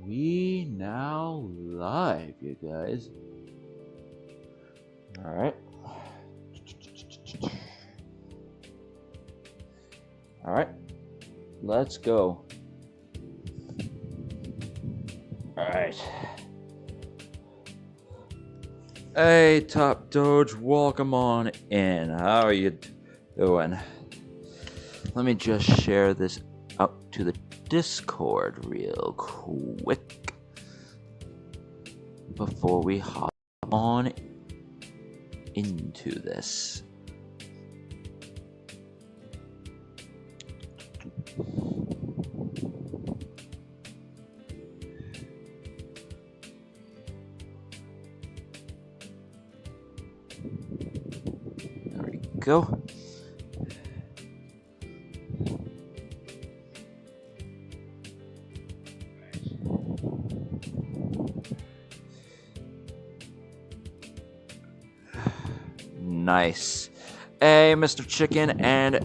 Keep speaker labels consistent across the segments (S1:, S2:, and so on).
S1: we now live, you guys? Alright. Alright. Let's go. Alright. Hey, Top Doge, welcome on in. How are you doing? Let me just share this out to the Discord real quick before we hop on into this. There we go. Nice. Hey, Mr. Chicken and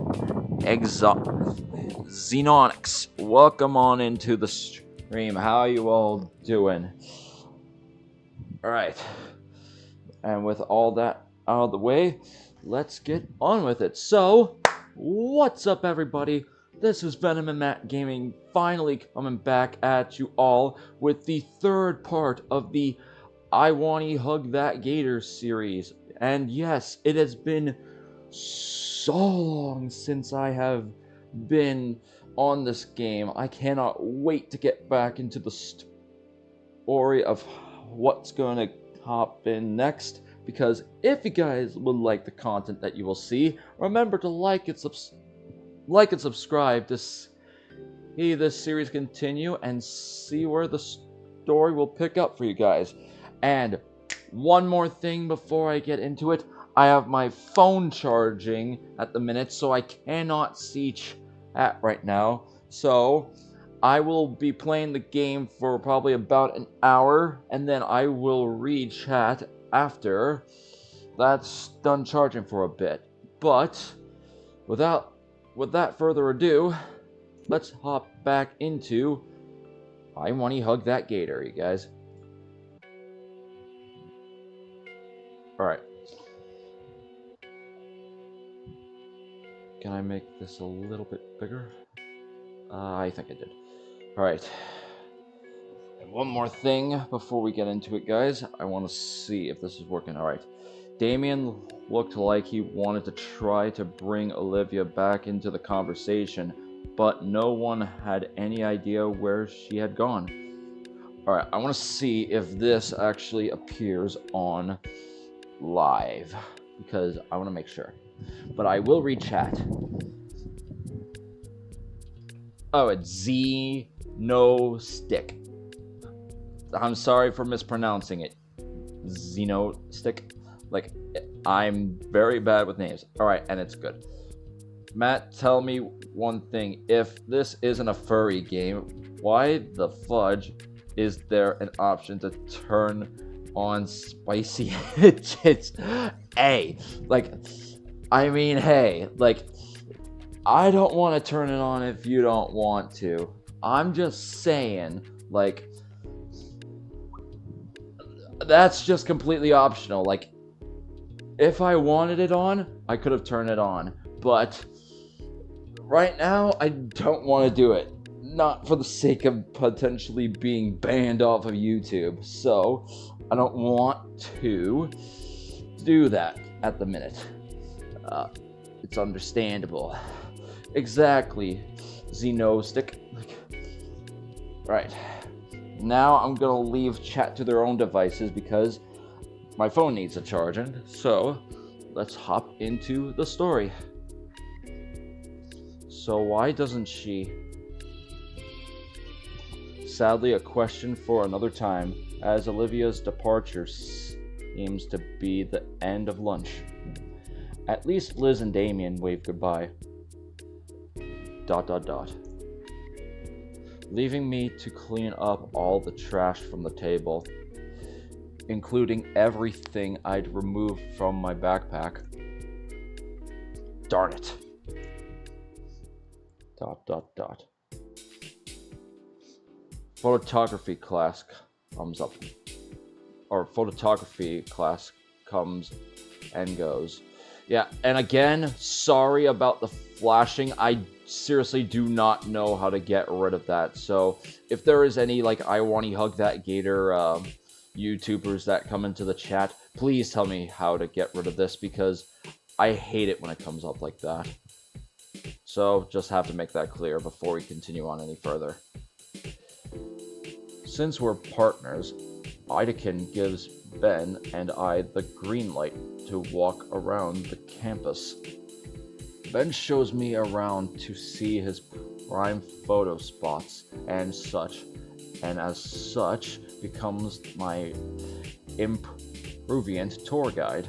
S1: Xenonics, welcome on into the stream. How are you all doing? Alright. And with all that out of the way, let's get on with it. So, what's up, everybody? This is Venom and Matt Gaming, finally coming back at you all with the third part of the I Wani Hug That Gator series. And yes, it has been so long since I have been on this game. I cannot wait to get back into the story of what's going to happen next. Because if you guys would like the content that you will see, remember to like and subscribe to see this series continue and see where the story will pick up for you guys. And one more thing before I get into it, I have my phone charging at the minute, so I cannot see chat right now. So I will be playing the game for probably about an hour, and then I will read chat after that's done charging for a bit. But without further ado, let's hop back into I Wani Hug That Gator, you guys. Alright. Can I make this a little bit bigger? I think I did. Alright. And one more thing before we get into it, guys. I want to see if this is working. Alright. Damien looked like he wanted to try to bring Olivia back into the conversation, but no one had any idea where she had gone. Alright, I want to see if this actually appears on live, because I want to make sure. But I will read chat. Oh, it's Z No Stick. I'm sorry for mispronouncing it. Zeno Stick. Like, I'm very bad with names. Alright, and it's good. Matt, tell me one thing. If this isn't a furry game, why the fudge is there an option to turn on spicy tits? Hey, like, I mean, hey, like, I don't want to turn it on if you don't want to. I'm just saying, like, that's just completely optional. Like, if I wanted it on, I could have turned it on. But right now, I don't want to do it. Not for the sake of potentially being banned off of YouTube. So, I don't want to do that at the minute. It's understandable. Exactly, Xenostick. Right. Now I'm gonna leave chat to their own devices because my phone needs a charging. So, let's hop into the story. So why doesn't she? Sadly, a question for another time, as Olivia's departure seems to be the end of lunch. At least Liz and Damien wave goodbye. ... Leaving me to clean up all the trash from the table, including everything I'd removed from my backpack. Darn it. ... photography class comes up, or photography class comes and goes. Yeah, and again, sorry about the flashing. I seriously do not know how to get rid of that. So if there is any like I want to hug that Gator YouTubers that come into the chat, please tell me how to get rid of this, because I hate it when it comes up like that. So just have to make that clear before we continue on any further. Since we're partners, Idakin gives Ben and I the green light to walk around the campus. Ben shows me around to see his prime photo spots and such, and as such becomes my improvient tour guide.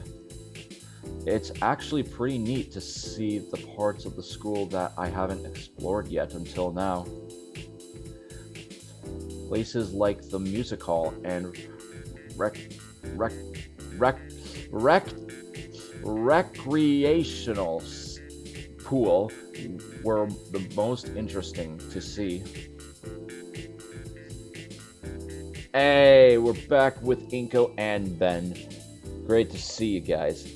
S1: It's actually pretty neat to see the parts of the school that I haven't explored yet until now. Places like the music hall and recreational pool were the most interesting to see. Hey, we're back with Inko and Ben. Great to see you guys.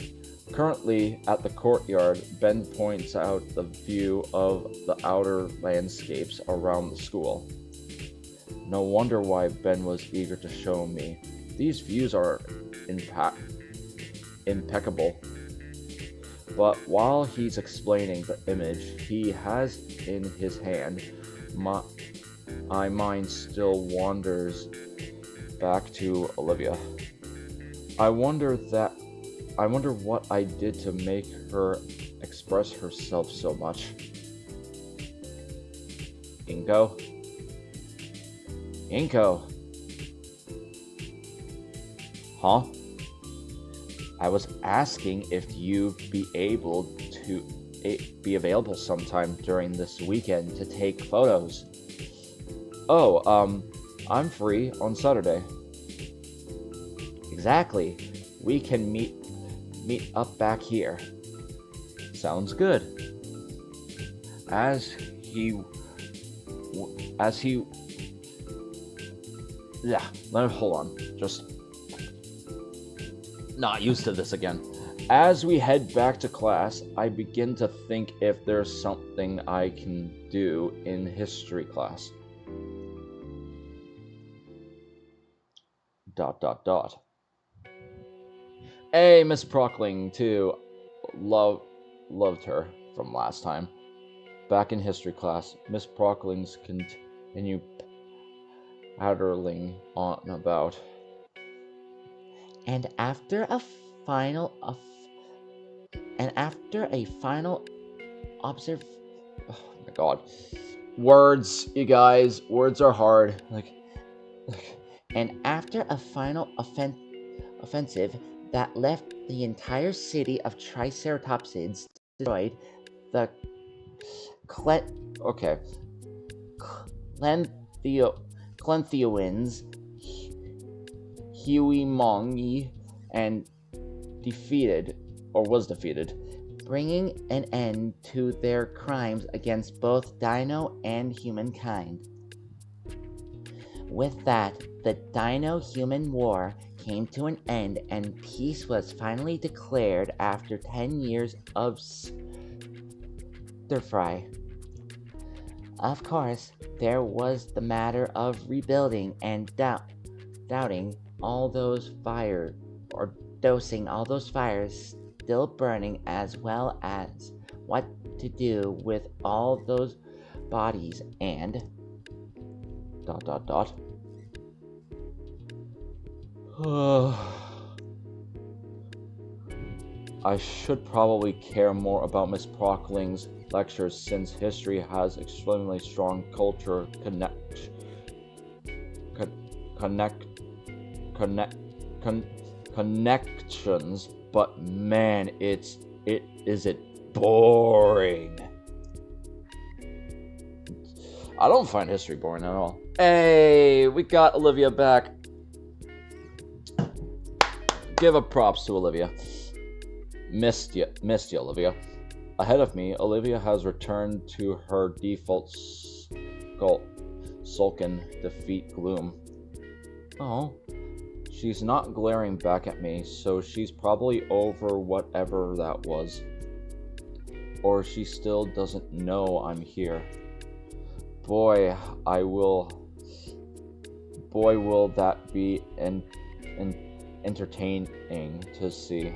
S1: Currently at the courtyard, Ben points out the view of the outer landscapes around the school. No wonder why Ben was eager to show me. These views are impeccable. But while he's explaining the image he has in his hand, my mind still wanders back to Olivia. I wonder what I did to make her express herself so much. Inko? Huh? I was asking if you'd be able to be available sometime during this weekend to take photos. Oh, I'm free on Saturday. Exactly. We can meet up back here. Sounds good. Yeah, hold on. Just not used to this again. As we head back to class, I begin to think if there's something I can do in history class. ... Hey, Miss Prockling, too. Loved her from last time. Back in history class, Miss Prockling's continue paddling on about. And after a final oh my god. Words, you guys. Words are hard. And after a final offensive that left the entire city of Triceratopsids destroyed, the Clenthioans, Huimongi, and was defeated, bringing an end to their crimes against both Dino and humankind. With that, the Dino-Human War came to an end and peace was finally declared after 10 years of stir-fry. Of course, there was the matter of rebuilding and dosing all those fires still burning, as well as what to do with all those bodies and ... I should probably care more about Miss Prockling's lectures, since history has extremely strong culture connections, but man, is it boring. I don't find history boring at all. Hey, we got Olivia back. Give a props to Olivia. Missed you, Olivia. Ahead of me, Olivia has returned to her default sullen defeat gloom. Oh, she's not glaring back at me, so she's probably over whatever that was. Or she still doesn't know I'm here. Boy, will that be entertaining to see.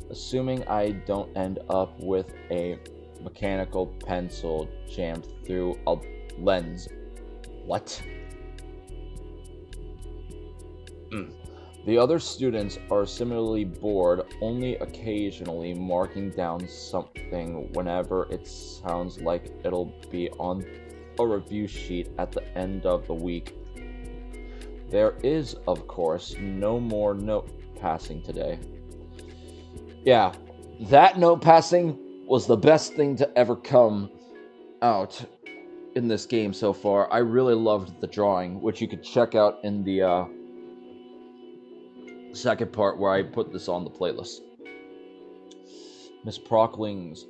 S1: Assuming I don't end up with a mechanical pencil jammed through a lens. What? The other students are similarly bored, only occasionally marking down something whenever it sounds like it'll be on a review sheet at the end of the week. There is, of course, no more note passing today. Yeah, that note passing was the best thing to ever come out in this game so far. I really loved the drawing, which you could check out in the second part where I put this on the playlist. Miss Prockling's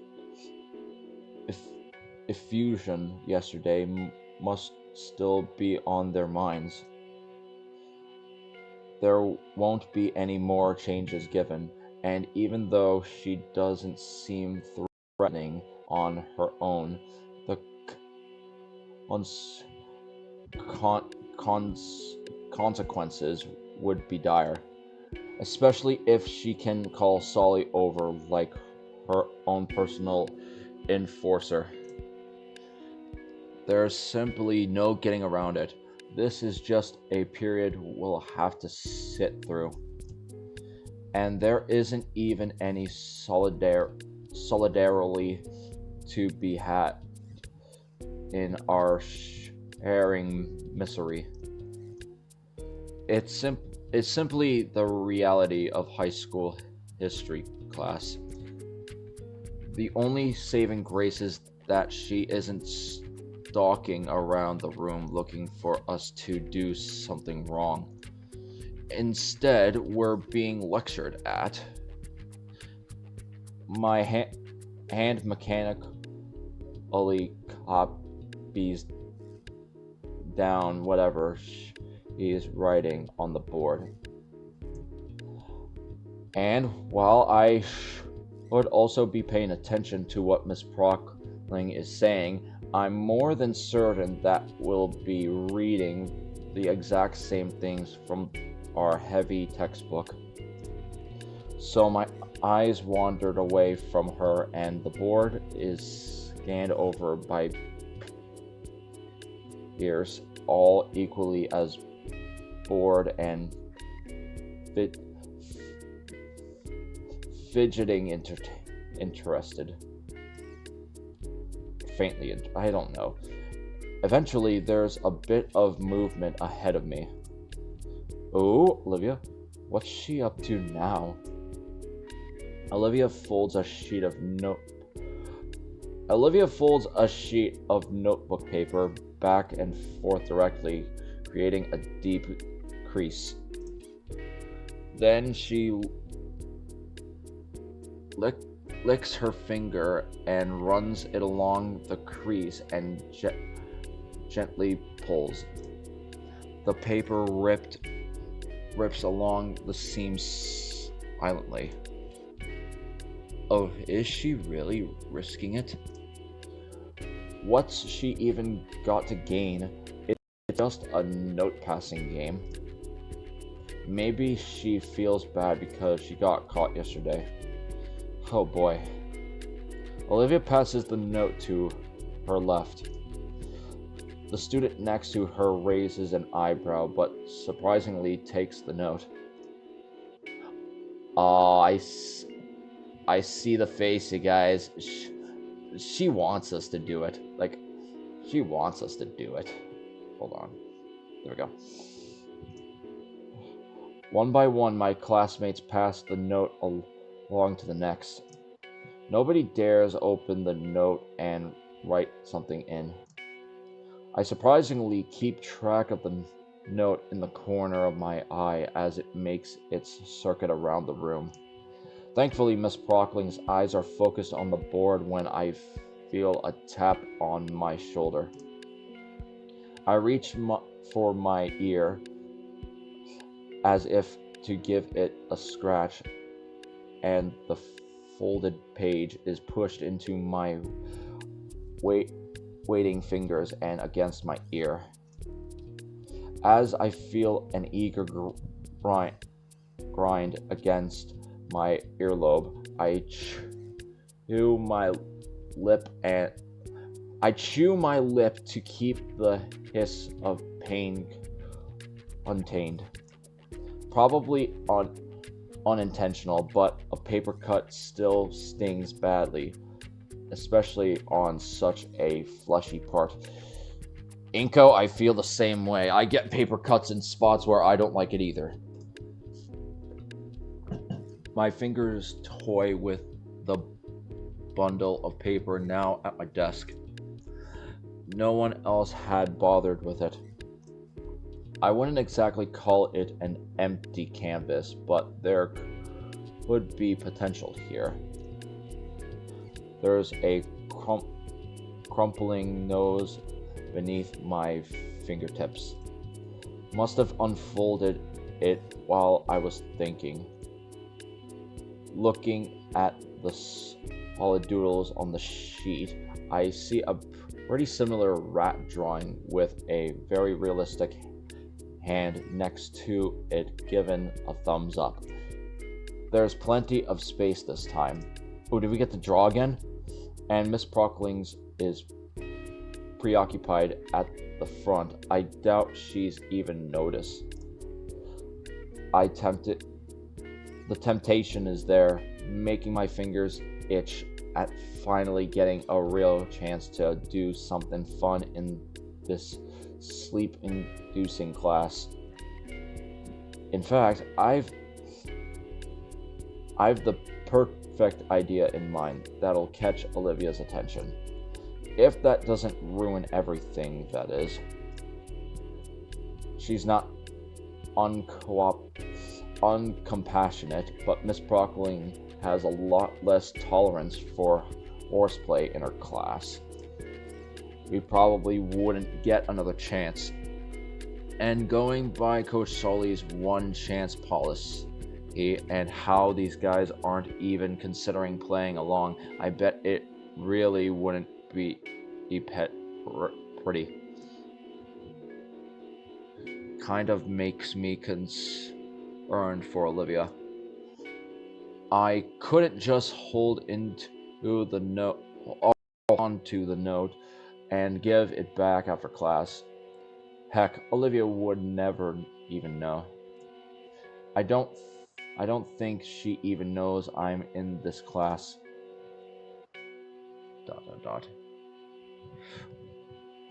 S1: effusion yesterday must still be on their minds. There won't be any more changes given, and even though she doesn't seem threatening on her own, the consequences would be dire. Especially if she can call Solly over like her own personal enforcer. There's simply no getting around it. This is just a period we'll have to sit through. And there isn't even any solidarity to be had in our sharing misery. It's simply the reality of high school history class. The only saving grace is that she isn't stalking around the room looking for us to do something wrong. Instead, we're being lectured at. My hand mechanically copies down whatever he is writing on the board. And while I would also be paying attention to what Miss Prockling is saying, I'm more than certain that we'll be reading the exact same things from our heavy textbook. So my eyes wandered away from her, and the board is scanned over by peers, all equally as bored and fidgeting interested. Faintly, I don't know. Eventually, there's a bit of movement ahead of me. Oh, Olivia, what's she up to now? Olivia folds a sheet of notebook paper back and forth directly, creating a deep crease. Then she licks her finger and runs it along the crease and gently pulls. The paper rips along the seam silently. Oh, is she really risking it? What's she even got to gain? It's just a note-passing game. Maybe she feels bad because she got caught yesterday. Oh boy. Olivia passes the note to her left. The student next to her raises an eyebrow, but surprisingly takes the note. Oh, I see the face, you guys. She wants us to do it. Like, she wants us to do it. Hold on. There we go. One by one, my classmates pass the note along to the next. Nobody dares open the note and write something in. I surprisingly keep track of the note in the corner of my eye as it makes its circuit around the room. Thankfully, Miss Prockling's eyes are focused on the board when I feel a tap on my shoulder. I reach for my ear as if to give it a scratch, and the folded page is pushed into my waiting fingers and against my ear. As I feel an eager grind against my earlobe, I chew my lip to keep the hiss of pain contained. Probably unintentional, but a paper cut still stings badly, especially on such a fleshy part. Inko, I feel the same way. I get paper cuts in spots where I don't like it either. My fingers toy with the bundle of paper now at my desk. No one else had bothered with it. I wouldn't exactly call it an empty canvas, but there could be potential here. There's a crumpling nose beneath my fingertips. Must have unfolded it while I was thinking. Looking at the solid doodles on the sheet, I see a pretty similar rat drawing with a very realistic hand next to it given a thumbs up. There's plenty of space this time. Oh, did we get to draw again? And Miss Procklings is preoccupied at the front. I doubt she's even noticed. The temptation is there, making my fingers itch at finally getting a real chance to do something fun in this sleep-inducing class. In fact, I've the perfect idea in mind that'll catch Olivia's attention. If that doesn't ruin everything, that is. She's not uncompassionate, but Miss Brockling has a lot less tolerance for horseplay in her class. We probably wouldn't get another chance. And going by Coach Sully's one chance policy and how these guys aren't even considering playing along, I bet it really wouldn't be pretty. Kind of makes me concerned for Olivia. I couldn't just hold onto the note and give it back after class. Heck, Olivia would never even know. I don't think she even knows I'm in this class. ...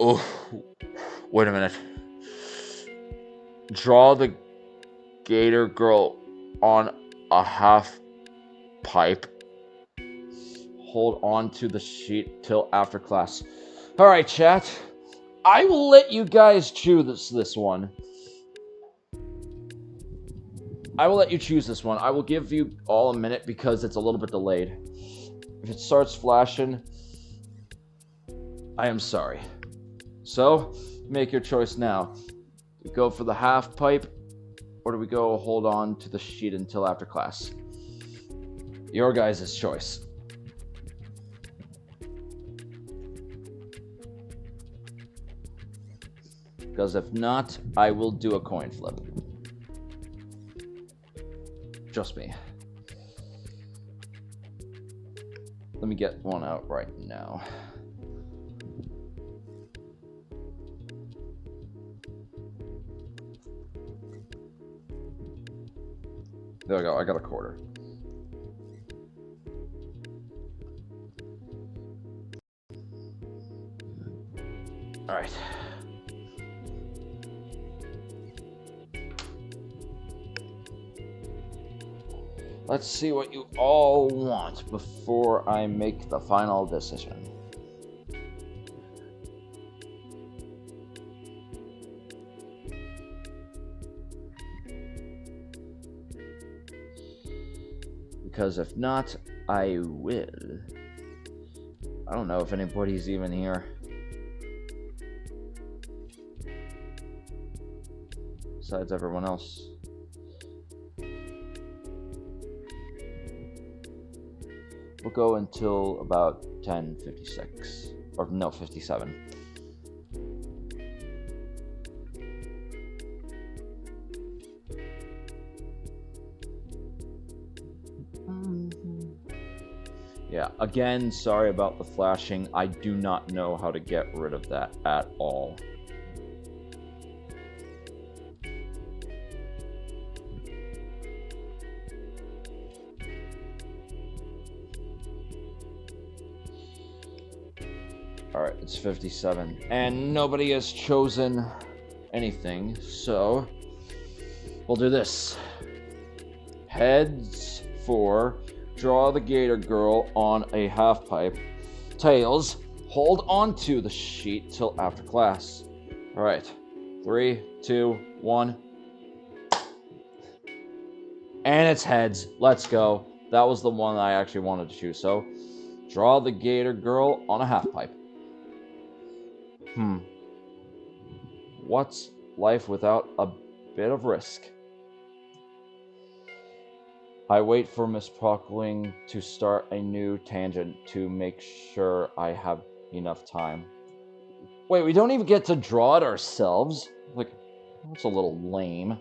S1: Oh, wait a minute. Draw the Gator girl on a half pipe. Hold on to the sheet till after class. Alright, chat. I will let you guys choose this one. I will let you choose this one. I will give you all a minute because it's a little bit delayed. If it starts flashing, I am sorry. So, make your choice now. Do we go for the half pipe, or do we go hold on to the sheet until after class? Your guys' choice. Because if not, I will do a coin flip. Just me. Let me get one out right now. There we go, I got a quarter. Alright. Let's see what you all want before I make the final decision. Because if not, I will. I don't know if anybody's even here. besides everyone else. We'll go until about 10:56, or no, 57. Yeah, again, sorry about the flashing. I do not know how to get rid of that at all. Alright, it's 57. And nobody has chosen anything, so we'll do this. Heads for draw the Gator girl on a half pipe. Tails, hold on to the sheet till after class. Alright, 3, 2, 1. And it's heads. Let's go. That was the one I actually wanted to choose. So, draw the Gator girl on a half pipe. What's life without a bit of risk? I wait for Miss Prockling to start a new tangent to make sure I have enough time. Wait, we don't even get to draw it ourselves? Like, that's a little lame.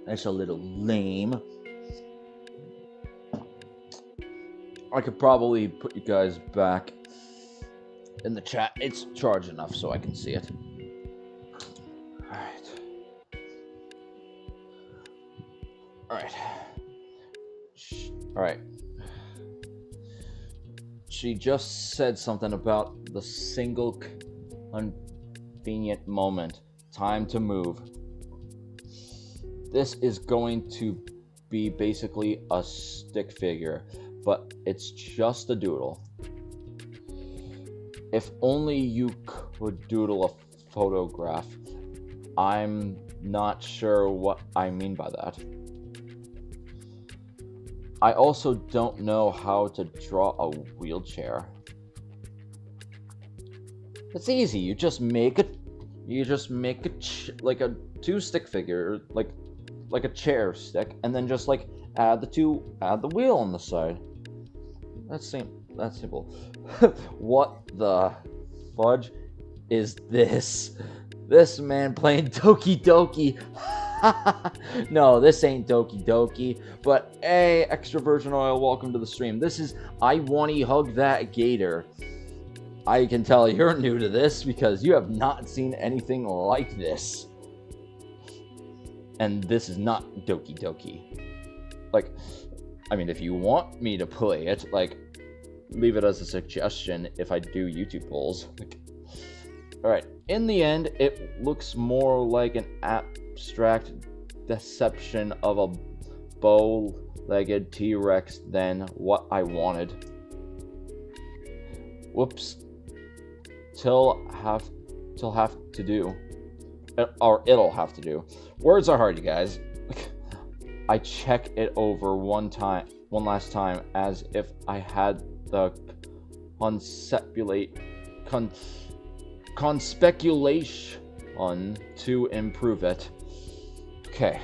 S1: That's a little lame. I could probably put you guys back in the chat. It's charged enough so I can see it. Alright. She just said something about the single convenient moment. Time to move. This is going to be basically a stick figure, but it's just a doodle. If only you could doodle a photograph. I'm not sure what I mean by that. I also don't know how to draw a wheelchair. It's easy. You just make a like a two stick figure, like a chair stick, and then just like add the wheel on the side. That's simple. What the fudge is this? This man playing Doki Doki. No, this ain't Doki Doki. But hey, extra virgin oil, welcome to the stream. This is I Wani Hug That Gator. I can tell you're new to this because you have not seen anything like this. And this is not Doki Doki. Like, I mean, if you want me to play it, like, leave it as a suggestion if I do YouTube polls. Alright, in the end, it looks more like an abstract deception of a bow-legged T-Rex than what I wanted. Whoops. It'll have to do. Words are hard, you guys. I check it over one last time, as if I had the conspeculation to improve it. Okay.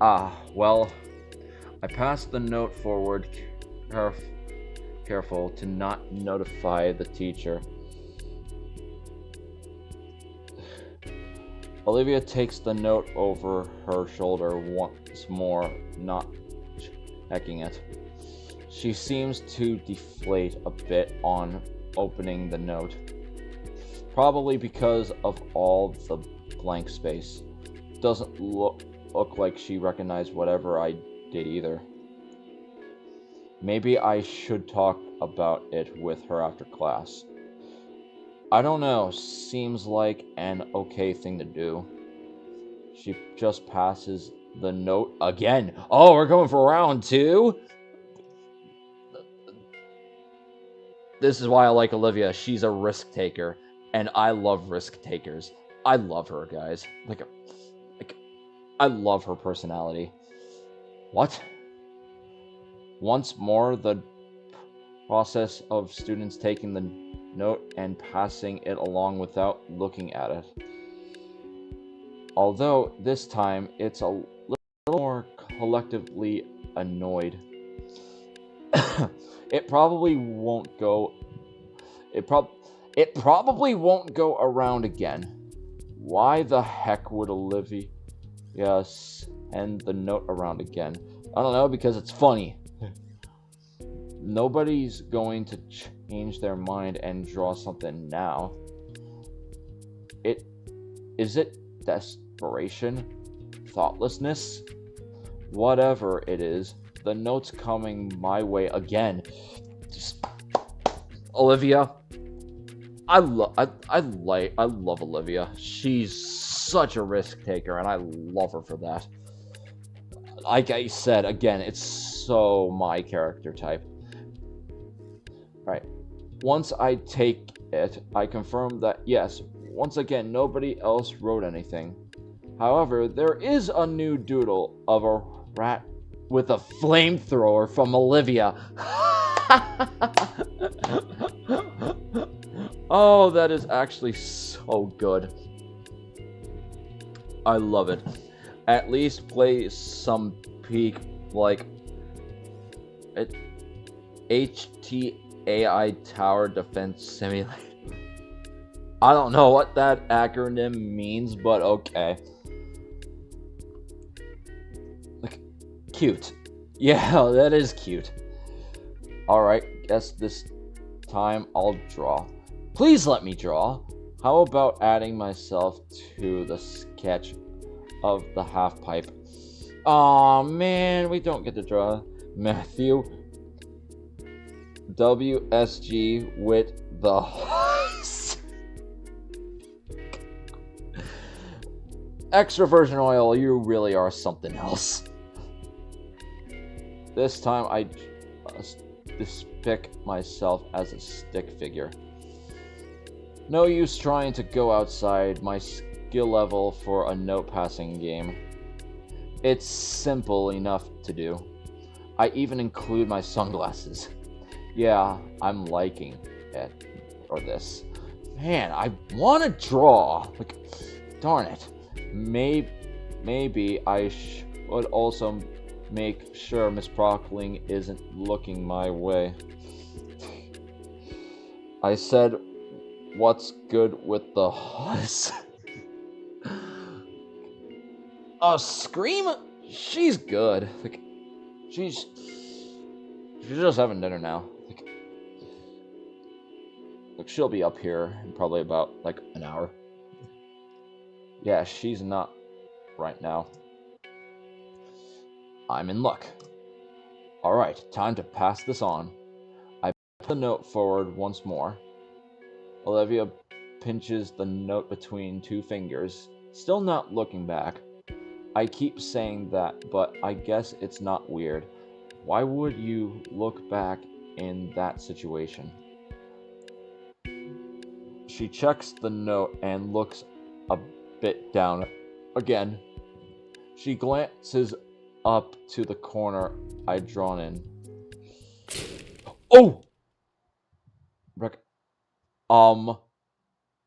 S1: Well, I passed the note forward. Careful to not notify the teacher. Olivia takes the note over her shoulder once more, not checking it. She seems to deflate a bit on opening the note. Probably because of all the blank space. Doesn't look like she recognized whatever I did either. Maybe I should talk about it with her after class. I don't know, seems like an okay thing to do. She just passes the note again. Oh, we're going for round 2? This is why I like Olivia. She's a risk taker, and I love risk takers. I love her, guys. Like I love her personality. What? Once more, the process of students taking the note and passing it along without looking at it. Although this time it's a little more collectively annoyed. It probably won't go. It probably won't go around again. Why the heck would Olivia send the note around again? I don't know, because it's funny. Nobody's going to change their mind and draw something now. Is it desperation? Thoughtlessness? Whatever it is, the note's coming my way again. Just, Olivia. I love Olivia. She's such a risk taker, and I love her for that. Like I said, again, it's so my character type. Right. Once I take it, I confirm that yes, once again, nobody else wrote anything. However, there is a new doodle of a rat with a flamethrower from Olivia. Oh, that is actually so good. I love it. At least play some peak like HTAI Tower Defense Simulator. I don't know what that acronym means, but okay. Like, cute. Yeah, that is cute. Alright, guess this time I'll draw. Please let me draw. How about adding myself to the sketch of the half pipe? Aw, man, we don't get to draw. Matthew WSG with the extra virgin oil. You really are something else. This time I depict myself as a stick figure. No use trying to go outside my skill level for a note passing game. It's simple enough to do. I even include my sunglasses. Yeah, I'm liking it, or this. Man, I want to draw. Like, darn it. Maybe I should also make sure Miss Brockling isn't looking my way. I said, what's good with the huss? Scream? She's good. Like, she's just having dinner now. Like, she'll be up here in probably about like an hour. Yeah, she's not right now. I'm in luck. Alright, time to pass this on. I put the note forward once more. Olivia pinches the note between two fingers, still not looking back. I keep saying that, but I guess it's not weird. Why would you look back in that situation? She checks the note and looks a bit down again. She glances up to the corner I'd drawn in. Oh!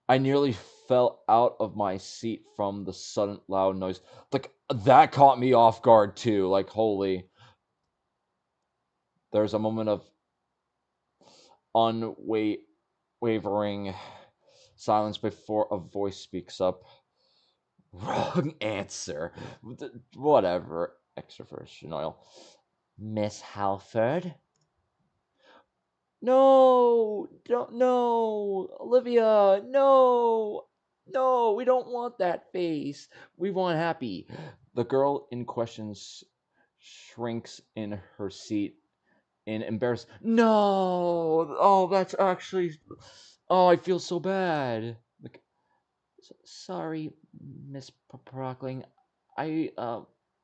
S1: I nearly fell out of my seat from the sudden loud noise. Like, that caught me off guard too. Like, holy. There's a moment of unwavering silence before a voice speaks up. Wrong answer. Whatever. Extra virgin oil. Miss Halford? No! Don't, no! Olivia, no! No, we don't want that face. We want happy. The girl in question shrinks in her seat in embarrassment. No! Oh, that's actually... Oh, I feel so bad. Like, sorry, Miss Prockling. I,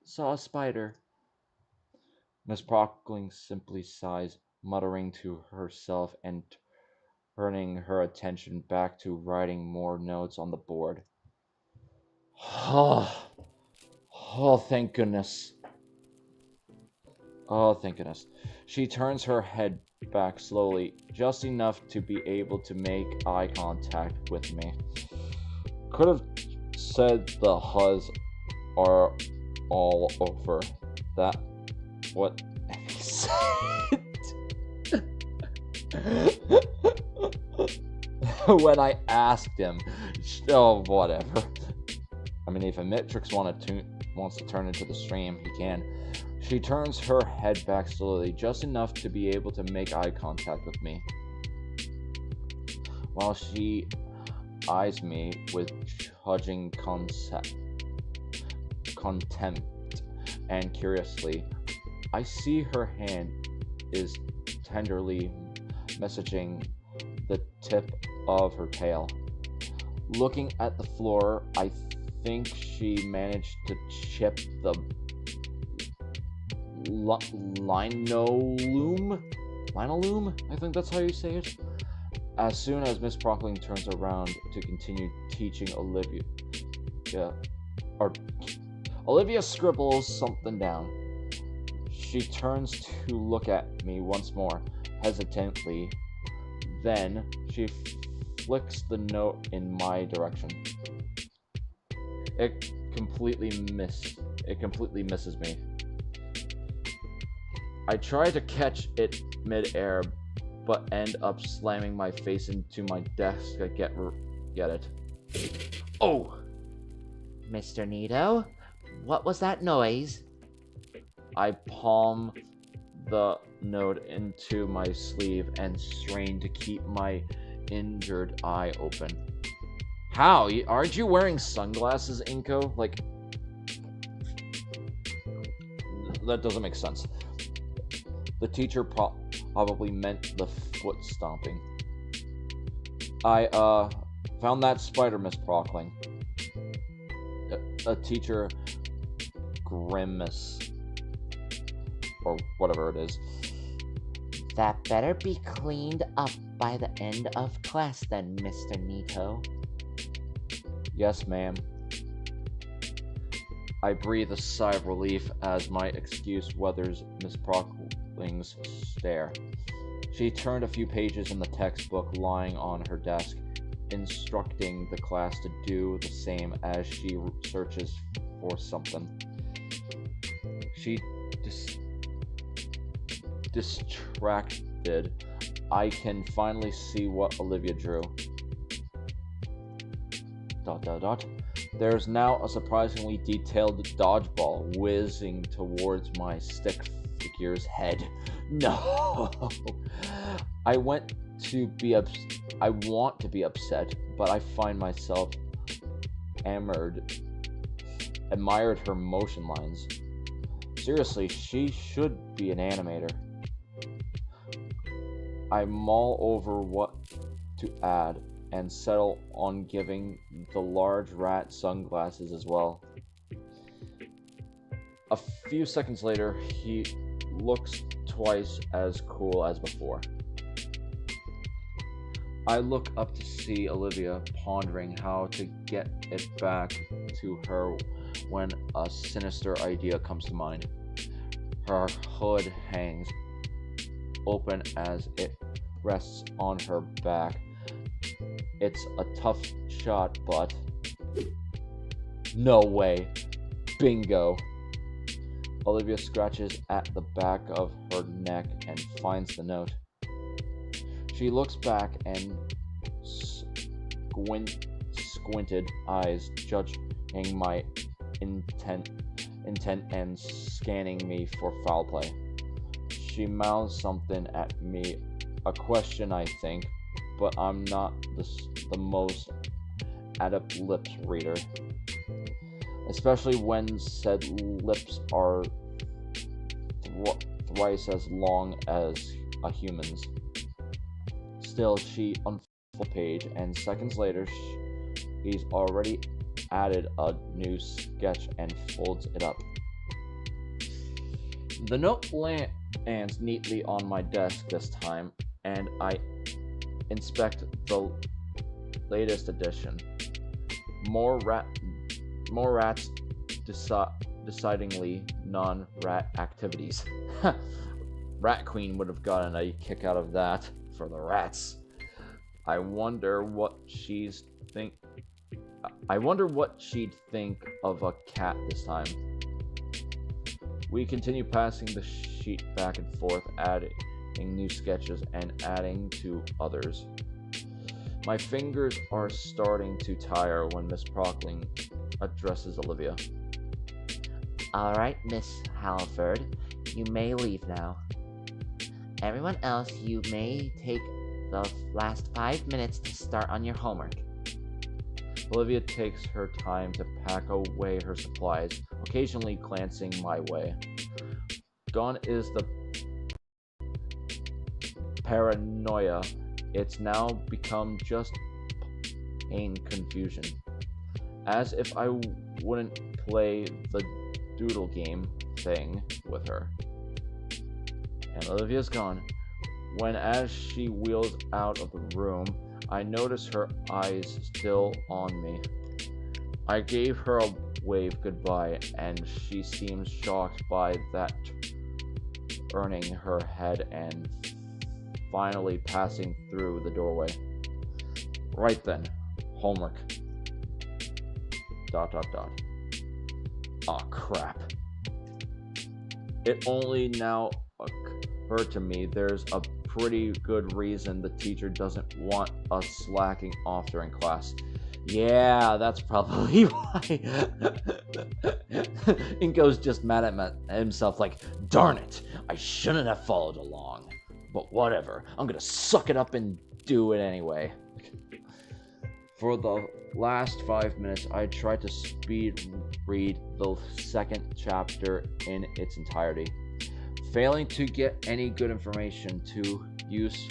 S1: saw a spider. Miss Prockling simply sighs, muttering to herself and turning her attention back to writing more notes on the board. Oh, thank goodness. Oh, thank goodness. She turns her head back slowly, just enough to be able to make eye contact with me. Could have said the Huzz are all over. That what he said. When I asked him, oh, whatever. I mean, if a Mitrix wants to turn into the stream, he can. She turns her head back slowly, just enough to be able to make eye contact with me. While she eyes me with judging contempt and curiously, I see her hand is tenderly massaging the tip of her tail. Looking at the floor, I think she managed to chip the linoleum? I think that's how you say it. As soon as Miss Prockling turns around to continue teaching Olivia, Olivia scribbles something down. She turns to look at me once more, hesitantly. Then she flicks the note in my direction. It completely misses me. I try to catch it mid-air, but end up slamming my face into my desk to get it. Oh!
S2: Mr. Nito, what was that noise?
S1: I palm the note into my sleeve and strain to keep my injured eye open. How? Aren't you wearing sunglasses, Inko? Like, that doesn't make sense. The teacher probably meant the foot stomping. I, found that spider, Miss Prockling. A teacher grimace. Or whatever it is.
S2: That better be cleaned up by the end of class then, Mr. Nito.
S1: Yes, ma'am. I breathe a sigh of relief as my excuse weathers Miss Prockling's stare. She turned a few pages in the textbook lying on her desk, instructing the class to do the same as she searches for something. She distracted. I can finally see what Olivia drew. ... There's now a surprisingly detailed dodgeball whizzing towards my stick figure's head. No! I want to be upset, but I find myself admired her motion lines. Seriously, she should be an animator. I mull over what to add and settle on giving the large rat sunglasses as well. A few seconds later, he looks twice as cool as before. I look up to see Olivia pondering how to get it back to her when a sinister idea comes to mind. Her hood hangs open as it rests on her back. It's a tough shot, but no way. Bingo. Olivia scratches at the back of her neck and finds the note. She looks back and squinted eyes judging my intent and scanning me for foul play. She mouths something at me, a question I think, but I'm not the most adept lips reader, especially when said lips are thrice as long as a human's. Still, she unfolds the page, and seconds later, he's already added a new sketch and folds it up. The note lands neatly on my desk this time, and I inspect the latest edition. More rats, decidingly non-rat activities. Rat Queen would have gotten a kick out of that for the rats. I wonder what she'd think of a cat this time. We continue passing the sheet back and forth, adding new sketches and adding to others. My fingers are starting to tire when Miss Prockling addresses Olivia.
S2: Alright, Miss Halford, you may leave now. Everyone else, you may take the last 5 minutes to start on your homework.
S1: Olivia takes her time to pack away her supplies, occasionally glancing my way. Gone is the paranoia. It's now become just plain confusion. As if I wouldn't play the doodle game thing with her. And Olivia's gone. When as she wheels out of the room, I notice her eyes still on me. I gave her a wave goodbye, and she seems shocked by that, turning her head and finally passing through the doorway. Right then, homework. ... Aw, crap. It only now occurred to me there's a pretty good reason the teacher doesn't want us slacking off during class. Yeah, that's probably why. Inko's just mad at himself like, darn it, I shouldn't have followed along. But whatever, I'm gonna suck it up and do it anyway. For the last 5 minutes, I tried to speed read the second chapter in its entirety. Failing to get any good information to use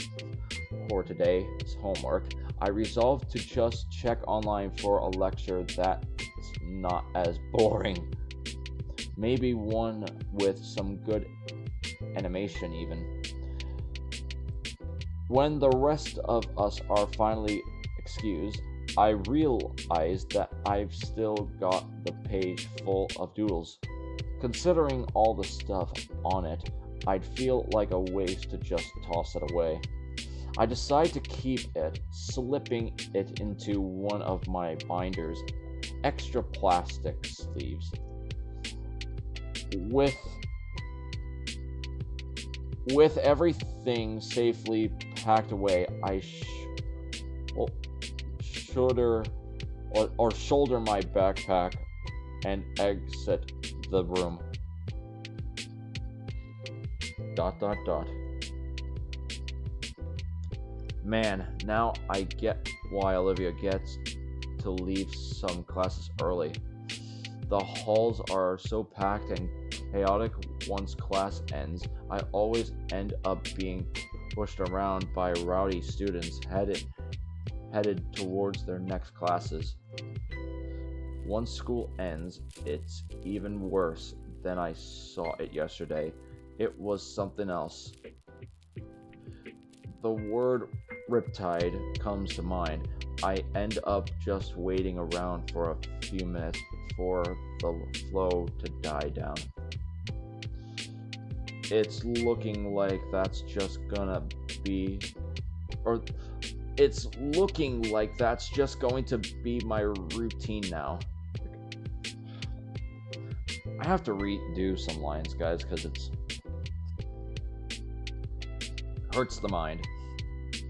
S1: for today's homework, I resolved to just check online for a lecture that's not as boring. Maybe one with some good animation even. When the rest of us are finally excused, I realize that I've still got the page full of doodles. Considering all the stuff on it, I'd feel like a waste to just toss it away. I decide to keep it, slipping it into one of my binder's extra plastic sleeves. With everything safely packed away, I shoulder my backpack and exit the room. ... Man, now I get why Olivia gets to leave some classes early. The halls are so packed and chaotic once class ends. I always end up being pushed around by rowdy students headed towards their next classes. Once school ends, it's even worse than I saw it yesterday. It was something else. The word riptide comes to mind. I end up just waiting around for a few minutes for the flow to die down. It's looking like that's just going to be my routine now. I have to redo some lines, guys, because it's hurts the mind,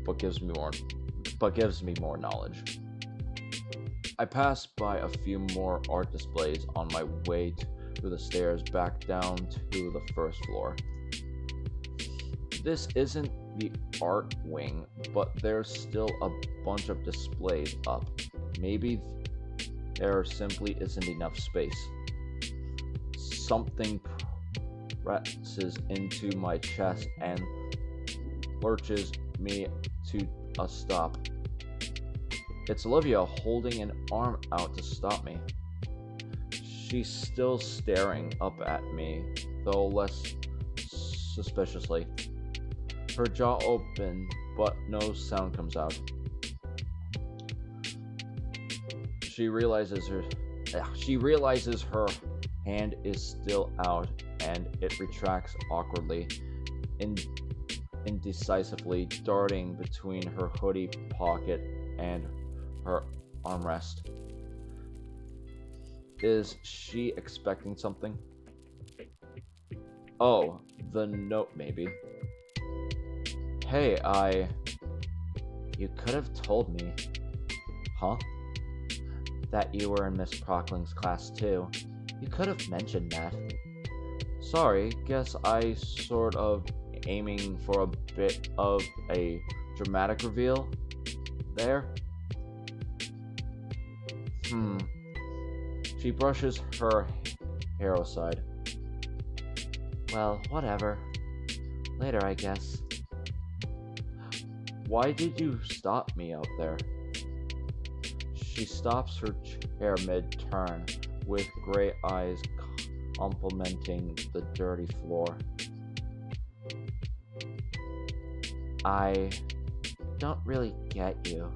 S1: but gives me more knowledge. I passed by a few more art displays on my way through the stairs back down to the first floor. This isn't the art wing, but there's still a bunch of displays up. Maybe there simply isn't enough space. Something presses into my chest and lurches me to a stop. It's Olivia holding an arm out to stop me. She's still staring up at me, though less suspiciously. Her jaw open, but no sound comes out. She realizes her hand is still out, and it retracts awkwardly. indecisively darting between her hoodie pocket and her armrest. Is she expecting something? Oh, the note maybe. Hey, You could have told me. Huh? That you were in Miss Prockling's class too. You could have mentioned that. Sorry, guess I sort of aiming for a bit of a dramatic reveal there. She brushes her hair aside. Well, whatever. Later, I guess. Why did you stop me out there? She stops her chair mid-turn, with gray eyes complimenting the dirty floor. I don't really get you.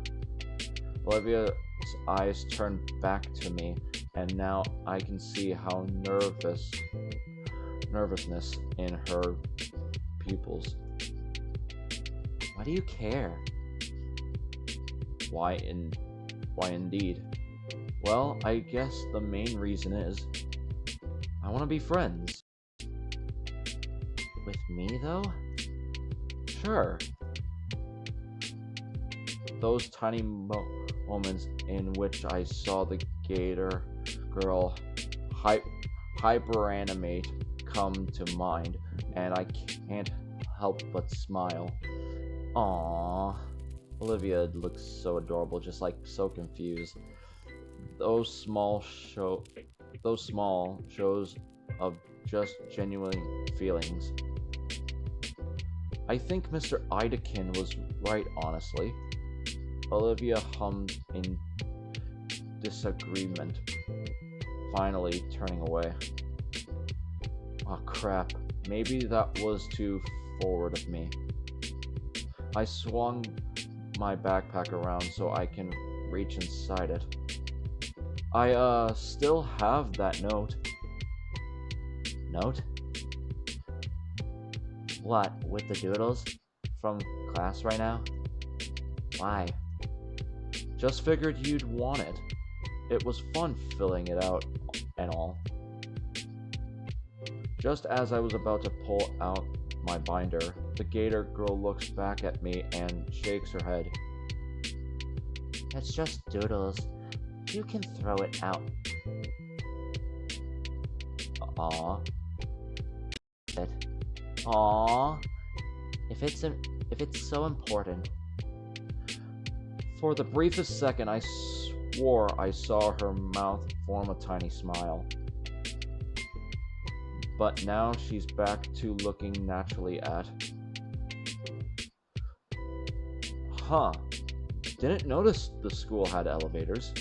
S1: Olivia's eyes turn back to me, and now I can see how nervousness in her pupils. Why do you care? Why indeed? Well, I guess the main reason is I want to be friends. With me, though? Sure. Those tiny moments in which I saw the Gator girl hyperanimate come to mind, and I can't help but smile. Aww. Olivia looks so adorable, just like so confused. Those small shows of just genuine feelings. I think Mr. Idekin was right, honestly. Olivia hummed in disagreement, finally turning away. Oh crap, maybe that was too forward of me. I swung my backpack around so I can reach inside it. I still have that note. Note? What, with the doodles? From class right now? Why? Just figured you'd want it. It was fun filling it out and all. Just as I was about to pull out my binder, the Gator girl looks back at me and shakes her head. It's just doodles. You can throw it out. Aww. Aww. If it's so important. For the briefest second, I swore I saw her mouth form a tiny smile. But now she's back to looking naturally at. Huh. Didn't notice the school had elevators.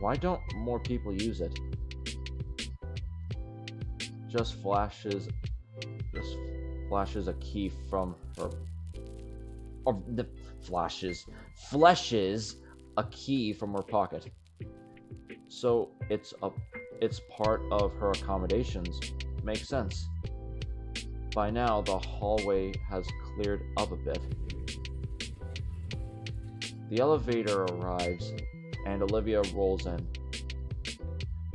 S1: Why don't more people use it? Just flashes a key from her. Or the flashes a key from her pocket. So it's part of her accommodations. Makes sense. By now, the hallway has cleared up a bit. The elevator arrives, and Olivia rolls in.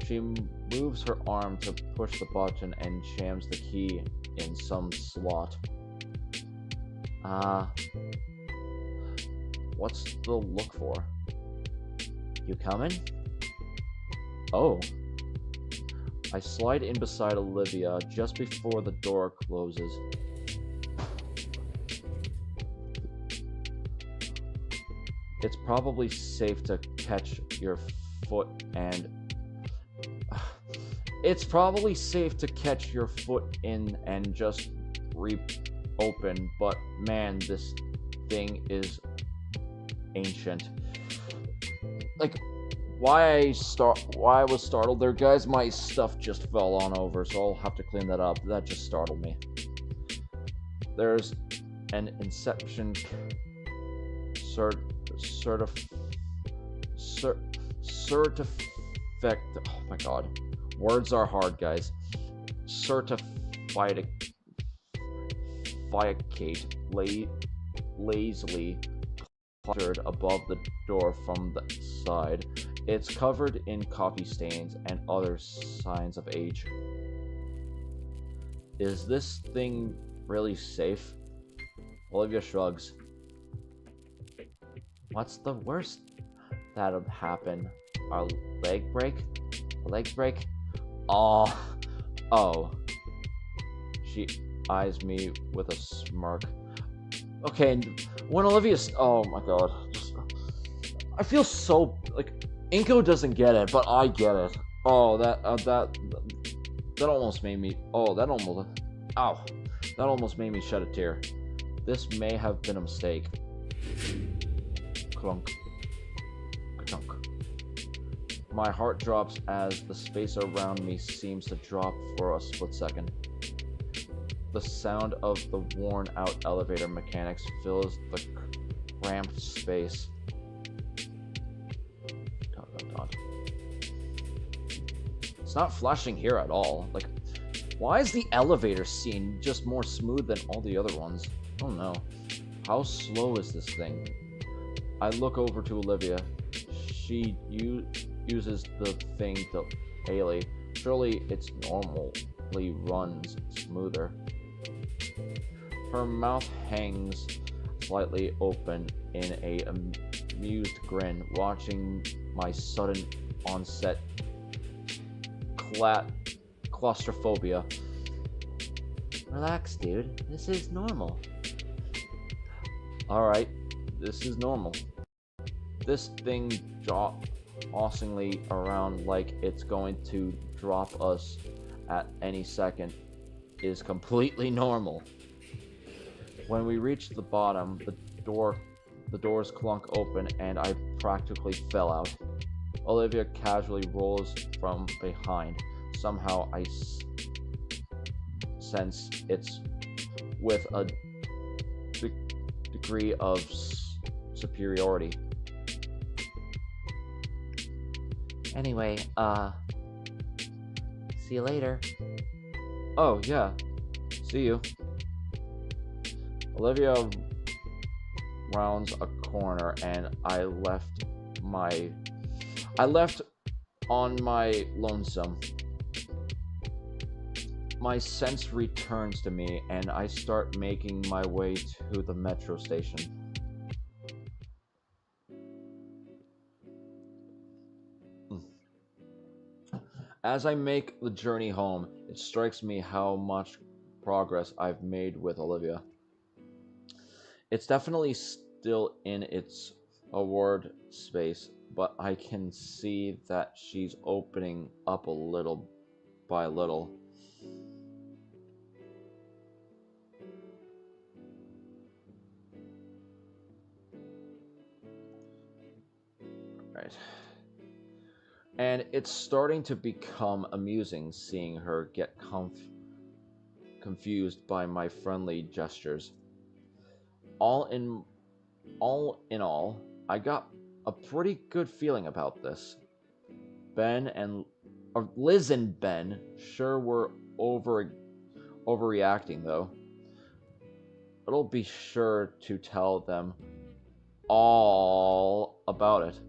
S1: She moves her arm to push the button and jams the key in some slot. What's the look for? You coming? Oh. I slide in beside Olivia just before the door closes. It's probably safe to catch your foot and... It's probably safe to catch your foot in and just reopen, but man, this thing is ancient. Like... Why I was startled there, guys, my stuff just fell on over, so I'll have to clean that up. That just startled me. There's an Inception certificate. Oh my god. Words are hard, guys. Certificate fiacate lazily cluttered above the door from the side. It's covered in coffee stains and other signs of age. Is this thing really safe? Olivia shrugs. What's the worst that'll happen? Our leg break? Our legs break? Oh. She eyes me with a smirk. Okay, when Olivia's... Oh my god. I feel so... Like, Inko doesn't get it, but I get it. Oh, that almost made me... Oh, that almost... Ow. That almost made me shed a tear. This may have been a mistake. Clunk. Ka-chunk. My heart drops as the space around me seems to drop for a split second. The sound of the worn-out elevator mechanics fills the cramped space. It's not flashing here at all. Like, why is the elevator scene just more smooth than all the other ones? I don't know. How slow is this thing? I look over to Olivia. She uses the thing to Haley. Surely it's normally runs smoother. Her mouth hangs slightly open in a amused grin, watching my sudden onset claustrophobia.
S2: Relax, dude. This is normal.
S1: Alright, this is normal. This thing tossingly around like it's going to drop us at any second is completely normal. When we reach the bottom, the doors clunk open and I practically fell out. Olivia casually rolls from behind. Somehow I sense it's with a degree of superiority.
S2: Anyway, see you later.
S1: Oh, yeah. See you. Olivia rounds a corner and I left on my lonesome. My sense returns to me and I start making my way to the metro station. As I make the journey home, it strikes me how much progress I've made with Olivia. It's definitely still in its award space, but I can see that she's opening up a little by little. Right. And it's starting to become amusing seeing her get confused by my friendly gestures. All in all, I got a pretty good feeling about this. Liz and Ben sure were overreacting though. It'll be sure to tell them all about it. ...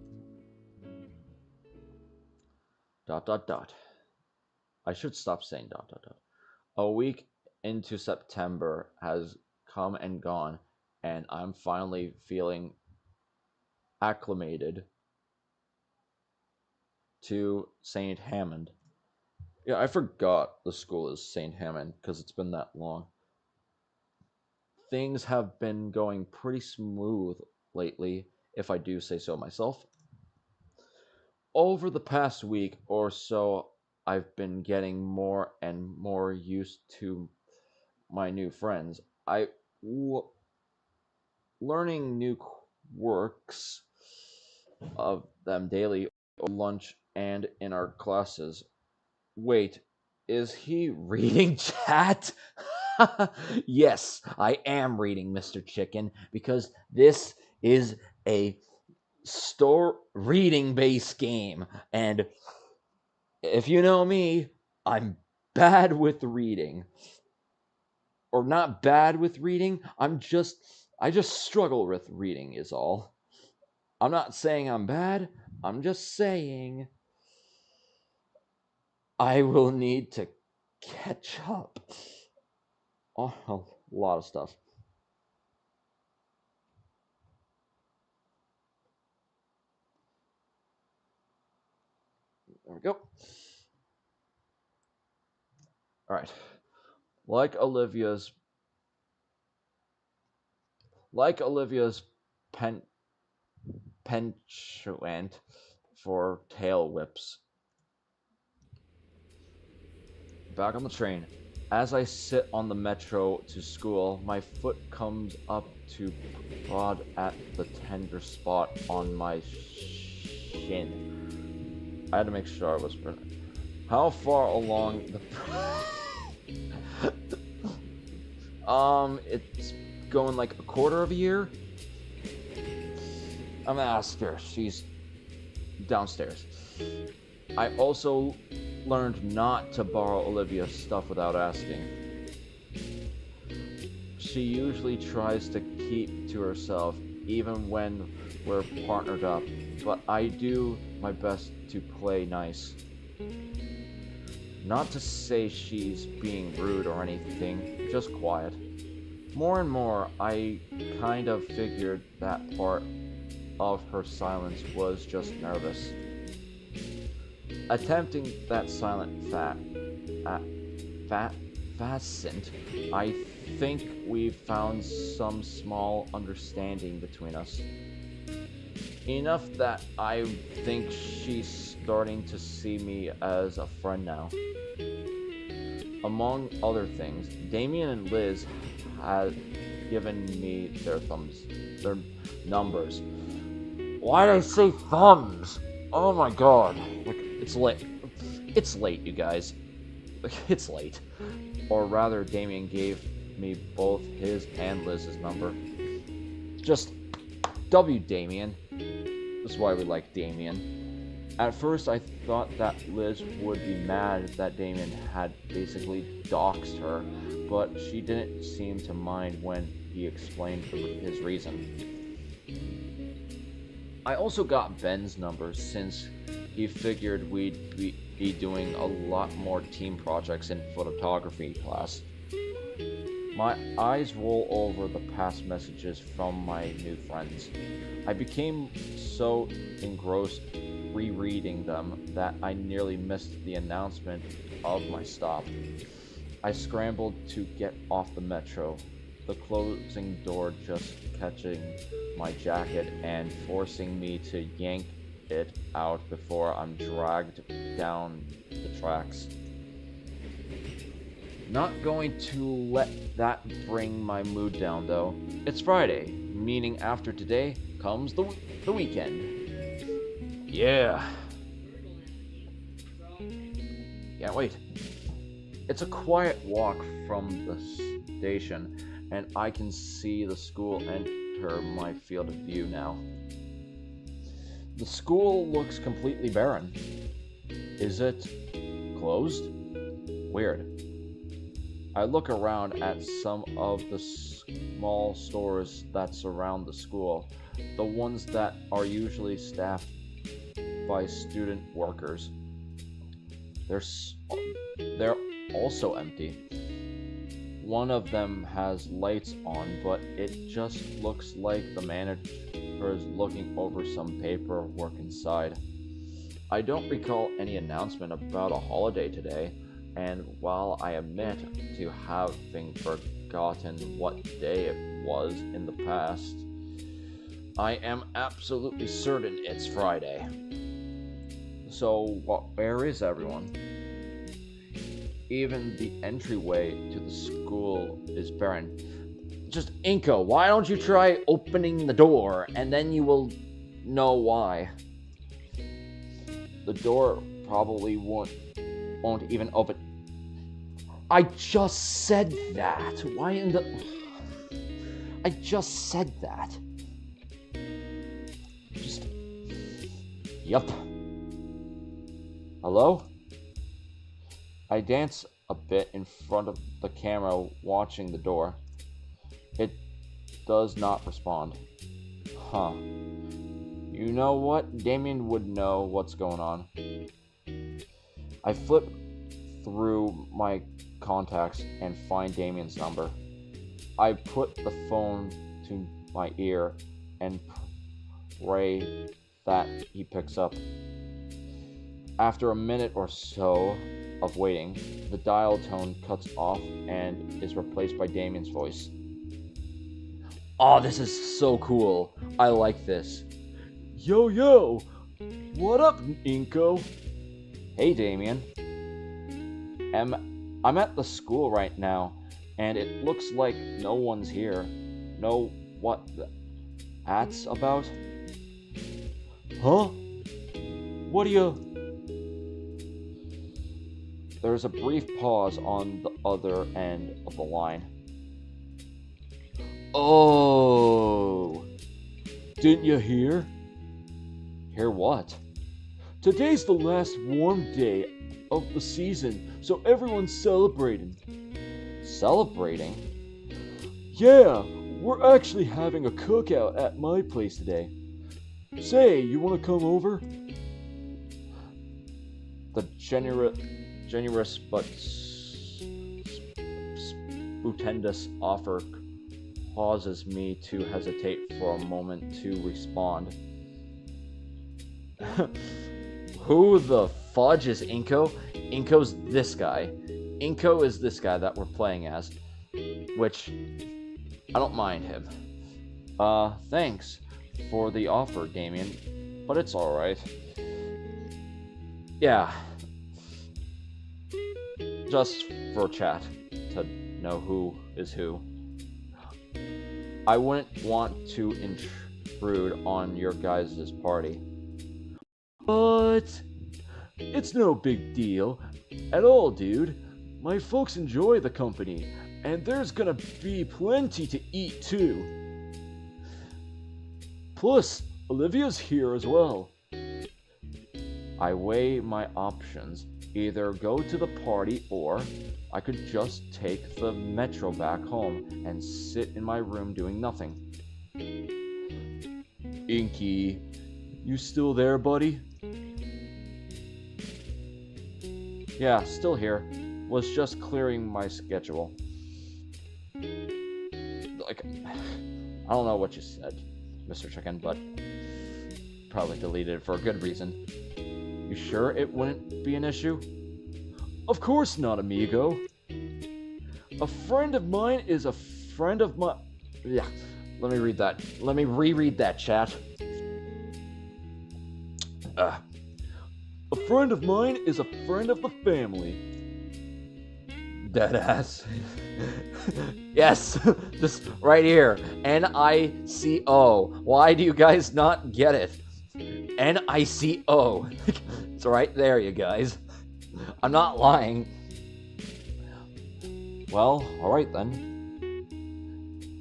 S1: I should stop saying ... A week into September has come and gone, and I'm finally feeling acclimated to St. Hammond. Yeah, I forgot the school is St. Hammond because it's been that long. Things have been going pretty smooth lately, if I do say so myself. Over the past week or so, I've been getting more and more used to my new friends. Learning new quirks of them daily, lunch, and in our classes. Wait, is he reading chat? Yes, I am reading, Mr. Chicken, because this is a reading based game, and if you know me, I'm bad with reading. or not bad with reading. I just struggle with reading is all. I'm not saying I'm bad. I'm just saying I will need to catch up on a lot of stuff. There we go. All right. Like Olivia's pen penchant for tail whips. Back on the train. As I sit on the metro to school, my foot comes up to prod at the tender spot on my shin. I had to make sure I was present. How far along the it's going like a quarter of a year. I'm gonna ask her. She's downstairs. I also learned not to borrow Olivia's stuff without asking. She usually tries to keep to herself even when we're partnered up, but I do my best to play nice. Not to say she's being rude or anything, just quiet. More and more, I kind of figured that part of her silence was just nervous. Attempting that silent facet, I think we've found some small understanding between us. Enough that I think she's starting to see me as a friend now. Among other things, Damien and Liz had given me their numbers. Why did I say thumbs? Oh my god. Like, it's late. It's late, you guys. It's late. Or rather, Damien gave me both his and Liz's number. Just W Damien. That's why we like Damien. At first, I thought that Liz would be mad that Damien had basically doxed her, but she didn't seem to mind when he explained his reason. I also got Ben's number since he figured we'd be doing a lot more team projects in photography class. My eyes roll over the past messages from my new friends. I became so engrossed rereading them that I nearly missed the announcement of my stop. I scrambled to get off the metro, the closing door just catching my jacket and forcing me to yank it out before I'm dragged down the tracks. Not going to let that bring my mood down though. It's Friday, meaning after today comes the weekend. Yeah. Can't wait. It's a quiet walk from the station, and I can see the school enter my field of view now. The school looks completely barren. Is it closed? Weird. I look around at some of the small stores that surround the school, the ones that are usually staffed by student workers. They're also empty. One of them has lights on, but it just looks like the manager is looking over some paperwork inside. I don't recall any announcement about a holiday today, and while I admit to having forgotten what day it was in the past, I am absolutely certain it's Friday. So, where is everyone? Even the entryway to the school is barren. Just Inko, why don't you try opening the door and then you will know why. The door probably won't even open. I just said that. Why in the... I just said that. Just... Yup. Hello? I dance a bit in front of the camera watching the door. It does not respond. Huh. You know what? Damien would know what's going on. I flip through my contacts and find Damien's number. I put the phone to my ear and pray that he picks up. After a minute or so of waiting, the dial tone cuts off and is replaced by Damien's voice. Oh, this is so cool. I like this. Yo, what up, Inko? Hey, Damien. I'm at the school right now, and it looks like no one's here. Know what that's about? Huh? What do you... There's a brief pause on the other end of the line. Oh, didn't you hear? Hear what? Today's the last warm day of the season, so everyone's celebrating. Celebrating? Yeah, we're actually having a cookout at my place today. Say, you want to come over? The generous but stupendous offer causes me to hesitate for a moment to respond. Who the fudge is Inko? Inko's this guy. Inko is this guy that we're playing as, which I don't mind him. Thanks for the offer, Damien, but it's alright. Yeah. Just for chat, to know who is who. I wouldn't want to intrude on your guys' party. But it's no big deal at all, dude. My folks enjoy the company, and there's gonna be plenty to eat too. Plus, Olivia's here as well. I weigh my options. Either go to the party or I could just take the metro back home and sit in my room doing nothing. Inky, you still there, buddy? Yeah, still here. Was just clearing my schedule. Like, I don't know what you said, Mr. Chicken, but probably deleted it for a good reason. You sure it wouldn't be an issue? Of course not, amigo. A friend of mine is a friend of my... Yeah, let me read that. Let me reread that, chat. A friend of mine is a friend of the family. Deadass. Yes, this right here. N-I-C-O. Why do you guys not get it? N-I-C-O. It's right there, you guys. I'm not lying. Well, alright then.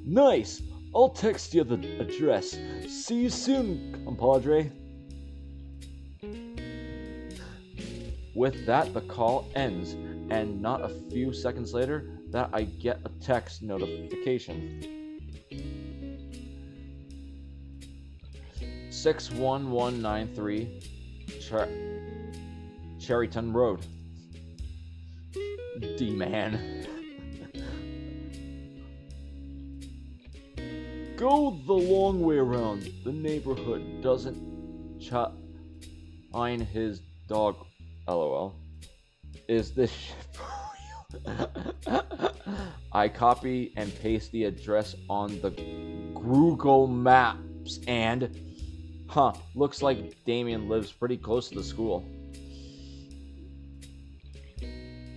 S1: Nice! I'll text you the address. See you soon, compadre. With that, the call ends, and not a few seconds later, that I get a text notification. 61193 Cherryton Road. D-man. Go the long way around. The neighborhood doesn't find his dog. LOL. Is this shit for real? I copy and paste the address on the Google Maps and... looks like Damien lives pretty close to the school.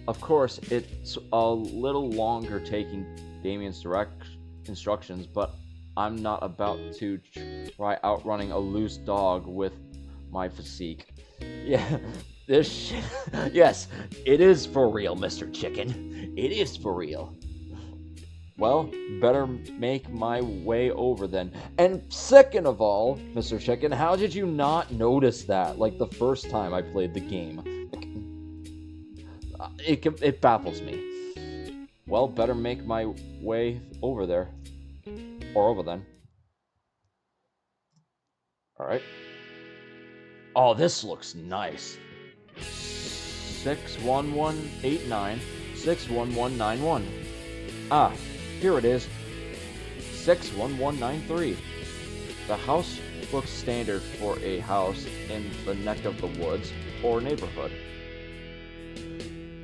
S1: Of course, it's a little longer taking Damien's direct instructions, but I'm not about to try outrunning a loose dog with my physique. Yeah, this shit. Yes, it is for real, Mr. Chicken. It is for real. Well, better make my way over then. And second of all, Mr. Chicken, how did you not notice that, like, the first time I played the game? it baffles me. Well, better make my way over there. Or over then. Alright. Oh, this looks nice. 61189 61191. Ah, here it is. 61193. The house looks standard for a house in the neck of the woods or neighborhood.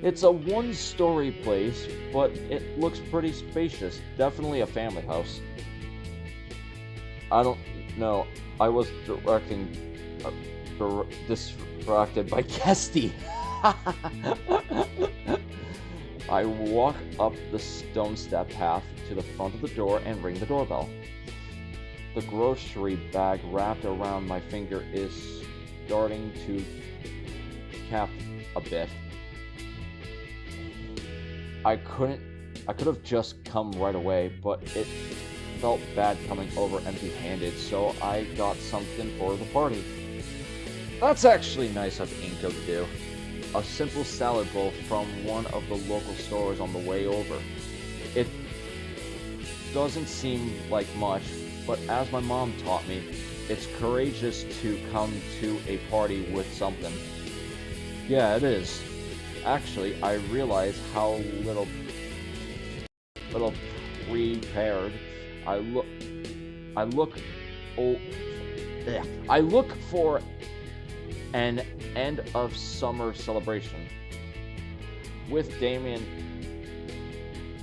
S1: It's a one-story place, but it looks pretty spacious. Definitely a family house. I don't know. I was distracted by Kesty. I walk up the stone step path to the front of the door and ring the doorbell. The grocery bag wrapped around my finger is starting to cap a bit. I could have just come right away, but it felt bad coming over empty-handed, so I got something for the party. That's actually nice of Inko to do. A simple salad bowl from one of the local stores on the way over. It doesn't seem like much, but as my mom taught me, it's courageous to come to a party with something. Yeah, it is. Actually, I realize how little prepared I look for an end of summer celebration. With Damien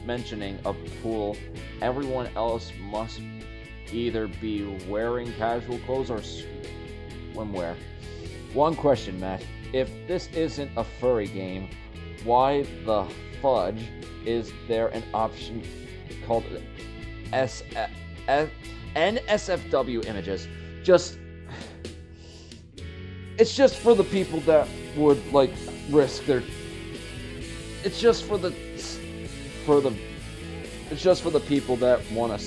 S1: mentioning a pool, everyone else must either be wearing casual clothes or swimwear. One question, Matt. If this isn't a furry game, why the fudge is there an option called NSFW images? It's just for the people that would like risk their. It's just for the people that want to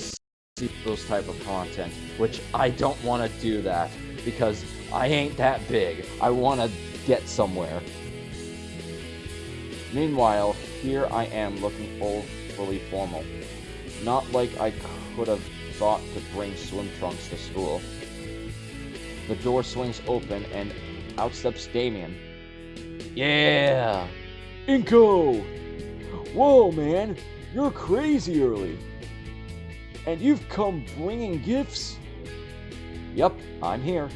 S1: see those type of content, which I don't want to do that because I ain't that big. I want to get somewhere. Meanwhile, here I am looking overly formal. Not like I could have thought to bring swim trunks to school. The door swings open and out steps Damien. Yeah! Inko! Whoa, man! You're crazy early! And you've come bringing gifts? Yup, I'm here.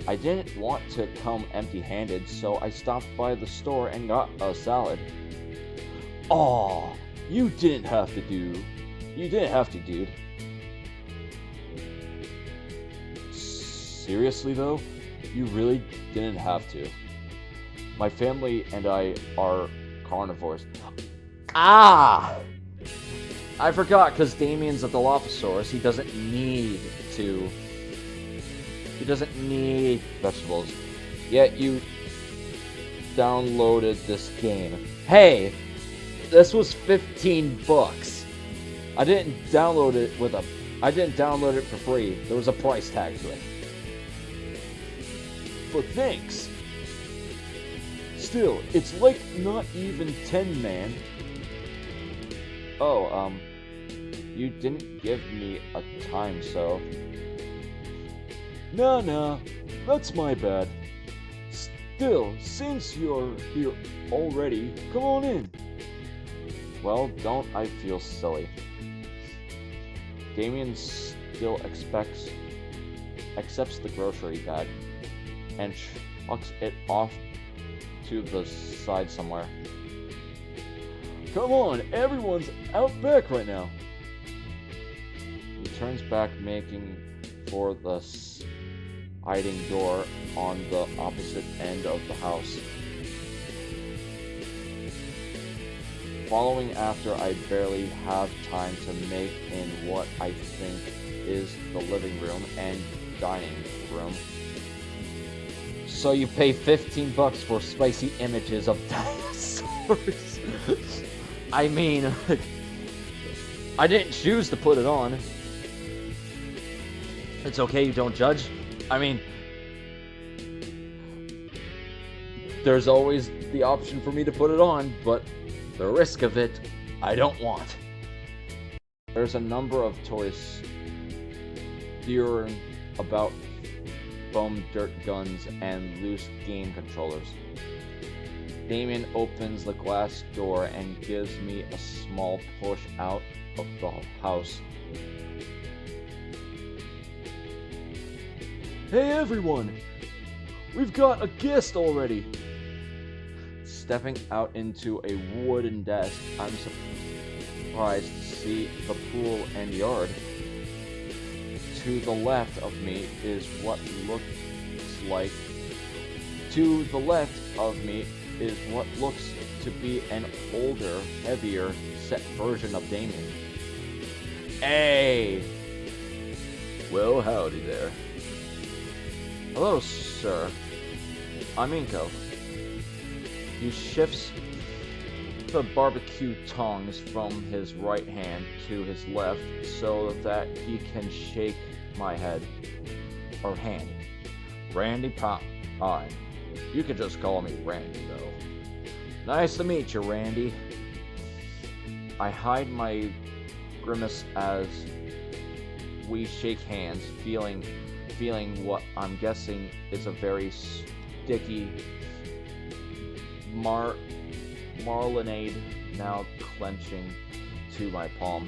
S1: I didn't want to come empty-handed, so I stopped by the store and got a salad. Aw, you didn't have to, dude. Seriously though, you really didn't have to. My family and I are carnivores. Ah! I forgot, because Damien's a Dilophosaurus, he doesn't need vegetables. Yet you downloaded this game. Hey! This was $15. I didn't download it for free. There was a price tag to it. But thanks. Still, it's like not even 10, man. Oh, you didn't give me a time, so. Nah, that's my bad. Still, since you're here already, come on in. Well, don't I feel silly. Damien still accepts the grocery bag and chucks it off to the side somewhere. Come on, everyone's out back right now. He turns back, making for the sliding door on the opposite end of the house. Following after, I barely have time to make in what I think is the living room and dining room. So you pay $15 for spicy images of dinosaurs. I mean, I didn't choose to put it on. It's okay, you don't judge. I mean, There's always the option for me to put it on, but the risk of it, I don't want. There's a number of toys steering about foam dirt guns and loose game controllers. Damien opens the glass door and gives me a small push out of the house. Hey everyone! We've got a guest already! Stepping out into a wooden desk, I'm surprised to see the pool and yard. To the left of me is what looks to be an older, heavier set version of Damien. Hey! Well, howdy there. Hello, sir. I'm Inko. He shifts the barbecue tongs from his right hand to his left so that he can shake my head or hand. Randy Pine. You could just call me Randy, though. Nice to meet you, Randy. I hide my grimace as we shake hands, feeling what I'm guessing is a very sticky marlinade now clenching to my palm.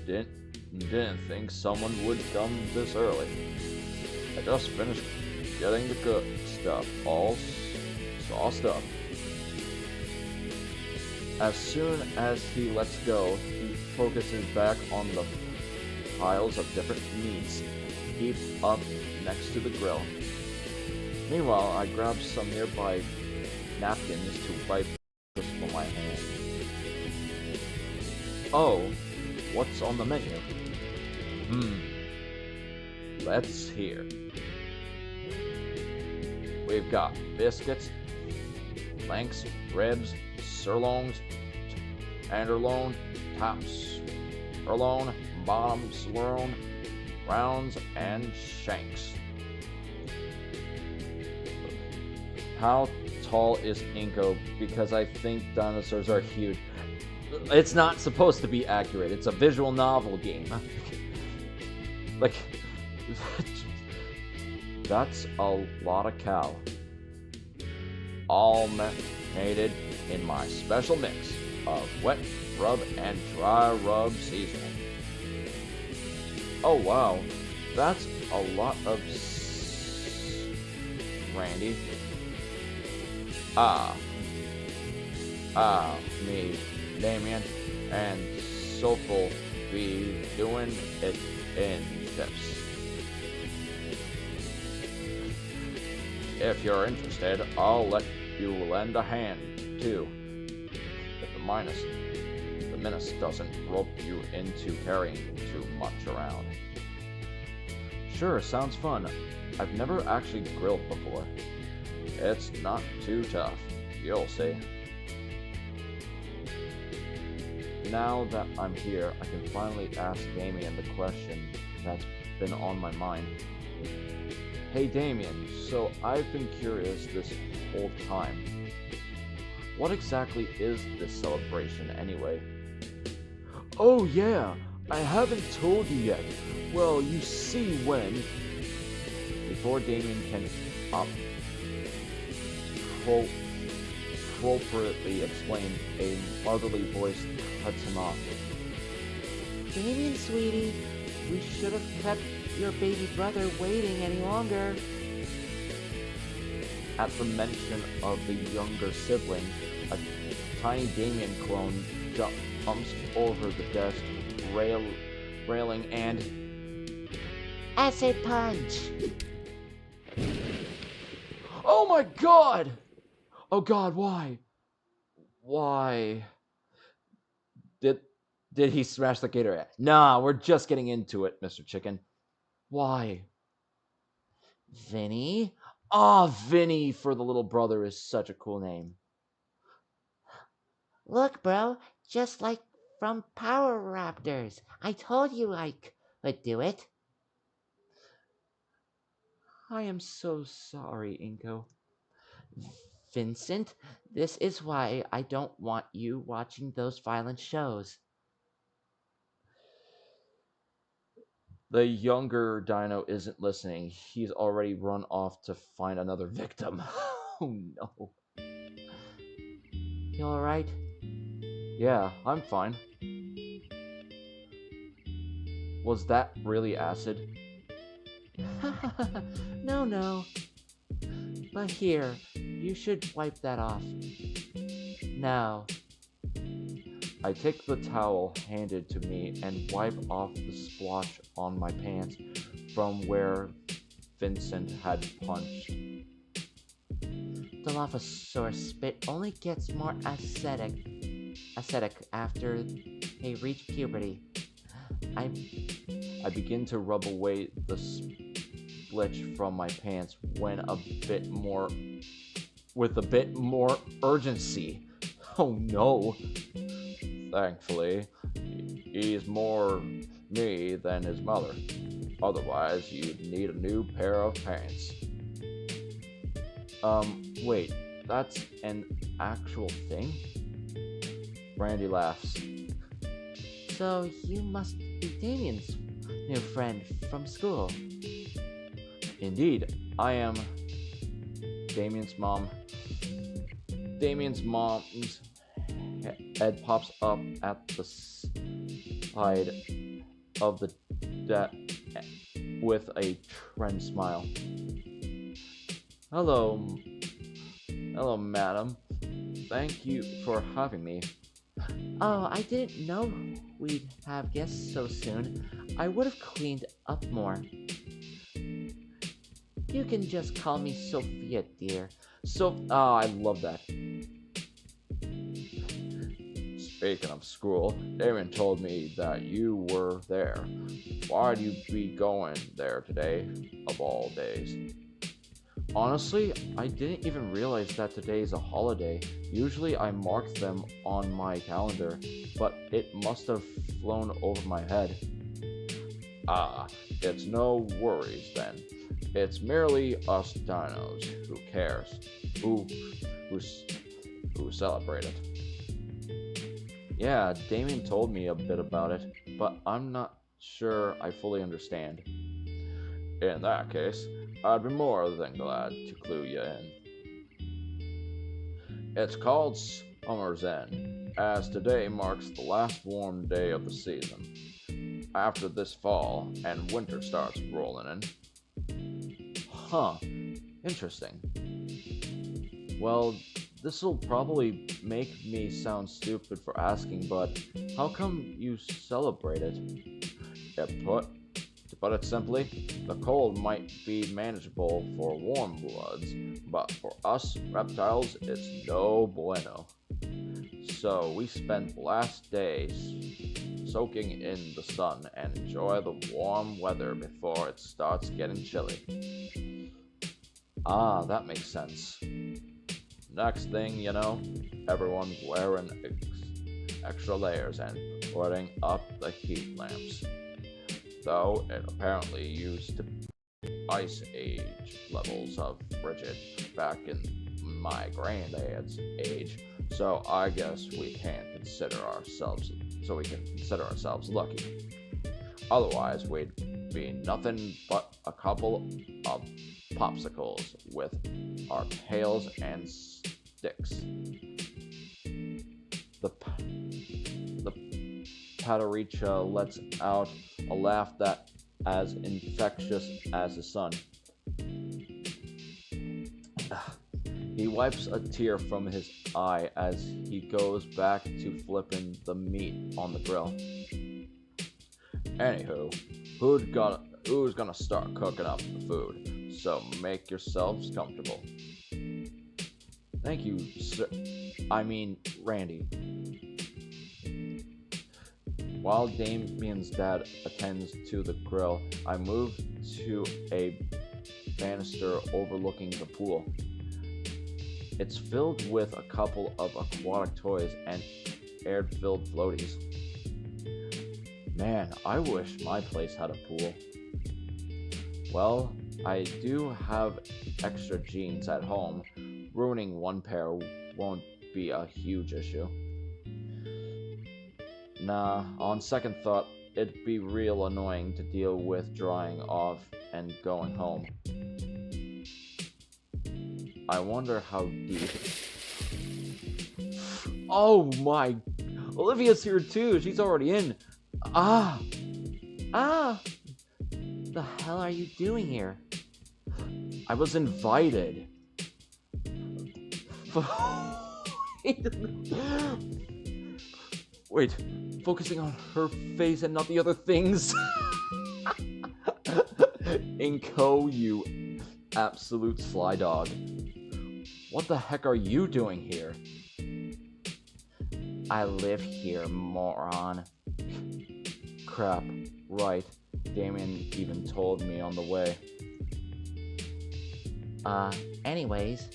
S1: Didn't think someone would come this early. I just finished getting the good stuff all sauced up. As soon as he lets go, he focuses back on the piles of different meats heaped up next to the grill. Meanwhile, I grab some nearby napkins to wipe from my hand. Oh, what's on the menu? Let's hear. We've got biscuits, flanks, ribs, sirloins, tenderloin, tops, sirloin, bottom sirloin, rounds, and shanks. How tall is Inko? Because I think dinosaurs are huge. It's not supposed to be accurate. It's a visual novel game. Like, that's a lot of cow. All marinated in my special mix of wet rub and dry rub seasoning. Oh wow, that's a lot of Randy. Me, Damien, and Sopal be doing it in tips. If you're interested, I'll let you lend a hand, too. If the menace doesn't rope you into carrying too much around. Sure, sounds fun. I've never actually grilled before. It's not too tough, you'll see. Now that I'm here, I can finally ask Damien the question that's been on my mind. Hey Damien, so I've been curious this whole time. What exactly is this celebration anyway? Oh yeah, I haven't told you yet. Well, you see when... Before Damien can appropriately explain, a motherly voice cuts him off.
S2: Damien, sweetie, we should have kept your baby brother waiting any longer.
S1: At the mention of the younger sibling, a tiny Damien clone jumps over the desk railing and...
S2: Acid punch!
S1: Oh my god! Oh god, why? Why? Did he smash the Gator? Nah, we're just getting into it, Mr. Chicken. Why?
S2: Vinny?
S1: Vinny for the little brother is such a cool name.
S2: Look, bro, just like from Power Raptors. I told you I could do it.
S1: I am so sorry, Inko.
S2: Vincent, this is why I don't want you watching those violent shows.
S1: The younger dino isn't listening. He's already run off to find another victim. Oh no.
S2: You alright?
S1: Yeah, I'm fine. Was that really acid?
S2: No, no. But here, you should wipe that off. Now.
S1: I take the towel handed to me and wipe off the splotch on my pants from where Vincent had punched.
S2: The Dilophosaurus spit only gets more acidic after they reach puberty.
S1: I begin to rub away the splitch from my pants with a bit more urgency. Oh no. Thankfully, he's more me than his mother. Otherwise, you'd need a new pair of pants. Wait, that's an actual thing? Randy laughs.
S2: So you must be Damien's new friend from school.
S1: Indeed, I am. Damien's mom's head pops up at the side of the deck with a trend smile. Hello, madam. Thank you for having me.
S2: Oh, I didn't know we'd have guests so soon. I would have cleaned up more. You can just call me Sophia, dear.
S1: I love that. Speaking of school, Damien told me that you were there. Why'd you be going there today, of all days? Honestly, I didn't even realize that today's a holiday. Usually I mark them on my calendar, but it must have flown over my head. Ah, it's no worries then. It's merely us dinos who cares, who celebrate it. Yeah, Damien told me a bit about it, but I'm not sure I fully understand. In that case, I'd be more than glad to clue you in. It's called Summer's End, as today marks the last warm day of the season. After this fall, and winter starts rolling in. Huh, interesting. Well, this'll probably make me sound stupid for asking, but how come you celebrate it? To put it simply, the cold might be manageable for warm bloods, but for us reptiles, it's no bueno. So we spend the last days soaking in the sun and enjoy the warm weather before it starts getting chilly. Ah, that makes sense. Next thing you know, everyone's wearing extra layers and putting up the heat lamps. Though it apparently used to ice age levels of frigid back in my granddad's age, so I guess we can consider ourselves lucky. Otherwise, we'd be nothing but a couple of popsicles with our tails and sticks. The Pataricha lets out a laugh that as infectious as the sun. He wipes a tear from his eye as he goes back to flipping the meat on the grill. Anywho, who's gonna start cooking up the food? So make yourselves comfortable. Thank you, sir. I mean, Randy. While Damien's dad attends to the grill, I move to a banister overlooking the pool. It's filled with a couple of aquatic toys and air-filled floaties. Man, I wish my place had a pool. Well, I do have extra jeans at home, ruining one pair won't be a huge issue. Nah, on second thought, it'd be real annoying to deal with drying off and going home. I wonder how deep. Oh my! Olivia's here too. She's already in. Ah!
S2: Ah! The hell are you doing here?
S1: I was invited. Wait, focusing on her face and not the other things. Inko, you absolute sly dog. What the heck are you doing here?
S2: I live here, moron.
S1: Crap, right. Damien even told me on the way.
S2: Anyways.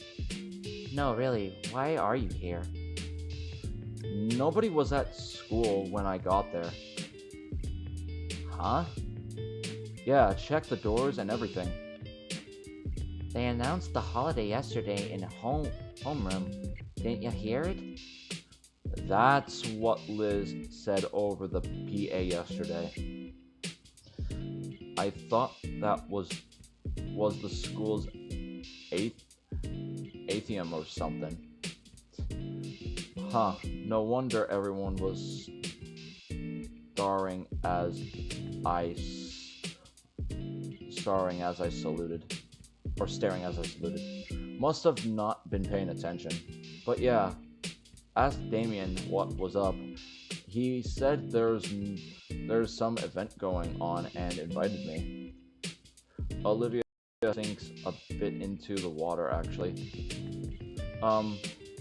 S2: No, really, why are you here?
S1: Nobody was at school when I got there.
S2: Huh?
S1: Yeah, check the doors and everything.
S2: They announced the holiday yesterday in homeroom. Didn't you hear it?
S1: That's what Liz said over the PA yesterday. I thought that was the school's atheum or something. Huh, no wonder everyone was staring as I saluted. Or staring as I saluted. Must have not been paying attention. But yeah, asked Damien what was up. He said there's some event going on and invited me. Olivia sinks a bit into the water, actually.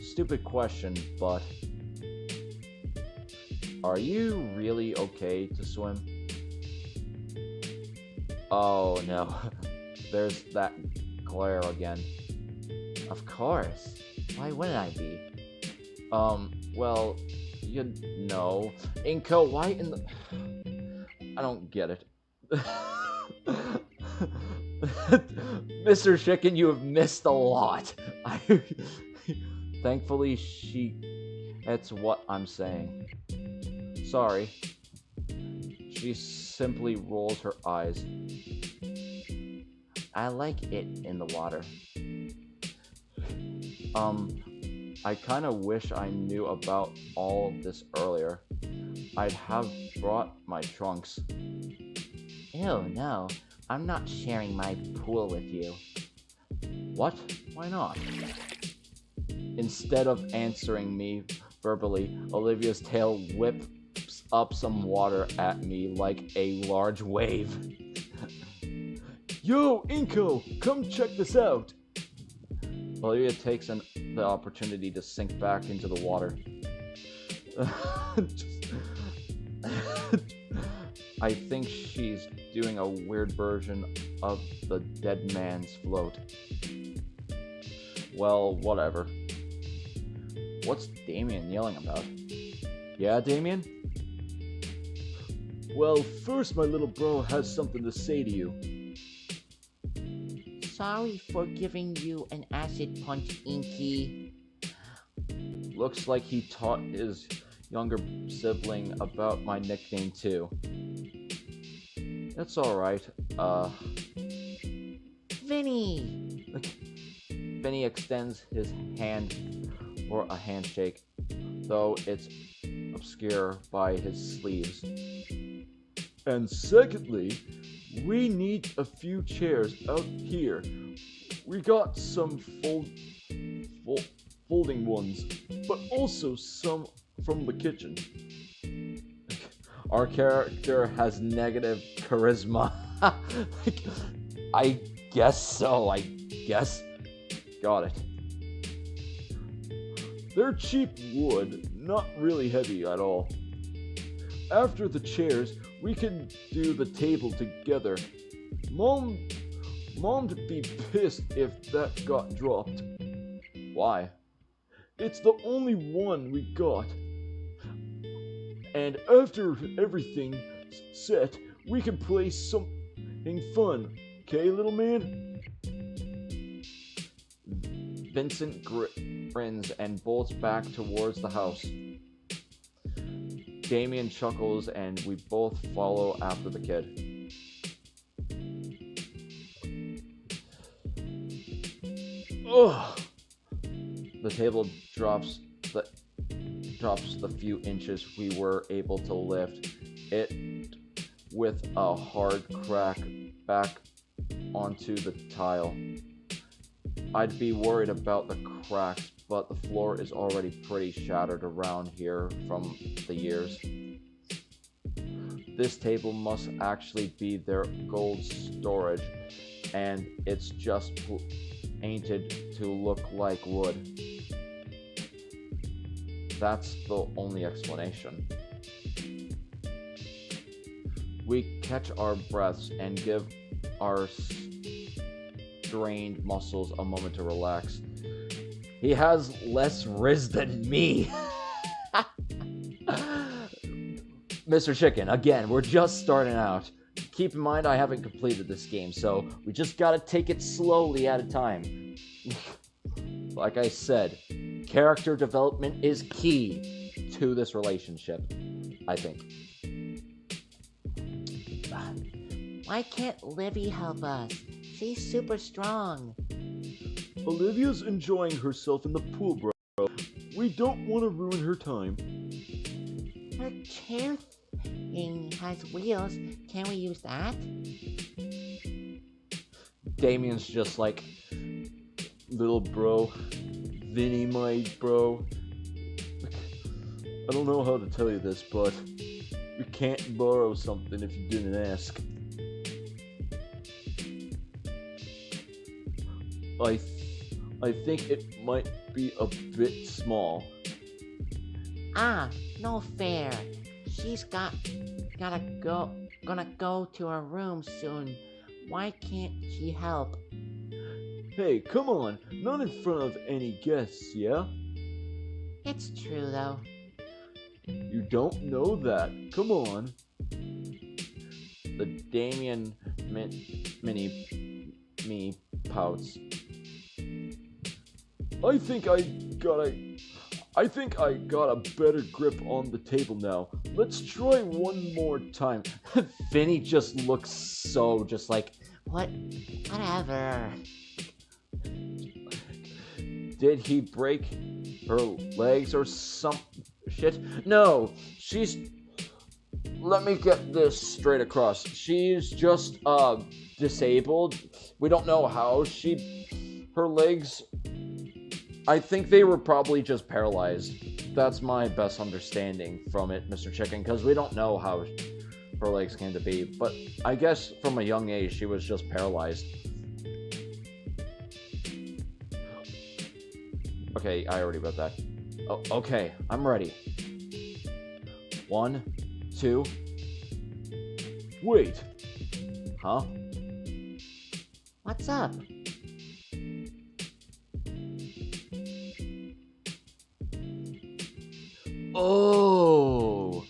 S1: Stupid question, but are you really okay to swim? Oh no, there's that glare again.
S2: Of course. Why wouldn't I be?
S1: Well, you know. Inko, why in the... I don't get it. Mr. Chicken, you have missed a lot. Thankfully, that's what I'm saying. Sorry. She simply rolls her eyes.
S2: I like it in the water.
S1: I kinda wish I knew about all of this earlier. I'd have brought my trunks.
S2: Ew, no. I'm not sharing my pool with you.
S1: What? Why not? Instead of answering me verbally, Olivia's tail whips up some water at me like a large wave. Yo, Inko, come check this out. Olivia takes the opportunity to sink back into the water. I think she's doing a weird version of the dead man's float. Well, whatever. What's Damien yelling about? Yeah, Damien? Well, first my little bro has something to say to you.
S2: Sorry for giving you an acid punch, Inky.
S1: Looks like he taught his younger sibling about my nickname too. That's alright.
S2: Vinny!
S1: Vinny extends his hand for a handshake, though it's obscured by his sleeves. And secondly, we need a few chairs out here. We got some folding ones, but also some from the kitchen. Our character has negative charisma. I guess so, I guess. Got it. They're cheap wood, not really heavy at all. After the chairs, we can do the table together. Mom'd be pissed if that got dropped. Why? It's the only one we got. And after everything's set, we can play something fun. Okay, little man? Vincent grins and bolts back towards the house. Damien chuckles and we both follow after the kid. Ugh! The table drops the few inches we were able to lift it with a hard crack back onto the tile. I'd be worried about the cracks, but the floor is already pretty shattered around here from the years. This table must actually be their gold storage, and it's just painted to look like wood. That's the only explanation. We catch our breaths and give our strained muscles a moment to relax. He has less riz than me. Mr. Chicken, again, we're just starting out. Keep in mind I haven't completed this game, so we just gotta take it slowly at a time. Like I said, character development is key to this relationship, I think.
S2: Why can't Livy help us? She's super strong.
S1: Olivia's enjoying herself in the pool, bro. We don't want to ruin her time.
S2: Her chair thing has wheels. Can we use that?
S1: Damien's just like, little bro, Vinny, my bro. I don't know how to tell you this, but you can't borrow something if you didn't ask. I think it might be a bit small.
S2: Ah, no fair. She's gonna go to her room soon. Why can't she help?
S1: Hey, come on, not in front of any guests, yeah?
S2: It's true though.
S1: You don't know that. Come on. The Damien me pouts. I think I got a better grip on the table now. Let's try one more time. Vinny just looks so just like,
S2: Whatever.
S1: did he break her legs or some shit? No, let me get this straight across. She's just disabled. We don't know how her legs, I think they were probably just paralyzed. That's my best understanding from it, Mr. Chicken, because we don't know how her legs came to be. But I guess from a young age, she was just paralyzed. Okay, I already read that. Oh, okay, I'm ready. 1, 2. Wait. Huh?
S2: What's up?
S1: Oh,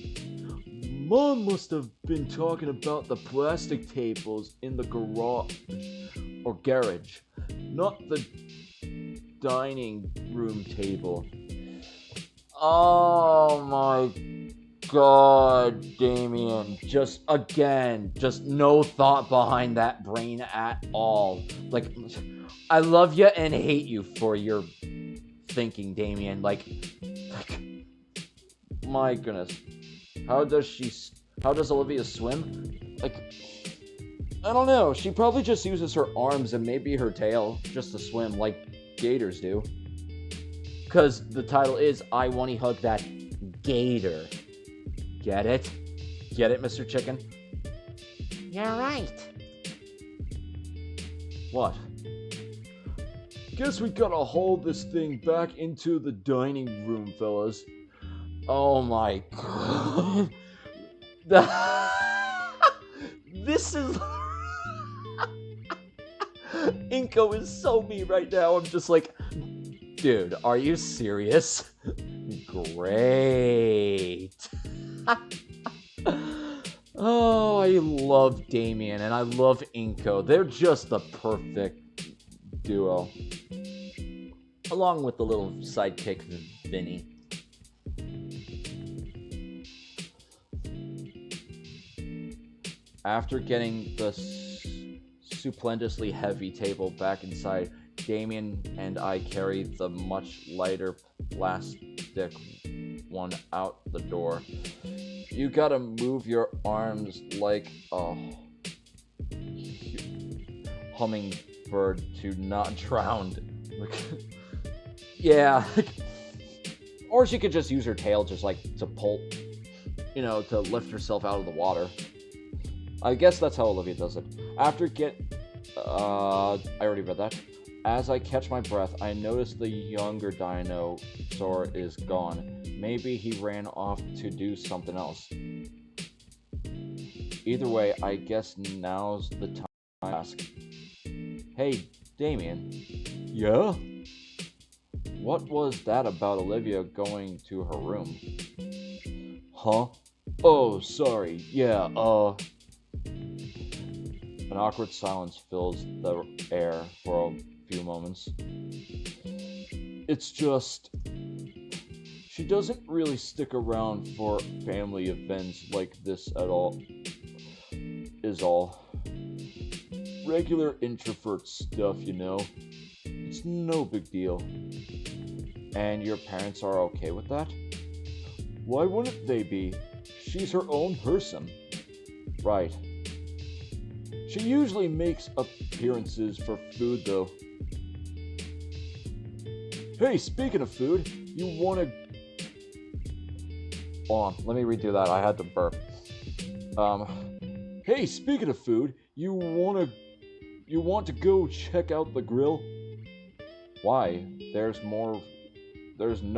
S1: Mom must have been talking about the plastic tables in the garage or garage, not the dining room table. Oh my God, Damien, just no thought behind that brain at all. Like, I love you and hate you for your thinking, Damien. Like, my goodness. How does Olivia swim? Like, I don't know. She probably just uses her arms and maybe her tail just to swim like gators do. Because the title is I Wani Hug That Gator. Get it? Get it, Mr. Chicken?
S2: You're right.
S1: What? Guess we gotta haul this thing back into the dining room, fellas. Oh my God. This is... Inko is so me right now. I'm just like, dude, are you serious? Great. Oh, I love Damien and I love Inko. They're just the perfect duo. along with the little sidekick Vinny. After getting the stupendously heavy table back inside, Damien and I carry the much lighter plastic one out the door. You gotta move your arms like a hummingbird to not drown. Yeah. Or she could just use her tail just like to pull, to lift herself out of the water. I guess that's how Olivia does it. After I already read that. As I catch my breath, I notice the younger dinosaur is gone. Maybe he ran off to do something else. Either way, I guess now's the time to ask. Hey, Damien. Yeah? What was that about Olivia going to her room? Huh? Oh, sorry. Yeah, An awkward silence fills the air for a few moments. It's just... she doesn't really stick around for family events like this at all. Is all. Regular introvert stuff, It's no big deal. And your parents are okay with that? Why wouldn't they be? She's her own person. Right. She usually makes appearances for food, though. Hey, speaking of food, you wanna... Hold on, let me redo that. I had to burp. Hey, speaking of food, you want to go check out the grill? Why? There's no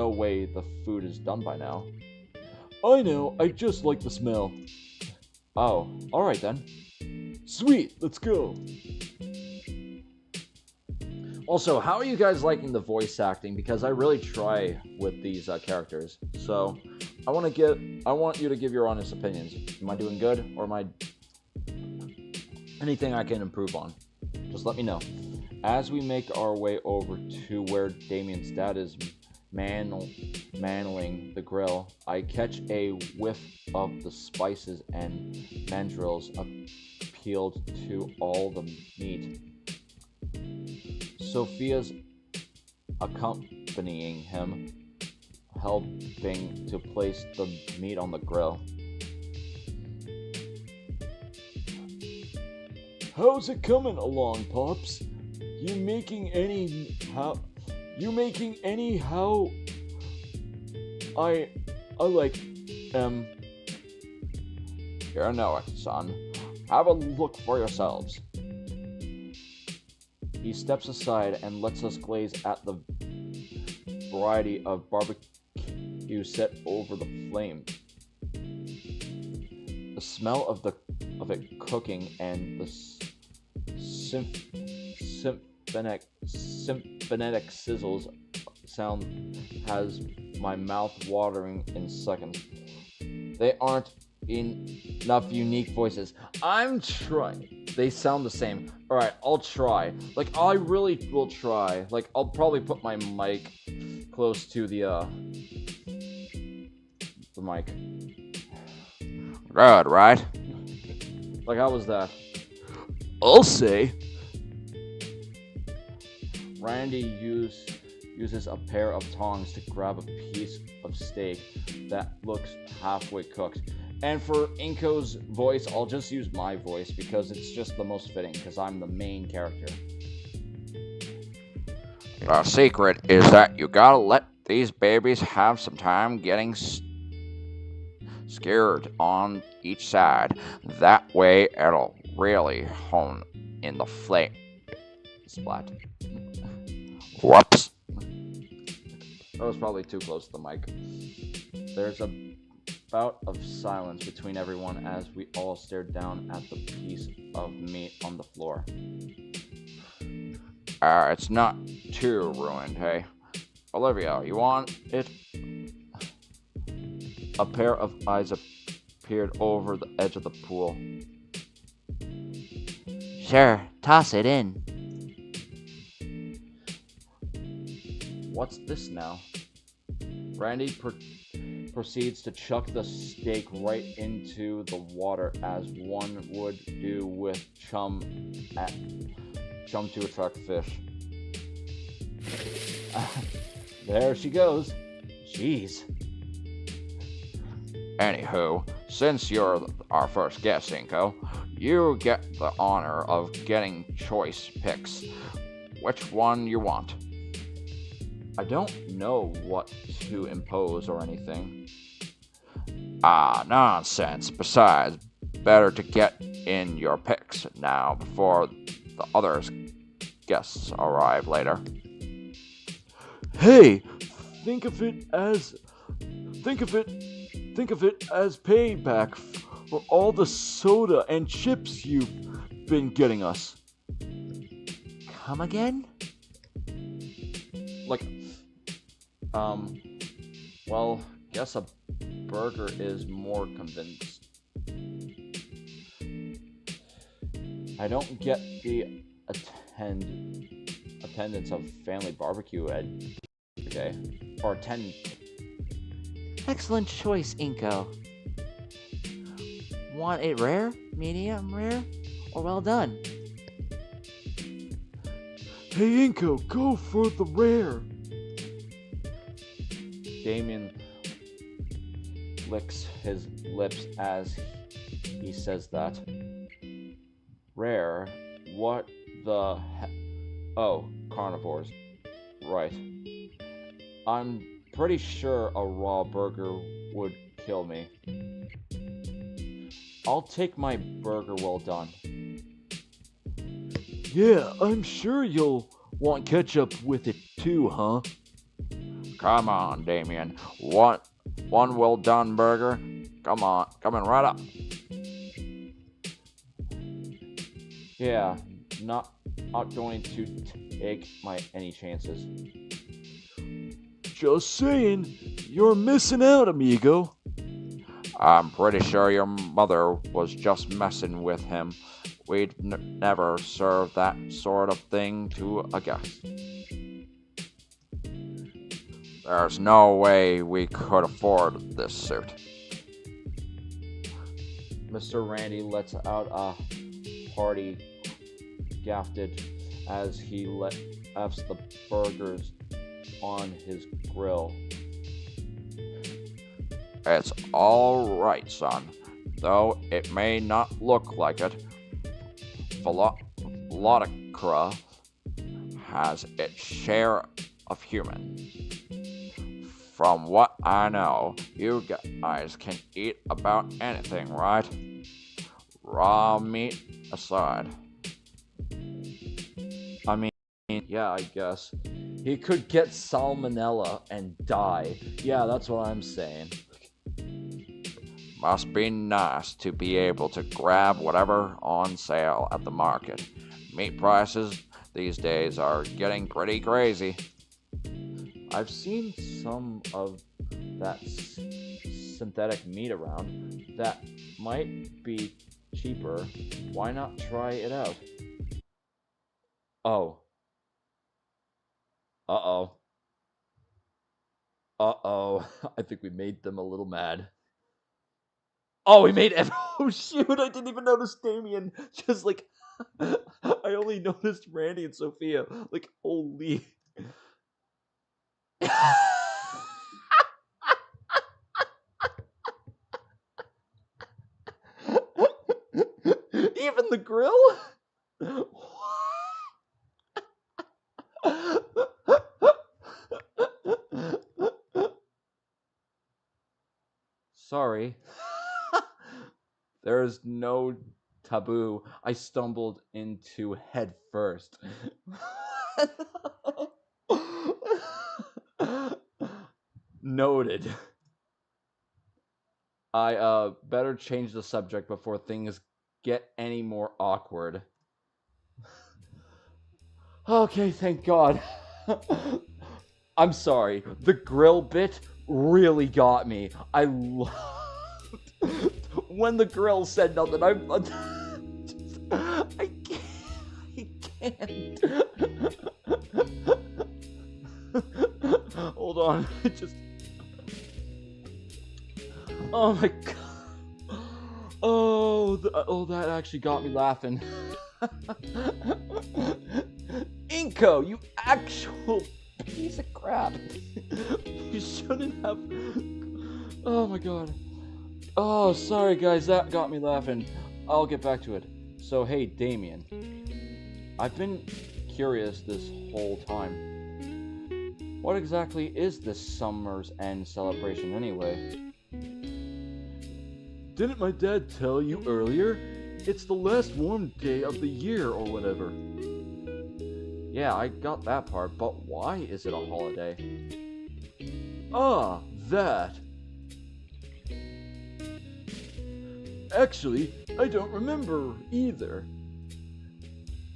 S1: way the food is done by now. I know, I just like the smell. Oh, alright then. Sweet, let's go. Also, how are you guys liking the voice acting? Because I really try with these characters. So, I want you to give your honest opinions. Am I doing good, or am I anything I can improve on? Just let me know. As we make our way over to where Damien's dad is manling the grill, I catch a whiff of the spices and mandrills appealed to all the meat. Sophia's accompanying him, helping to place the meat on the grill. How's it coming along, Pops? You making any how? I like, You know it, son. Have a look for yourselves. He steps aside and lets us gaze at the variety of barbecue set over the flame. The smell of it cooking and the symphonic sizzles sound has my mouth watering in seconds. They aren't enough unique voices. I'm trying. They sound the same. Alright, I'll try. I really will try. I'll probably put my mic close to the mic. Good, right? How was that? I'll say. Randy uses a pair of tongs to grab a piece of steak that looks halfway cooked. And for Inko's voice, I'll just use my voice because it's just the most fitting, because I'm the main character. The secret is that you gotta let these babies have some time getting scared on each side. That way it'll really hone in the flame. Splat. Whoops. That was probably too close to the mic. There's a bout of silence between everyone as we all stare down at the piece of meat on the floor. It's not too ruined, hey? Olivia, you want it? A pair of eyes appeared over the edge of the pool.
S2: Sure, toss it in.
S1: what's this now? Randy proceeds to chuck the steak right into the water as one would do with chum to attract fish. There she goes. Jeez. Anywho, since you're our first guest, Inko, you get the honor of getting choice picks. Which one you want? I don't know what to impose or anything. Ah, nonsense. Besides, better to get in your picks now before the others guests arrive later. Hey, think of it as payback for all the soda and chips you've been getting us.
S2: Come again?
S1: Well, guess a burger is more convinced. I don't get the attendance of family barbecue every day. Or attend.
S2: Excellent choice, Inko. Want it rare, medium rare, or well done?
S1: Hey Inko, go for the rare! Damien licks his lips as he says that. Rare? What the Oh, carnivores. Right. I'm pretty sure a raw burger would kill me. I'll take my burger well done. Yeah, I'm sure you'll want ketchup with it too, huh? Come on, Damien. One well done burger? Come on, coming right up. Yeah, not going to take any chances. Just saying, you're missing out, amigo. I'm pretty sure your mother was just messing with him. We'd never serve that sort of thing to a guest. There's no way we could afford this suit. Mr. Randy lets out a hearty gafted as he lets the burgers on his grill. It's all right, son, though it may not look like it. Velocicra has its share of humans. From what I know, you guys can eat about anything, right? Raw meat aside. I mean, yeah, I guess. He could get salmonella and die. Yeah, that's what I'm saying. Must be nice to be able to grab whatever on sale at the market. Meat prices these days are getting pretty crazy. I've seen some of that synthetic meat around that might be cheaper. Why not try it out? Oh. Uh-oh. Uh-oh. I think we made them a little mad. Oh, we made oh shoot, I didn't even notice Damien. Just like I only noticed Randy and Sophia. Like, holy. Even the grill? Sorry. There is no taboo. I stumbled into head first. Noted. I better change the subject before things get any more awkward. Okay, thank God. I'm sorry. The grill bit really got me. I loved when the grill said nothing. I can't. Hold on. Just. Oh my god. Oh, that actually got me laughing. Inko, you actual piece of crap. You shouldn't have. Oh my god. Oh, sorry guys, that got me laughing. I'll get back to it. So, hey, Damien. I've been curious this whole time. What exactly is this summer's end celebration anyway? Didn't my dad tell you earlier? It's the last warm day of the year or whatever. Yeah, I got that part, but why is it a holiday? Ah, that. Actually, I don't remember either.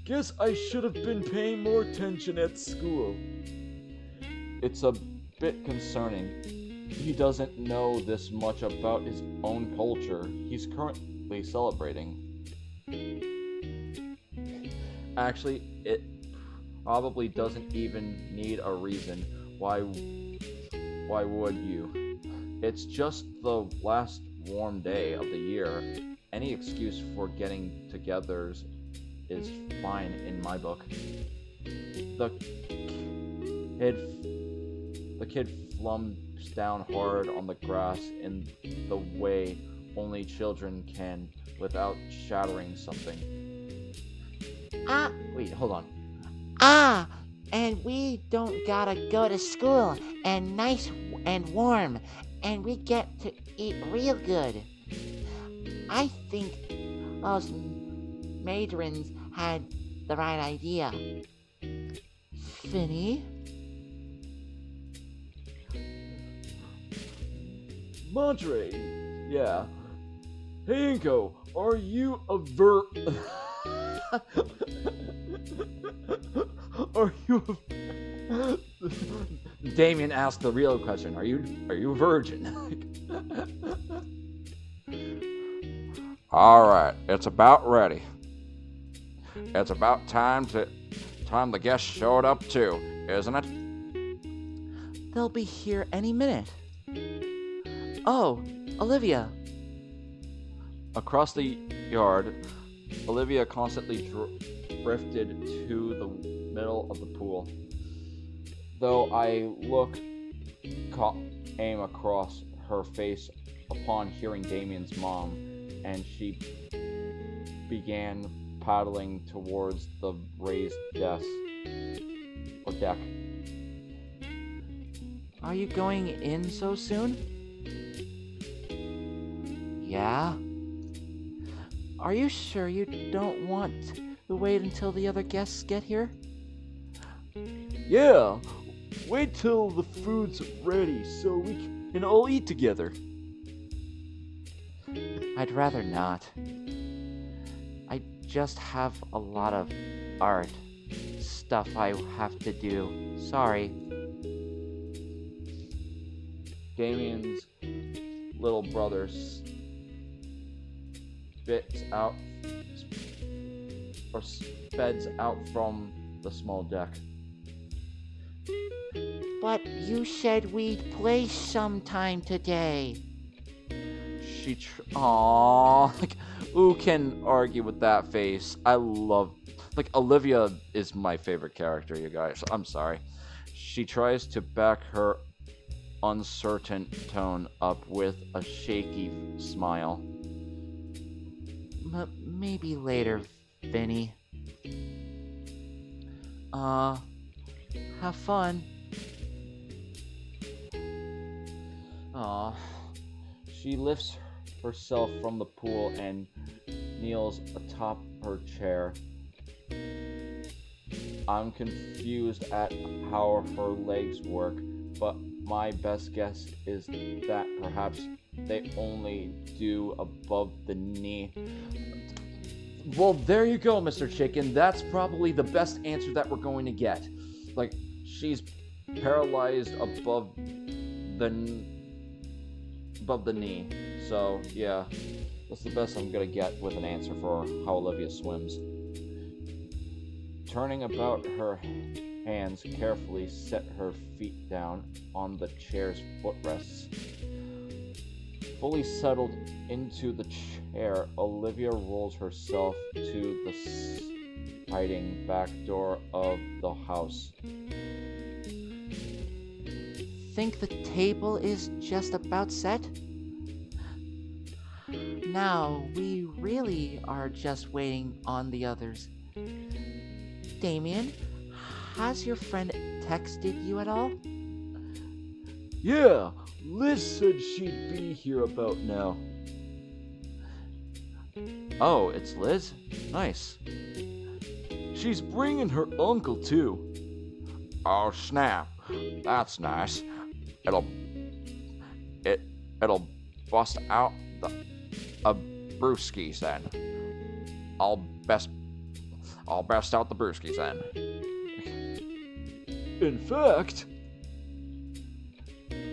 S1: Guess I should have been paying more attention at school. It's a bit concerning. He doesn't know this much about his own culture he's currently celebrating. Actually, it probably doesn't even need a reason. Why would you? It's just the last warm day of the year. Any excuse for getting togethers is fine in my book. The kid flumps down hard on the grass in the way only children can without shattering something. Wait, hold on.
S2: And we don't gotta go to school, and nice and warm, and we get to eat real good. I think those matrons had the right idea. Finny?
S1: Monterey, yeah. Hey Inko, are you a Are you Damien asked the real question. Are you a virgin? Alright, it's about ready. It's about time the guests showed up too, isn't it?
S2: They'll be here any minute. Oh, Olivia.
S1: Across the yard, Olivia constantly drifted to the middle of the pool. Though I aim across her face upon hearing Damien's mom, and she began paddling towards the raised deck.
S2: Are you going in so soon? Yeah? Are you sure you don't want to wait until the other guests get here?
S1: Yeah, wait till the food's ready so we can all eat together.
S2: I'd rather not. I just have a lot of art stuff I have to do. Sorry.
S1: Damien's little brother speds out from the small deck.
S2: But you said we'd play sometime today.
S1: Like, who can argue with that face? I love, like, Olivia is my favorite character, you guys. I'm sorry. She tries to back her uncertain tone up with a shaky smile.
S2: Maybe later, Vinny. Have fun.
S1: Aw. She lifts herself from the pool and kneels atop her chair. I'm confused at how her legs work, but my best guess is that perhaps they only do above the knee. Well, there you go, Mr. Chicken. That's probably the best answer that we're going to get. Like, she's paralyzed above the knee. So, yeah, that's the best I'm gonna get with an answer for how Olivia swims. Turning about her hands carefully set her feet down on the chair's footrests. Fully settled into the chair, Olivia rolls herself to the sliding back door of the house.
S2: Think the table is just about set? Now, we really are just waiting on the others. Damien, has your friend texted you at all?
S1: Yeah, Liz said she'd be here about now. Oh, it's Liz? Nice. She's bringing her uncle too. Oh snap, that's nice. It'll it'll bust out the brewskis then. I'll best out the brewskis then. In fact,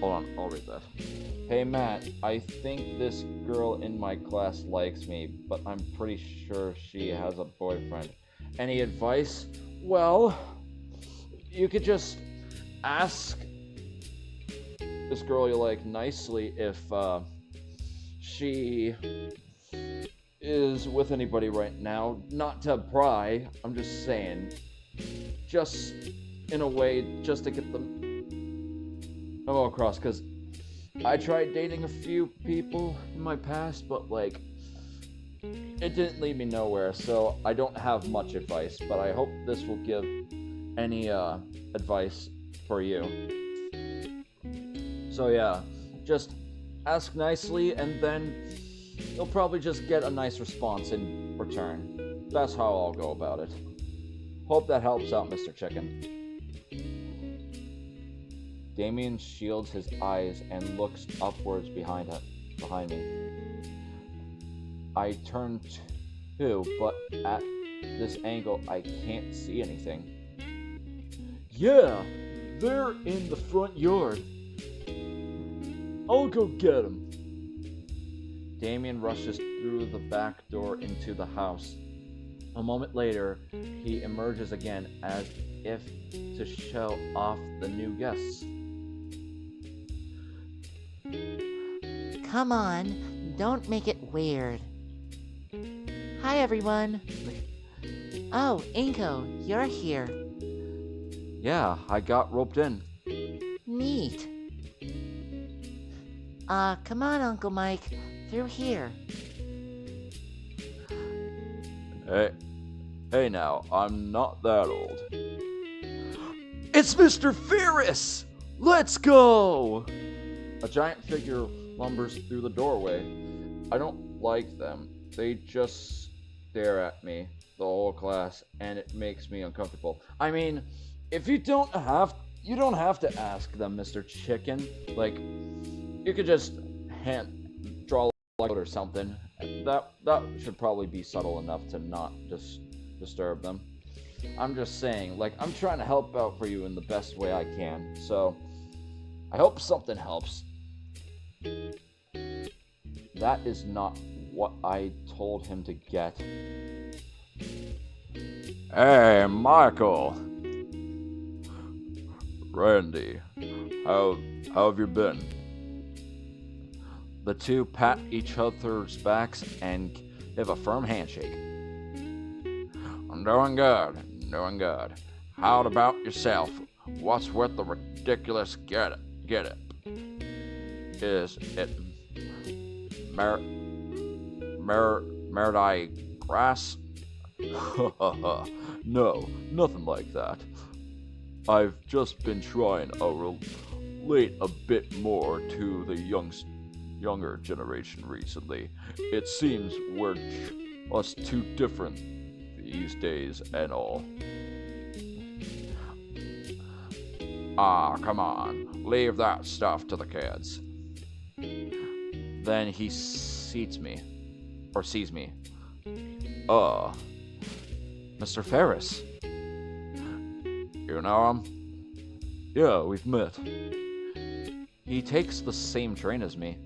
S1: hold on, I'll read that. Hey Matt, I think this girl in my class likes me, but I'm pretty sure she has a boyfriend. Any advice? Well, you could just ask this girl you like nicely if she is with anybody right now. Not to pry, I'm just saying. Just in a way, just to get them across, because I tried dating a few people in my past, but like, it didn't lead me nowhere, so I don't have much advice, but I hope this will give any advice for you. So yeah, just ask nicely, and then you'll probably just get a nice response in return. That's how I'll go about it. Hope that helps out, Mr. Chicken. Damien shields his eyes and looks upwards behind me. I turn too, but at this angle I can't see anything. Yeah, they're in the front yard. I'll go get them. Damien rushes through the back door into the house. A moment later, he emerges again as if to show off the new guests.
S2: Come on, don't make it weird. Hi, everyone. Oh, Inko, you're here.
S1: Yeah, I got roped in.
S2: Neat. Come on, Uncle Mike, through here.
S1: Hey now, I'm not that old. It's Mr. Ferris! Let's go! A giant figure lumbers through the doorway. I don't like them. They just stare at me, the whole class, and it makes me uncomfortable. I mean, if you don't have to ask them, Mr. Chicken. Like, you could just draw a or something. That should probably be subtle enough to not just disturb them. I'm just saying, like, I'm trying to help out for you in the best way I can. So, I hope something helps. That is not what I told him to get. Hey, Michael. Randy, how have you been? The two pat each other's backs and give a firm handshake. I'm doing good. How about yourself? What's with the ridiculous get it? Is it Meredith grass? No, nothing like that. I've just been trying to relate a bit more to the younger generation recently. It seems we're us too different these days and all. Come on, leave that stuff to the kids. Then he sees me. Mr. Ferris. You know him? Yeah, we've met. He takes the same train as me.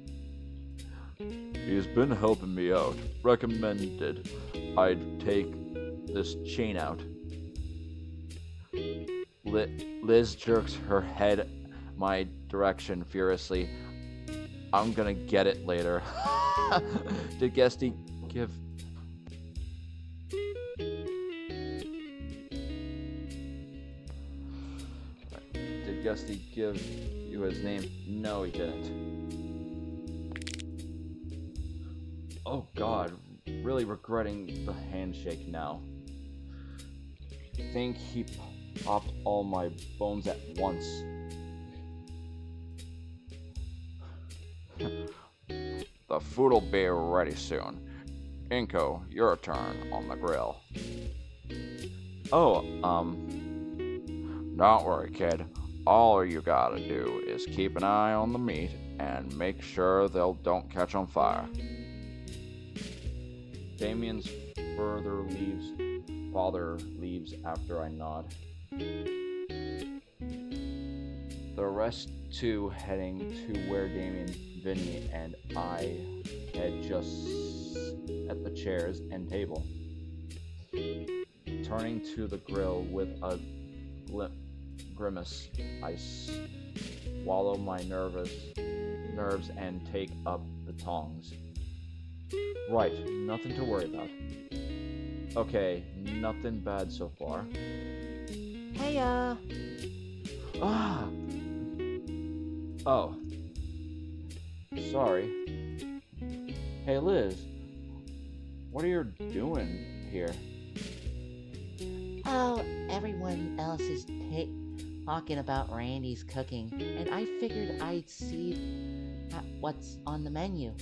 S1: He's been helping me out. Recommended I'd take this chain out. Liz jerks her head my direction furiously. I'm gonna get it later. Did Guesty give... Did Guesty give you his name? No, he didn't. Oh god, really regretting the handshake now. Think he popped all my bones at once. The food'll be ready soon. Inko, your turn on the grill. Oh, don't worry, kid. All you gotta do is keep an eye on the meat and make sure they don't catch on fire. Damien's father leaves after I nod. The rest two heading to where Damien, Vinny, and I had just at the chairs and table. Turning to the grill with a grimace, I swallow my nerves and take up the tongs. Right, nothing to worry about. Okay, nothing bad so far.
S2: Heya!
S1: Ah! Oh. Sorry. Hey Liz, what are you doing here?
S2: Oh, everyone else is talking about Randy's cooking, and I figured I'd see what's on the menu.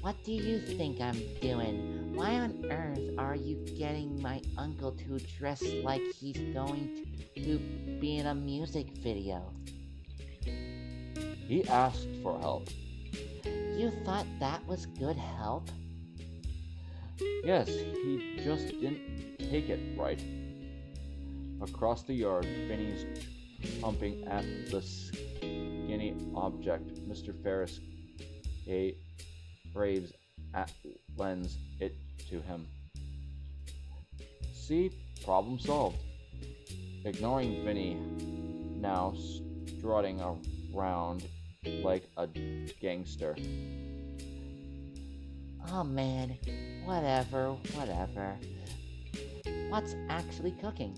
S2: What do you think I'm doing? Why on earth are you getting my uncle to dress like he's going to be in a music video?
S1: He asked for help.
S2: You thought that was good help?
S1: Yes, he just didn't take it right. Across the yard, Vinny's humping at the skinny object Mr. Ferris braves lends it to him. See, problem solved. Ignoring Vinny, now strutting around like a gangster.
S2: Oh man, whatever. What's actually cooking?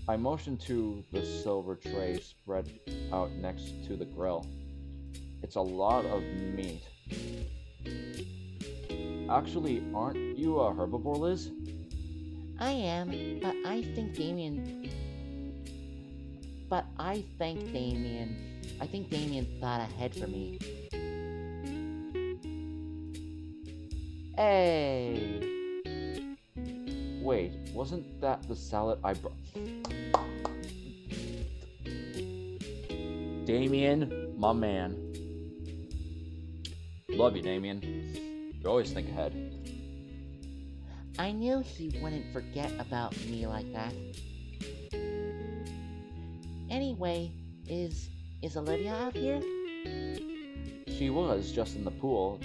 S1: I motion to the silver tray spread out next to the grill. It's a lot of meat. Actually, aren't you a herbivore, Liz?
S2: I am, but I think Damien thought ahead for me.
S1: Hey! Wait, wasn't that the salad I brought? Damien, my man. Love you, Damien. You always think ahead.
S2: I knew he wouldn't forget about me like that. Anyway, is Olivia out here?
S1: She was just in the pool,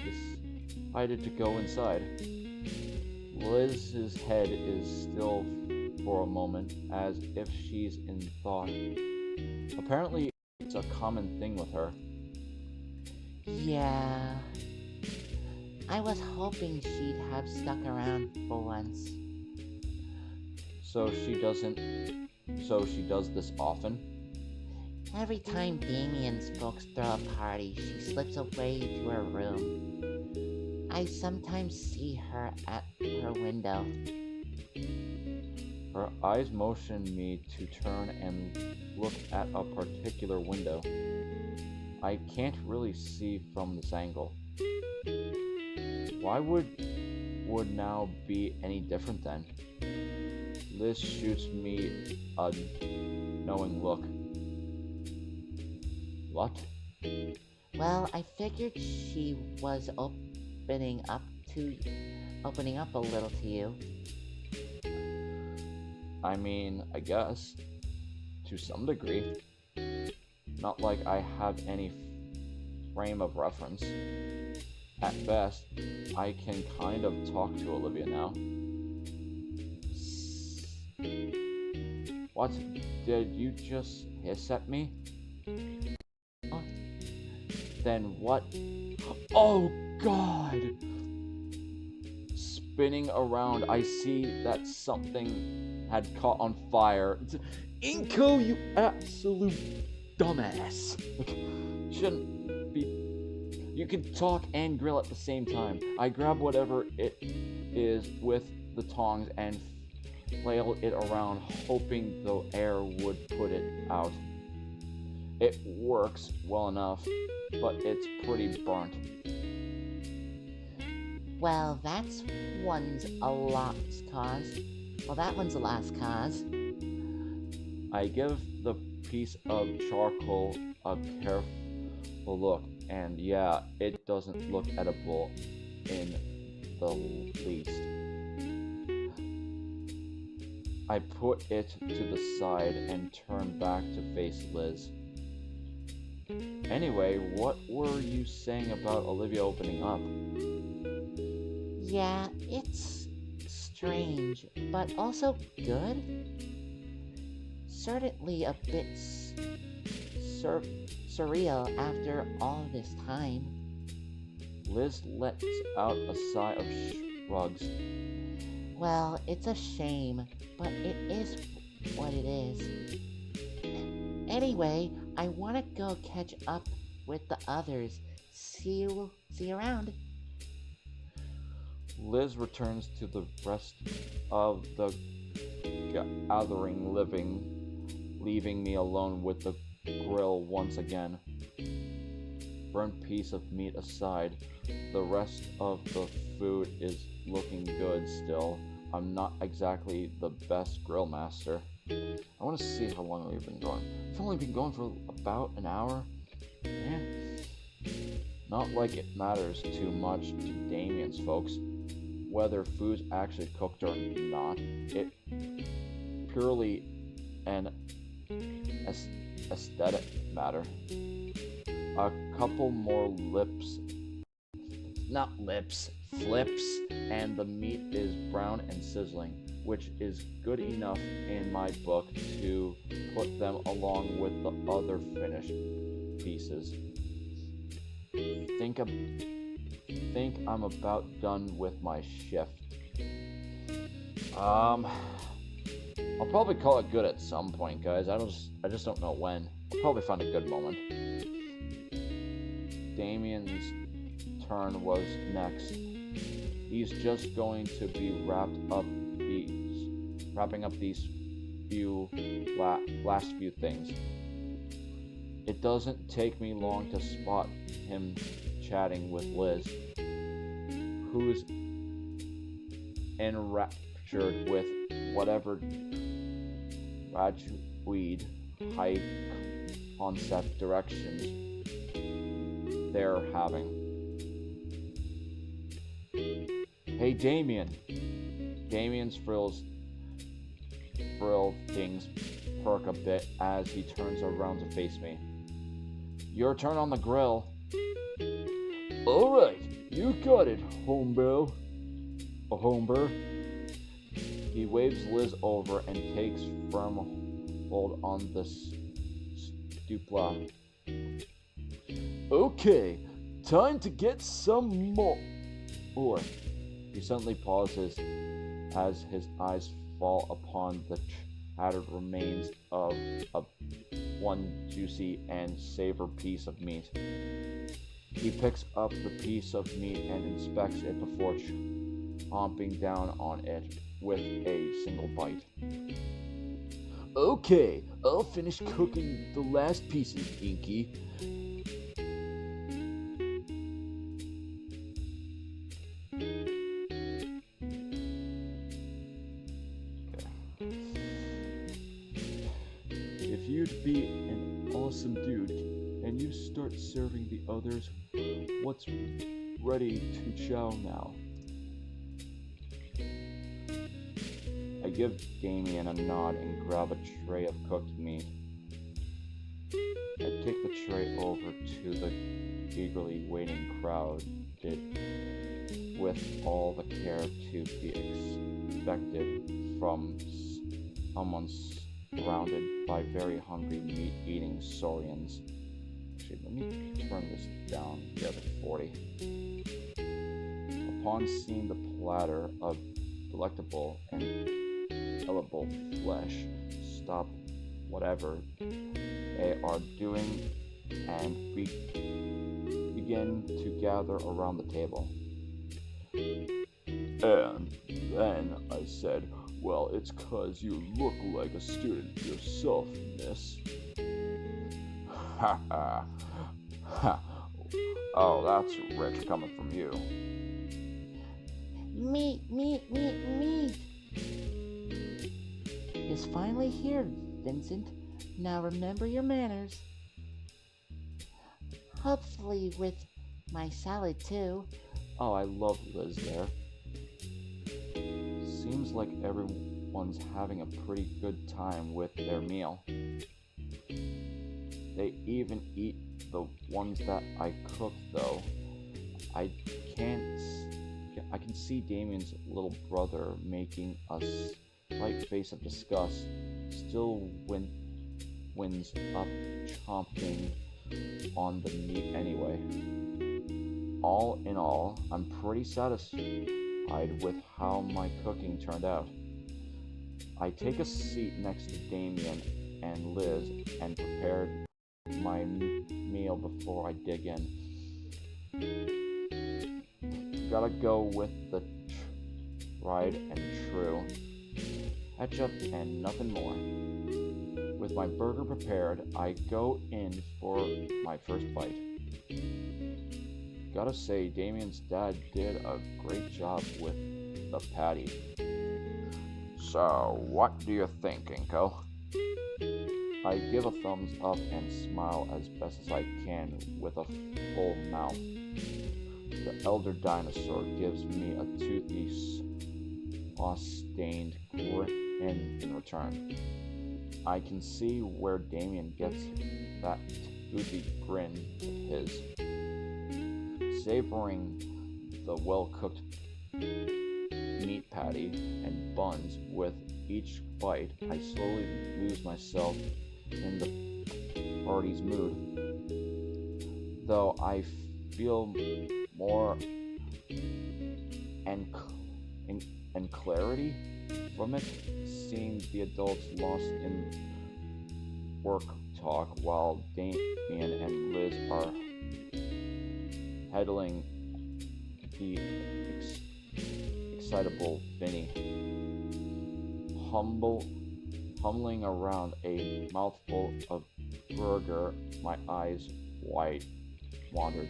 S1: decided to go inside. Liz's head is still for a moment, as if she's in thought. Apparently, it's a common thing with her.
S2: Yeah. I was hoping she'd have stuck around for once.
S1: So she does this often?
S2: Every time Damien's folks throw a party, she slips away to her room. I sometimes see her at her window.
S1: Her eyes motion me to turn and look at a particular window. I can't really see from this angle. Why would now be any different then? Liz shoots me a knowing look. What?
S2: Well, I figured she was opening up a little to you.
S1: I mean, I guess. To some degree. Not like I have any frame of reference. At best, I can kind of talk to Olivia now. What? Did you just hiss at me?
S2: Oh,
S1: Then what? Oh God! Spinning around, I see that something had caught on fire. Inko, you absolute dumbass! Shouldn't be. You can talk and grill at the same time. I grab whatever it is with the tongs and flail it around, hoping the air would put it out. It works well enough, but it's pretty burnt.
S2: well, that's one's a lost cause. Well, that one's a lost cause.
S1: I give the piece of charcoal a careful look, and yeah, it doesn't look edible in the least. I put it to the side and turn back to face Liz. Anyway, what were you saying about Olivia opening up?
S2: Yeah, it's strange, but also good. Certainly a bit surreal after all this time.
S1: Liz lets out a sigh of shrugs.
S2: Well, it's a shame, but it is what it is. Anyway, I want to go catch up with the others. See you around.
S1: Liz returns to the rest of the gathering, leaving me alone with the grill once again. Burnt piece of meat aside, the rest of the food is looking good still. I'm not exactly the best grill master. I want to see how long we've been going. We've only been going for about an hour. Not like it matters too much to Damien's folks whether food's actually cooked or not. It purely an aesthetic matter. A couple more flips, and the meat is brown and sizzling, which is good enough in my book to put them along with the other finished pieces. Think I'm about done with my shift. I'll probably call it good at some point, guys. I just don't know when. I'll probably find a good moment. Damien's turn was next. He's just going to be wrapping up these last few things. It doesn't take me long to spot him chatting with Liz, who's enraptured with whatever ragweed high concept directions they're having. Hey, Damien. Damien's frill things perk a bit as he turns around to face me. Your turn on the grill. Alright, you got it, homebrew. He waves Liz over and takes firm hold on the stupla. Okay, time to get some more. He suddenly pauses as his eyes fall upon the tattered remains of one juicy and savor piece of meat. He picks up the piece of meat and inspects it before chomping down on it with a single bite. Okay, I'll finish cooking the last pieces, Inky. If you'd be an awesome dude and you start serving the others what's ready to chow now. I give Damien a nod and grab a tray of cooked meat. I take the tray over to the eagerly waiting crowd, with all the care to be expected from I'm surrounded by very hungry meat-eating saurians. Actually, let me turn this down here to 40. Upon seeing the platter of delectable and edible flesh, stop whatever they are doing and begin to gather around the table. And then I said, "Well, it's 'cause you look like a student yourself, miss." Ha ha. Ha. Oh, that's rich coming from you.
S2: Meat, meat, meat, meat! It's finally here, Vincent. Now remember your manners. Hopefully with my salad too.
S1: Oh, I love Liz there. Seems like everyone's having a pretty good time with their meal. They even eat the ones that I cook, though. I can see Damien's little brother making a slight face of disgust, still wins up chomping on the meat anyway. All in all, I'm pretty satisfied with how my cooking turned out. I take a seat next to Damien and Liz and prepare my meal before I dig in. Gotta go with the tried and true. Ketchup and nothing more. With my burger prepared, I go in for my first bite. Gotta say, Damien's dad did a great job with the patty. So, what do you think, Inko? I give a thumbs up and smile as best as I can with a full mouth. The elder dinosaur gives me a toothy, sauce-stained grin in return. I can see where Damien gets that toothy grin of his. Savoring the well-cooked meat patty and buns with each bite, I slowly lose myself in the party's mood. Though I feel more and clarity from it, seeing the adults lost in work talk while Damien and Liz are heddling the excitable Vinny, humbling around a mouthful of burger. My eyes wide wandered.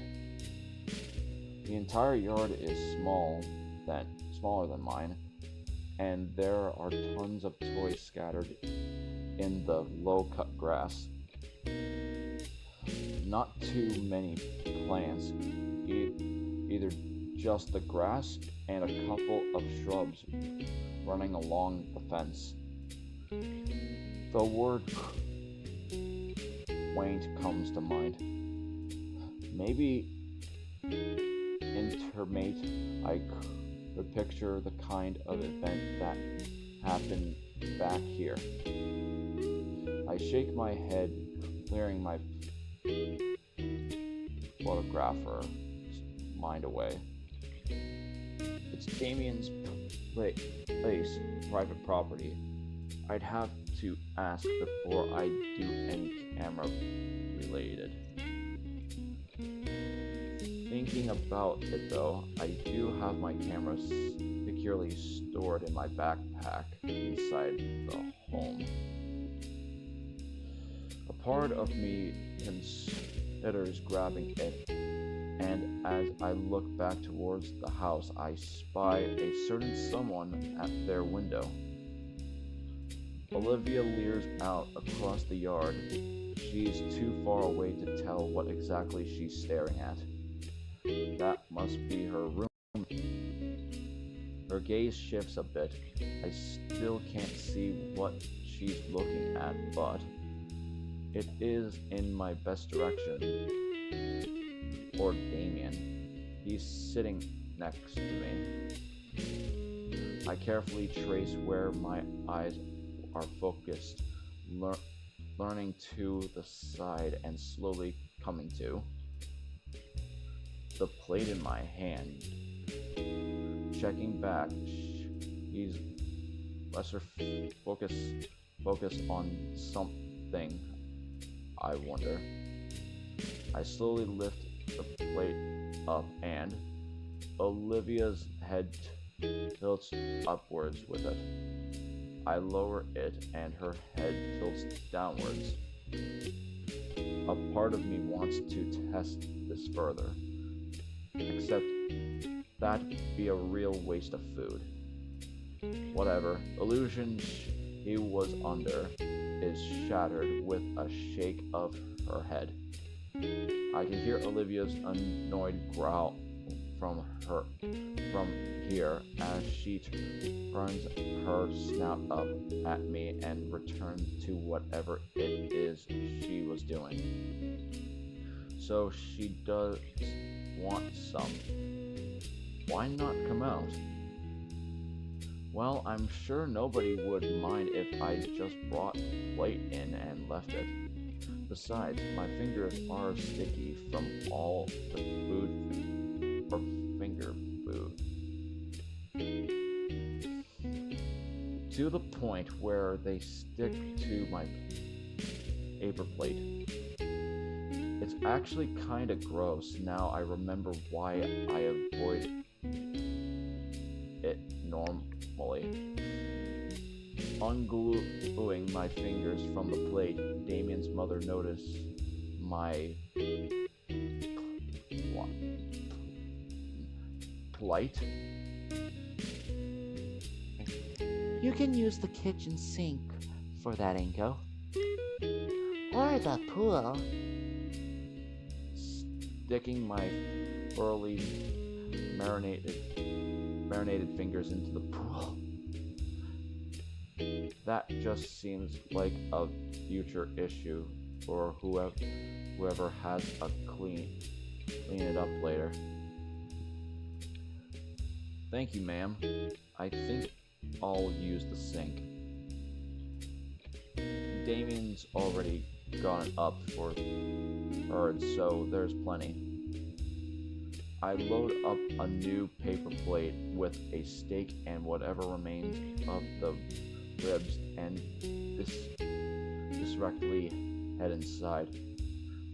S1: The entire yard is smaller than mine, and there are tons of toys scattered in the low-cut grass. Not too many plants, either just the grass and a couple of shrubs running along the fence. The word quaint comes to mind. Maybe intermate, I could picture the kind of event that happened back here. I shake my head, clearing my photographer's mind away. It's Damien's place, private property. I'd have to ask before I do any camera related. Thinking about it though, I do have my camera securely stored in my backpack inside the home. A part of me considers grabbing it, and as I look back towards the house, I spy a certain someone at their window. Olivia leers out across the yard. She's too far away to tell what exactly she's staring at. That must be her room. Her gaze shifts a bit. I still can't see what she's looking at, but it is in my best direction. Or Damien. He's sitting next to me. I carefully trace where my eyes are focused, learning to the side and slowly coming to. The plate in my hand, checking back. He's lesser focus on something. I wonder. I slowly lift the plate up and Olivia's head tilts upwards with it. I lower it and her head tilts downwards. A part of me wants to test this further, except that'd be a real waste of food. Whatever illusion he was under is shattered with a shake of her head. I can hear Olivia's annoyed growl from here as she turns her snout up at me and returns to whatever it is she was doing. So she does want some. Why not come out? Well, I'm sure nobody would mind if I just brought the plate in and left it. Besides, my fingers are sticky from all the food or finger food. To the point where they stick to my paper plate. It's actually kinda gross now I remember why I avoid it normally. Ungluing my fingers from the plate, Damien's mother noticed my plight.
S2: You can use the kitchen sink for that, Inko. Or the pool.
S1: Sticking my thoroughly marinated fingers into the pool. That just seems like a future issue for whoever has a clean it up later. Thank you, ma'am. I think I'll use the sink. Damien's already gone up for hers, so there's plenty. I load up a new paper plate with a steak and whatever remains of the ribs and directly head inside.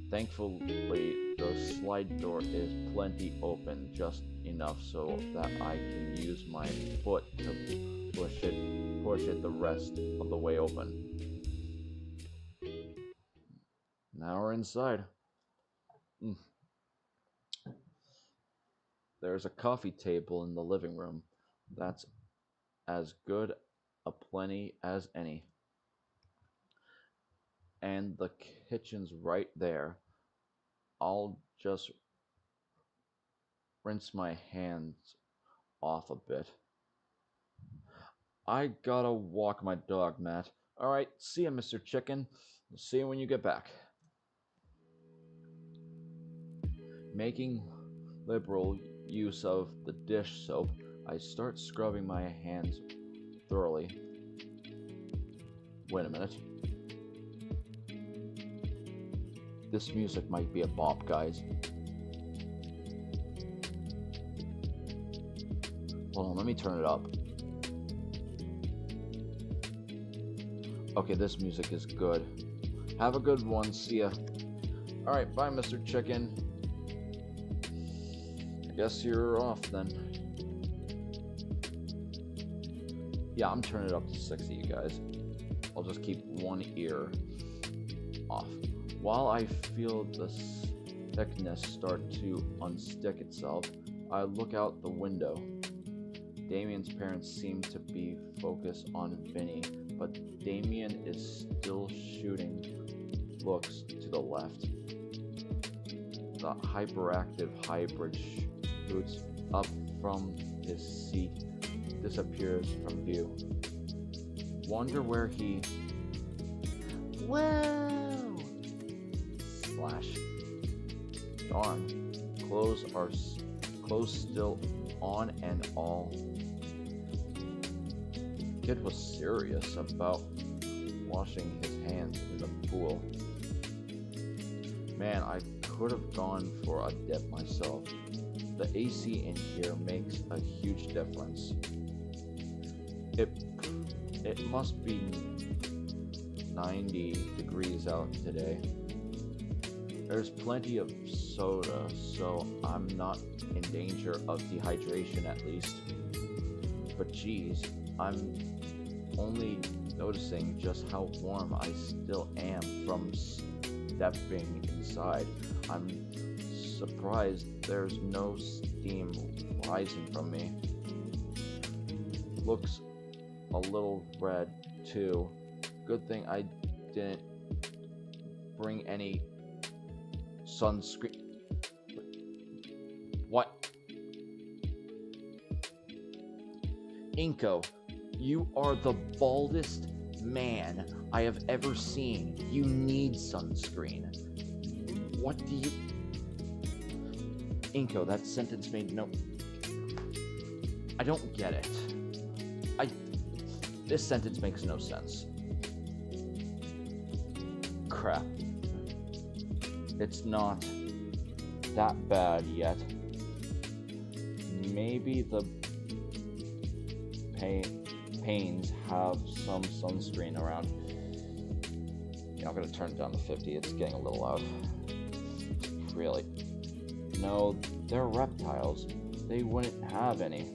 S1: Thankfully, the slide door is plenty open, just enough so that I can use my foot to push it the rest of the way open. Now we're inside. There's a coffee table in the living room. That's as good a plenty as any. And the kitchen's right there. I'll just rinse my hands off a bit. I gotta walk my dog, Matt. Alright, see ya, Mr. Chicken. See you when you get back. Making liberal use of the dish soap, I start scrubbing my hands thoroughly. Wait a minute. This music might be a bop, guys. Hold on, let me turn it up. Okay, this music is good. Have a good one, see ya. Alright, bye, Mr. Chicken. I guess you're off then. Yeah, I'm turning it up to 60, you guys. I'll just keep one ear off. While I feel the thickness start to unstick itself, I look out the window. Damien's parents seem to be focused on Vinny, but Damien is still shooting looks to the left. The hyperactive hybrid shoots up from his seat, disappears from view. Wonder where he...
S2: Whoa!
S1: Flash. Darn. Clothes still on and all. Kid was serious about washing his hands in the pool. Man, I could have gone for a dip myself. The AC in here makes a huge difference. It must be 90 degrees out today. There's plenty of soda, so I'm not in danger of dehydration at least. But geez, I'm only noticing just how warm I still am from stepping inside. I'm surprised there's no steam rising from me. Looks a little red too. Good thing I didn't bring any sunscreen. What? Inko, you are the baldest man I have ever seen. You need sunscreen. What do you... Inko, that sentence made no... I don't get it. This sentence makes no sense. Crap. It's not that bad yet. Maybe the pains have some sunscreen around. I'm gonna turn it down to 50. It's getting a little loud. Really? No, they're reptiles. They wouldn't have any.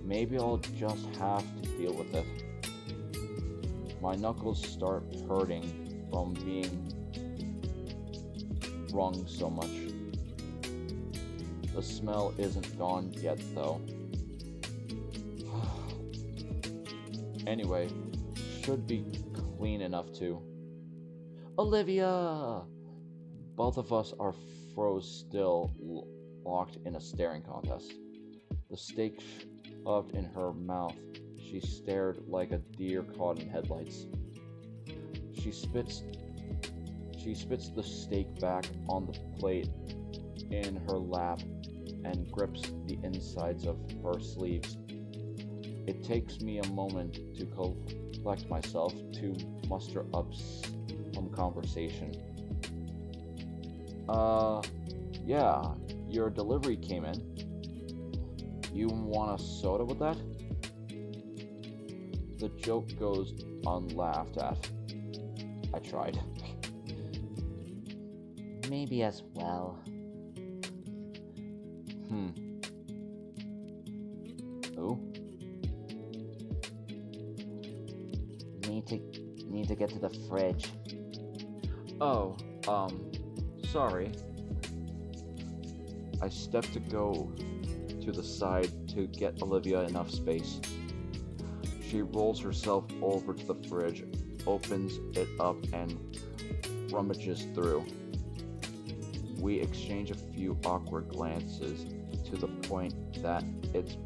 S1: Maybe I'll just have to deal with it. My knuckles start hurting from being wrung so much. The smell isn't gone yet though. Anyway, should be clean enough too. Olivia! Both of us are froze still, locked in a staring contest. The steak shoved in her mouth, she stared like a deer caught in headlights. She spits the steak back on the plate in her lap and grips the insides of her sleeves. It takes me a moment to collect myself, to muster up some conversation. Yeah, your delivery came in. You want a soda with that? The joke goes unlaughed at. I tried.
S2: Maybe as well.
S1: Oh?
S2: Need to get to the fridge.
S1: Oh, sorry. I stepped to go to the side to get Olivia enough space. She rolls herself over to the fridge, opens it up, and rummages through. We exchange a few awkward glances to the point that it's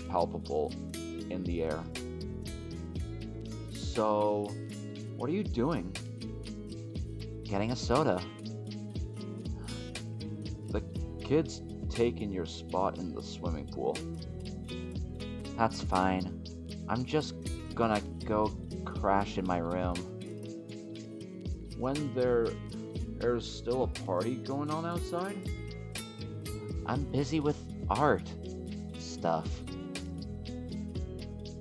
S1: palpable in the air. So, what are you doing?
S2: Getting a soda.
S1: The kid's taking your spot in the swimming pool.
S2: That's fine. I'm just gonna go crash in my room.
S1: When there's still a party going on outside?
S2: I'm busy with art stuff.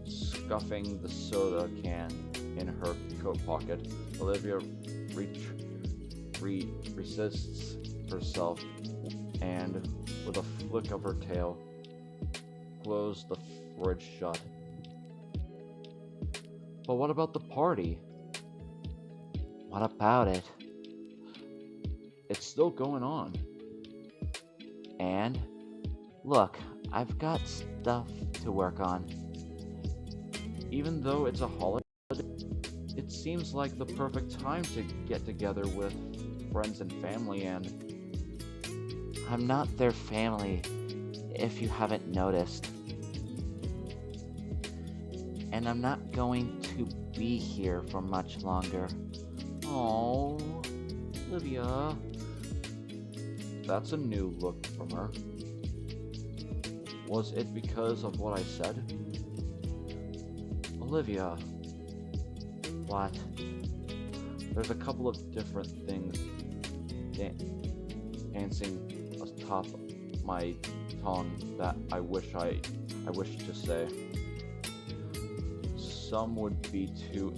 S1: Scuffing the soda can in her coat pocket, Olivia resists herself and, with a flick of her tail, closes the fridge shut. But what about the party?
S2: What about it?
S1: It's still going on.
S2: And look, I've got stuff to work on.
S1: Even though it's a holiday, it seems like the perfect time to get together with friends and family, and
S2: I'm not their family, if you haven't noticed. And I'm not going to be here for much longer.
S1: Oh, Olivia. That's a new look from her. Was it because of what I said? Olivia,
S2: What?
S1: There's a couple of different things dancing atop my tongue that I wish to say. Some would be too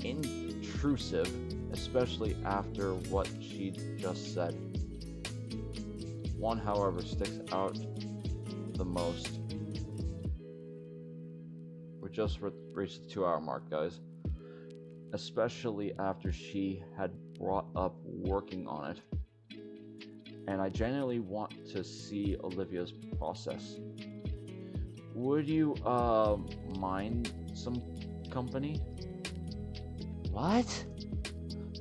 S1: intrusive, especially after what she just said. One, however, sticks out the most. We just reached the 2-hour mark, guys. Especially after she had brought up working on it. And I genuinely want to see Olivia's process. Would you, mind some company?
S2: What?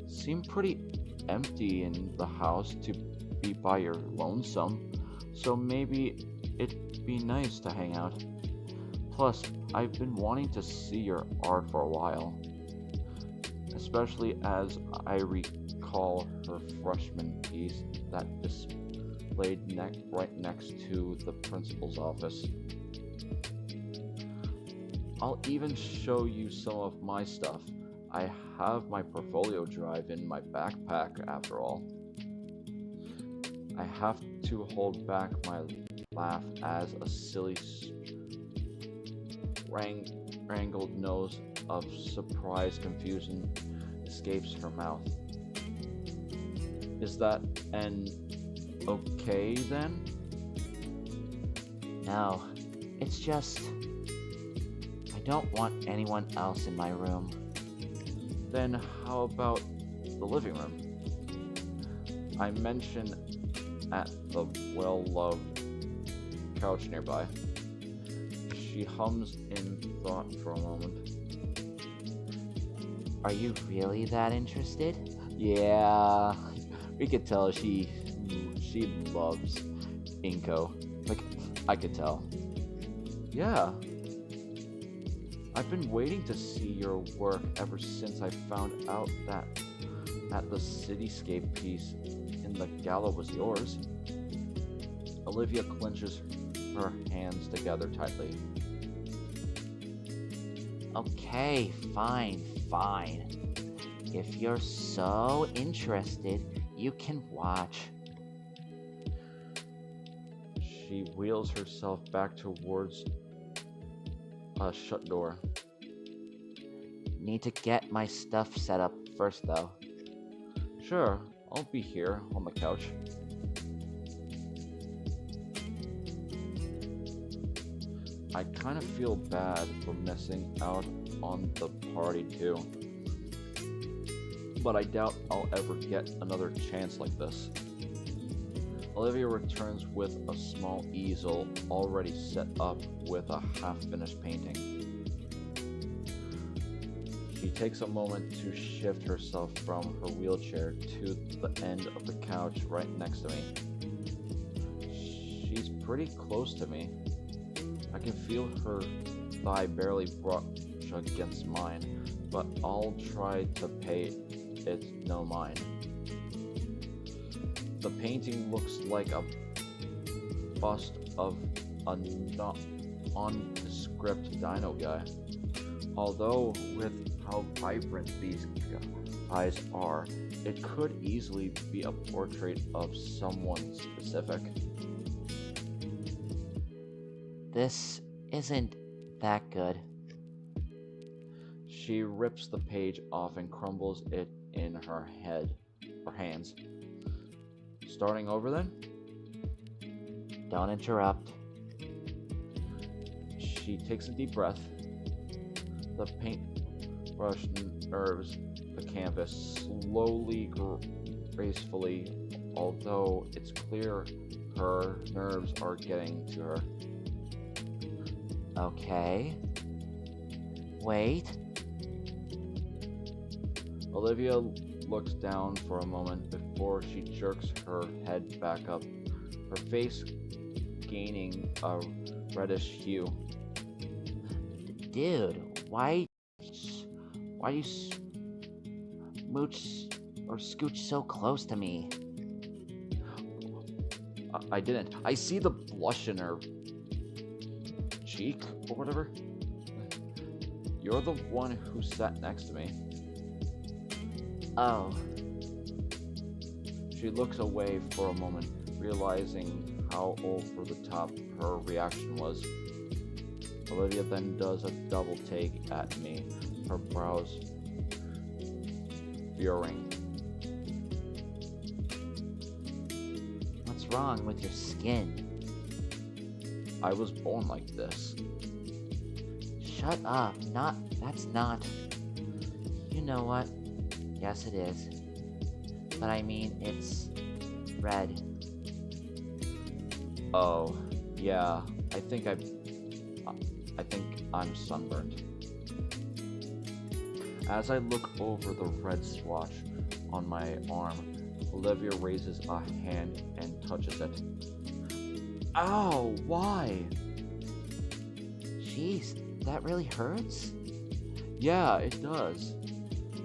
S1: Seemed pretty empty in the house to be by your lonesome, so maybe it'd be nice to hang out. Plus, I've been wanting to see your art for a while, especially as I recall her freshman piece that displayed right next to the principal's office. I'll even show you some of my stuff. I have my portfolio drive in my backpack, after all. I have to hold back my laugh as a silly wrangled nose of surprise confusion escapes her mouth. Is that an okay then?
S2: No, it's just... I don't want anyone else in my room.
S1: Then how about the living room? I mentioned at the well-loved couch nearby. She hums in thought for a moment.
S2: Are you really that interested?
S1: Yeah, we could tell she loves Inko. Like, I could tell. Yeah. I've been waiting to see your work ever since I found out that the cityscape piece in the gala was yours. Olivia clenches her hands together tightly.
S2: Okay, fine. If you're so interested, you can watch.
S1: She wheels herself back towards a shut door.
S2: Need to get my stuff set up first, though.
S1: Sure, I'll be here on the couch. I kind of feel bad for missing out on the party too. But I doubt I'll ever get another chance like this. Olivia returns with a small easel already set up with a half-finished painting. She takes a moment to shift herself from her wheelchair to the end of the couch right next to me. She's pretty close to me. I can feel her thigh barely brush against mine, but I'll try to pay it no mind. The painting looks like a bust of a nondescript dino guy. Although with how vibrant these eyes are, it could easily be a portrait of someone specific.
S2: This isn't that good.
S1: She rips the page off and crumbles it in her hands. Starting over then?
S2: Don't interrupt.
S1: She takes a deep breath. The paintbrush nerves the canvas slowly, gracefully, although it's clear her nerves are getting to her.
S2: Okay. Wait.
S1: Olivia looks down for a moment before she jerks her head back up, her face gaining a reddish hue.
S2: Dude, why you smooch or scooch so close to me?
S1: I didn't. I see the blush in her cheek or whatever. You're the one who sat next to me.
S2: Oh,
S1: She looks away for a moment, realizing how over the top her reaction was. Olivia then does a double take at me, her brows furrowing.
S2: what's wrong with your skin?
S1: I was born like this.
S2: Shut up. That's not. You know what? Yes, it is. But I mean, it's red.
S1: Oh, yeah, I think I'm sunburned. As I look over the red swatch on my arm, Olivia raises a hand and touches it. Ow, why?
S2: Jeez, that really hurts?
S1: Yeah, it does.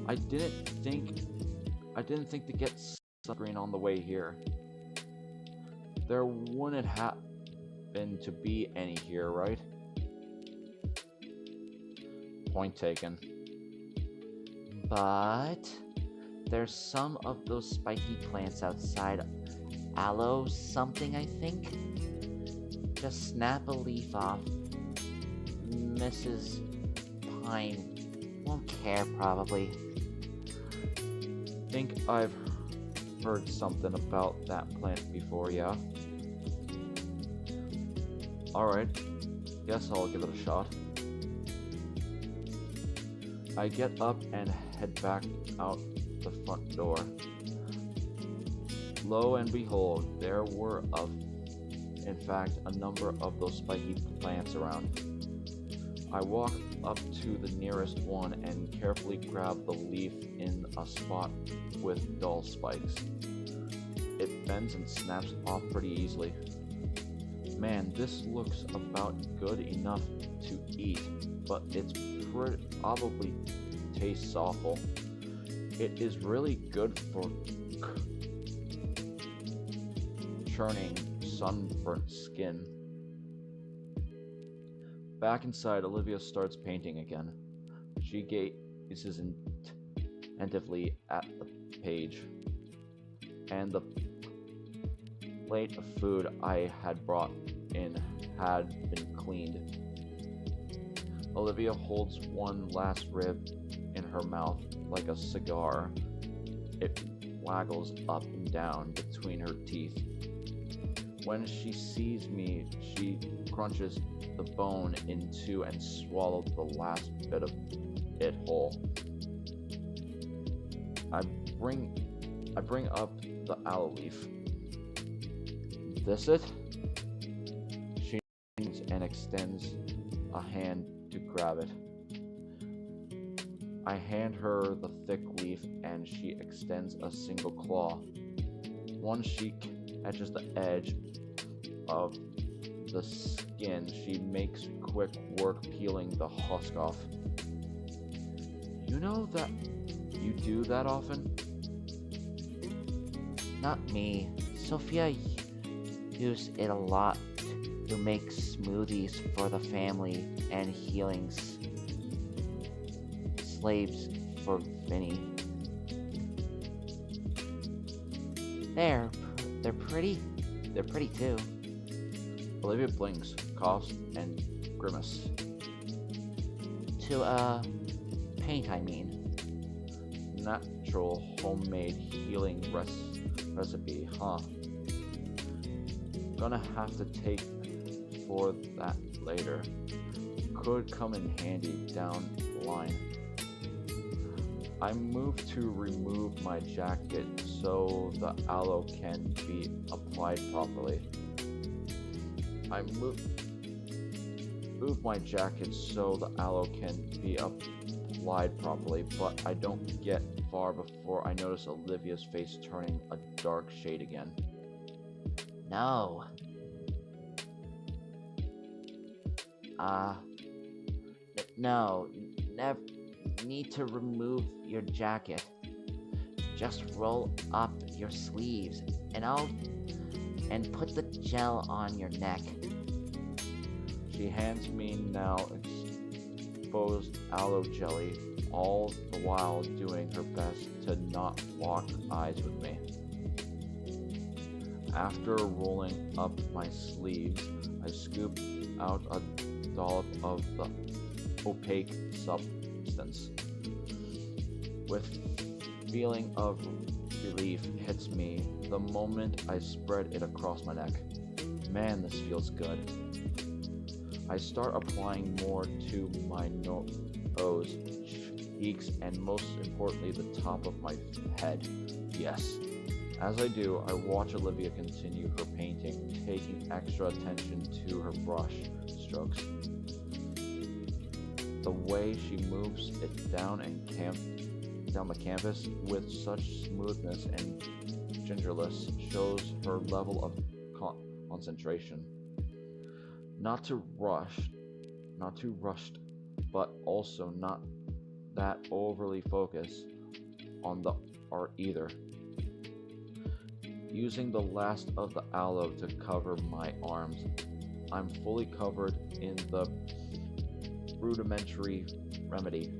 S1: I didn't think to get sunscreen on the way here. There wouldn't happen to be any here, right? Point taken.
S2: But there's some of those spiky plants outside. Aloe something, I think? Just snap a leaf off. Mrs. Pine won't care, probably.
S1: Think I've heard something about that plant before, yeah? Alright, guess I'll give it a shot. I get up and head back out the front door. Lo and behold, there were in fact, a number of those spiky plants around. I walk up to the nearest one and carefully grab the leaf in a spot with dull spikes. It bends and snaps off pretty easily. Man, this looks about good enough to eat, but it's probably tastes awful. It is really good for churning sunburnt skin. Back inside, Olivia starts painting again. She gazes attentively at the page, and the plate of food I had brought in had been cleaned. Olivia holds one last rib in her mouth like a cigar. It waggles up and down between her teeth. When she sees me, she crunches the bone in two and swallows the last bit of it whole. I bring up the aloe leaf. This it? She nods and extends a hand to grab it. I hand her the thick leaf and she extends a single claw. Once she catches the edge of the skin, she makes quick work peeling the husk off. You know that you do that often?
S2: Not me. Sophia used it a lot to make smoothies for the family and healings slaves for Vinny. They're pretty. They're pretty too.
S1: Olivia blinks, coughs, and grimaces.
S2: To paint, I mean.
S1: Natural homemade healing recipe, huh? Gonna have to take for that later. Could come in handy down the line. I move to remove my jacket so the aloe can be applied properly. I move my jacket so the aloe can be applied properly, but I don't get far before I notice Olivia's face turning a dark shade again.
S2: No. No. Never need to remove your jacket. Just roll up your sleeves and put the gel on your neck.
S1: She hands me now exposed aloe jelly, all the while doing her best to not lock eyes with me. After rolling up my sleeves, I scooped out a dollop of the opaque substance. With feeling of relief hits me the moment I spread it across my neck. Man, this feels good. I start applying more to my nose, cheeks, and most importantly the top of my head. Yes. As I do, I watch Olivia continue her painting, taking extra attention to her brush strokes. The way she moves it down the canvas with such smoothness and gingerless shows her level of concentration. Not too rushed, but also not that overly focused on the art either. Using the last of the aloe to cover my arms, I'm fully covered in the rudimentary remedy.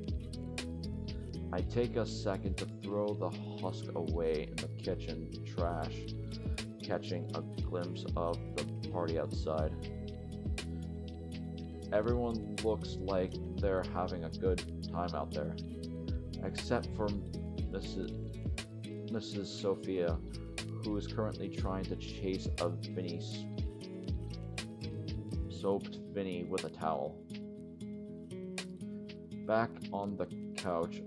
S1: I take a second to throw the husk away in the kitchen trash, catching a glimpse of the party outside. Everyone looks like they're having a good time out there, except for Mrs. Sophia, who is currently trying to chase a soaped Vinny with a towel. Back on the couch,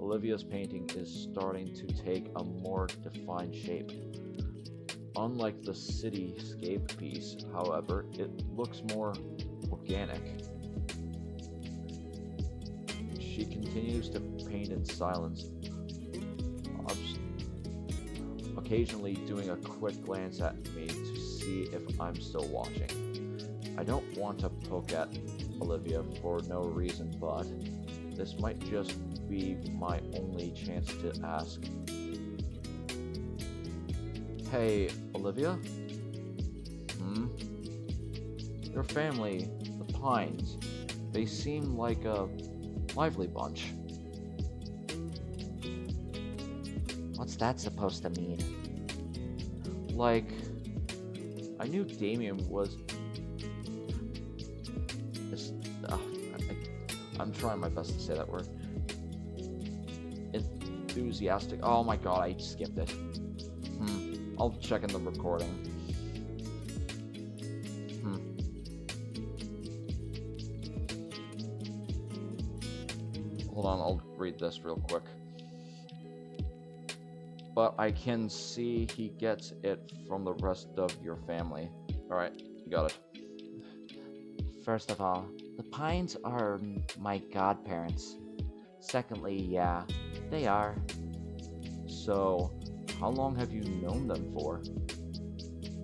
S1: Olivia's painting is starting to take a more defined shape. Unlike the cityscape piece, however, it looks more organic. She continues to paint in silence, occasionally doing a quick glance at me to see if I'm still watching. I don't want to poke at Olivia for no reason, but this might just be my only chance to ask. Hey, Olivia? Your family, the Pines, they seem like a lively bunch.
S2: What's that supposed to mean?
S1: Like, I knew Damien was... I'm trying my best to say that word. Enthusiastic. Oh my god, I skipped it. I'll check in the recording. Hold on, I'll read this real quick. But I can see he gets it from the rest of your family. Alright, you got it.
S2: First of all, the Pines are my godparents. Secondly, yeah, they are.
S1: So, how long have you known them for?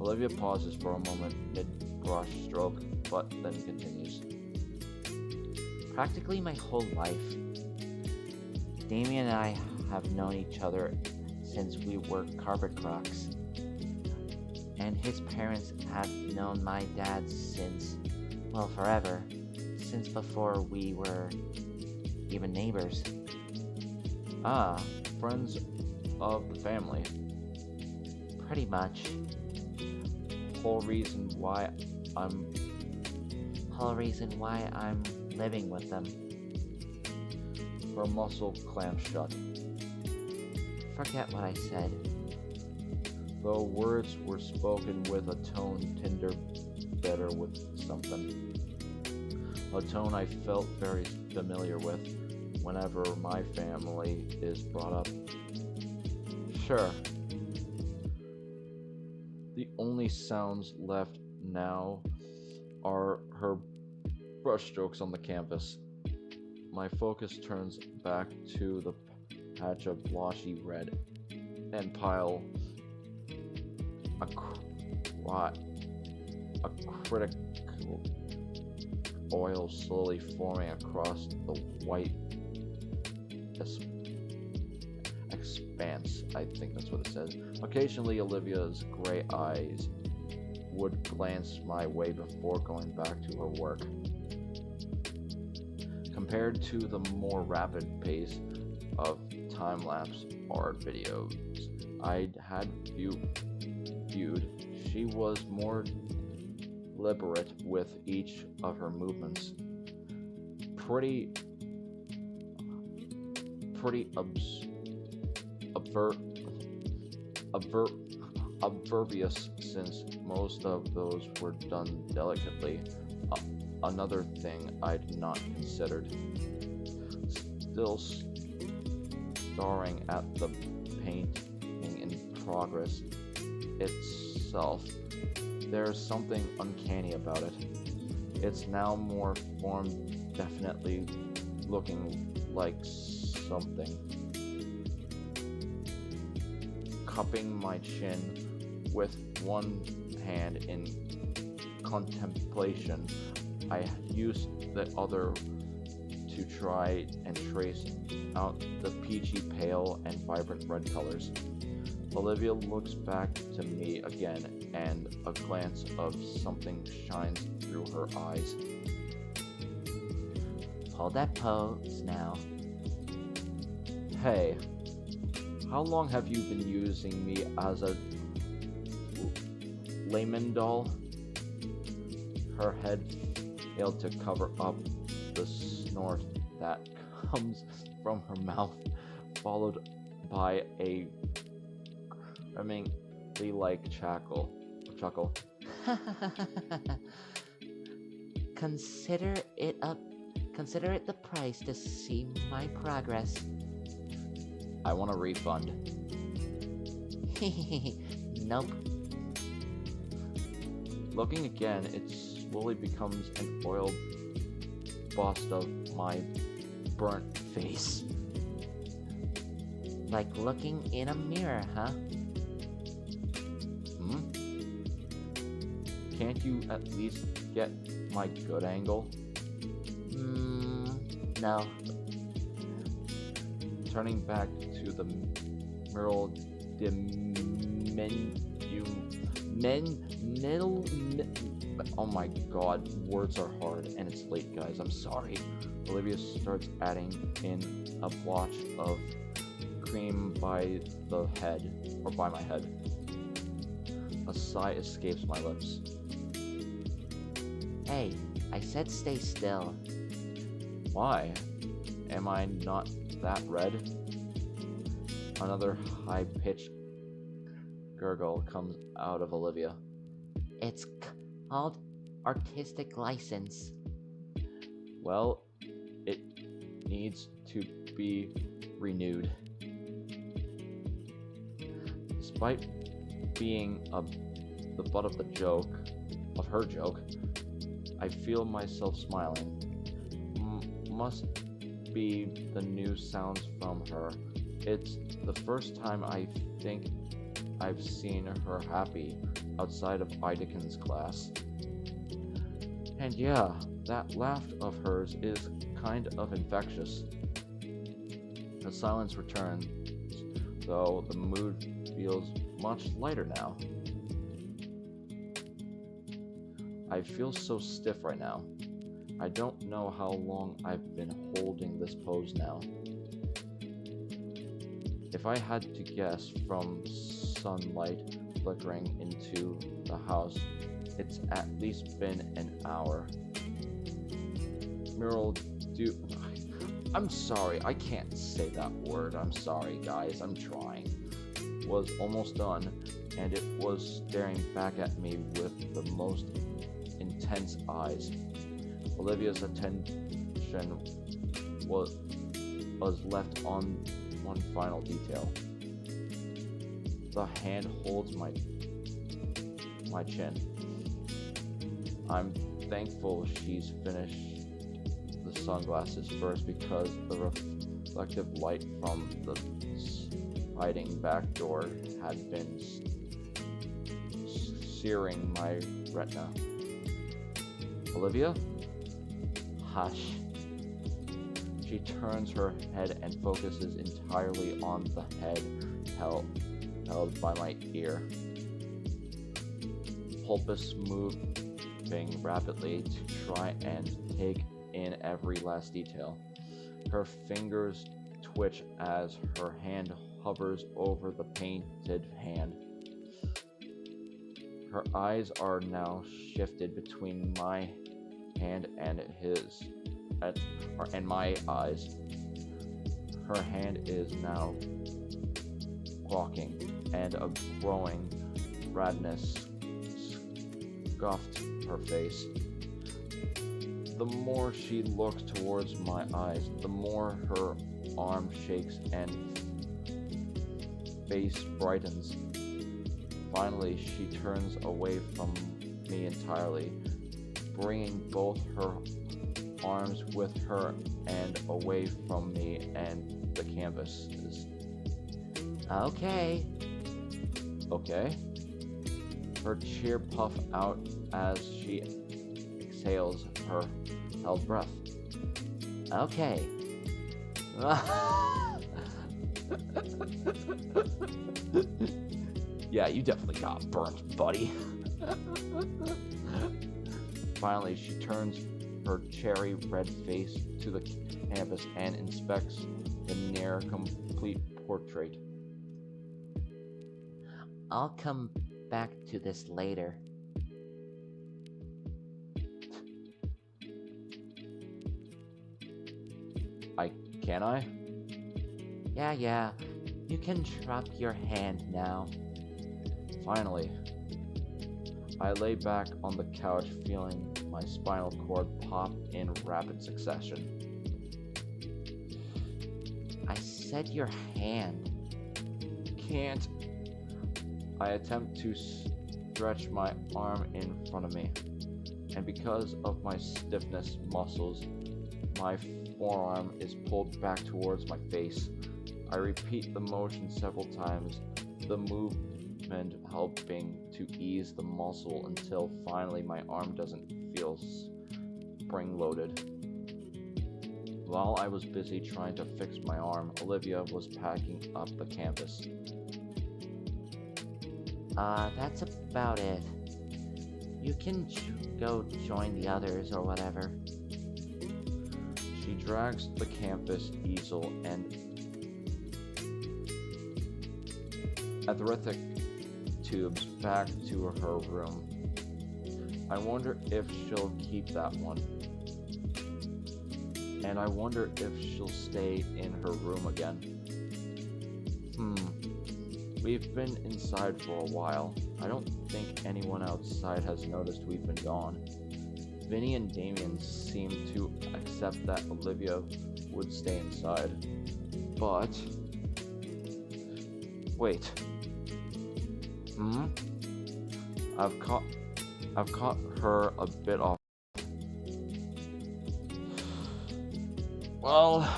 S1: Olivia pauses for a moment mid-brush stroke, but then continues.
S2: Practically my whole life. Damien and I have known each other since we were carpet crocs. And his parents have known my dad since, well, forever. Since before we were even neighbors.
S1: Ah, friends of the family.
S2: Pretty much.
S1: Whole reason why I'm
S2: living with them.
S1: Her muscle clamps shut.
S2: Forget what I said.
S1: Though words were spoken with a tone tinder better with something. A tone I felt very familiar with whenever my family is brought up. Sure. The only sounds left now are her brushstrokes on the canvas. My focus turns back to the patch of blotchy red and pile a critical oil slowly forming across the white expanse. I think that's what it says. Occasionally, Olivia's gray eyes would glance my way before going back to her work. Compared to the more rapid pace of time-lapse art videos I had viewed, she was more deliberate with each of her movements. Pretty obvious since most of those were done delicately. Another thing I'd not considered. Still staring at the painting in progress itself, there's something uncanny about it. It's now more formed, definitely looking like something. Cupping my chin with one hand in contemplation, I used the other to try and trace out the peachy pale and vibrant red colors. Olivia looks back to me again, and a glance of something shines through her eyes.
S2: Hold that pose now.
S1: Hey, how long have you been using me as a layman doll? Her head failed to cover up the snort that comes from her mouth, followed by a reminiscently like chuckle.
S2: Consider it the price to see my progress.
S1: I want a refund.
S2: Nope.
S1: Looking again, it slowly becomes an oil bust of my burnt face.
S2: Like looking in a mirror, huh?
S1: Can't you at least get my good angle?
S2: No.
S1: Turning back to the mural oh my god, words are hard, and it's late, guys, I'm sorry. Olivia starts adding in a blotch of cream by my head. A sigh escapes my lips.
S2: Hey, I said stay still.
S1: Why? Am I not that red? Another high-pitched gurgle comes out of Olivia.
S2: It's called artistic license.
S1: Well, it needs to be renewed. Despite being the butt of her joke, I feel myself smiling. Must be the new sounds from her. It's the first time I think I've seen her happy outside of Idicken's class. And yeah, that laugh of hers is kind of infectious. The silence returns, though the mood feels much lighter now. I feel so stiff right now. I don't know how long I've been holding this pose now. If I had to guess from sunlight flickering into the house, it's at least been an hour. I'm sorry, I can't say that word. I'm sorry, guys, I'm trying. Was almost done, and it was staring back at me with the most intense eyes. Olivia's attention was left on one final detail. The hand holds my chin. I'm thankful she's finished the sunglasses first, because the reflective light from the sliding back door had been searing my retina. Olivia? Hush. She turns her head and focuses entirely on the head held by my ear. Pulpus moving rapidly to try and take in every last detail. Her fingers twitch as her hand hovers over the painted hand. Her eyes are now shifted between my hand and his, and my eyes. Her hand is now walking, and a growing redness scuffed her face. The more she looks towards my eyes, the more her arm shakes and face brightens. Finally, she turns away from me entirely, bringing both her arms with her and away from me and the canvases.
S2: Okay.
S1: Okay? Her cheer puff out as she exhales her held breath.
S2: Okay.
S1: Yeah, you definitely got burnt, buddy. Finally, she turns her cherry red face to the canvas and inspects the near complete portrait.
S2: I'll come back to this later.
S1: Can I?
S2: Yeah. You can drop your hand now.
S1: Finally. I lay back on the couch, feeling my spinal cord pop in rapid succession.
S2: I said your hand.
S1: Can't. I attempt to stretch my arm in front of me, and because of my stiffness muscles, my forearm is pulled back towards my face. I repeat the motion several times, the movement helping to ease the muscle until finally my arm doesn't feel spring-loaded. While I was busy trying to fix my arm, Olivia was packing up the canvas.
S2: That's about it. You can go join the others or whatever.
S1: She drags the canvas easel and arithmetic tubes back to her room. I wonder if she'll keep that one. And I wonder if she'll stay in her room again. We've been inside for a while. I don't think anyone outside has noticed we've been gone. Vinny and Damien seem to accept that Olivia would stay inside. But... wait. I've caught her a bit off. Well...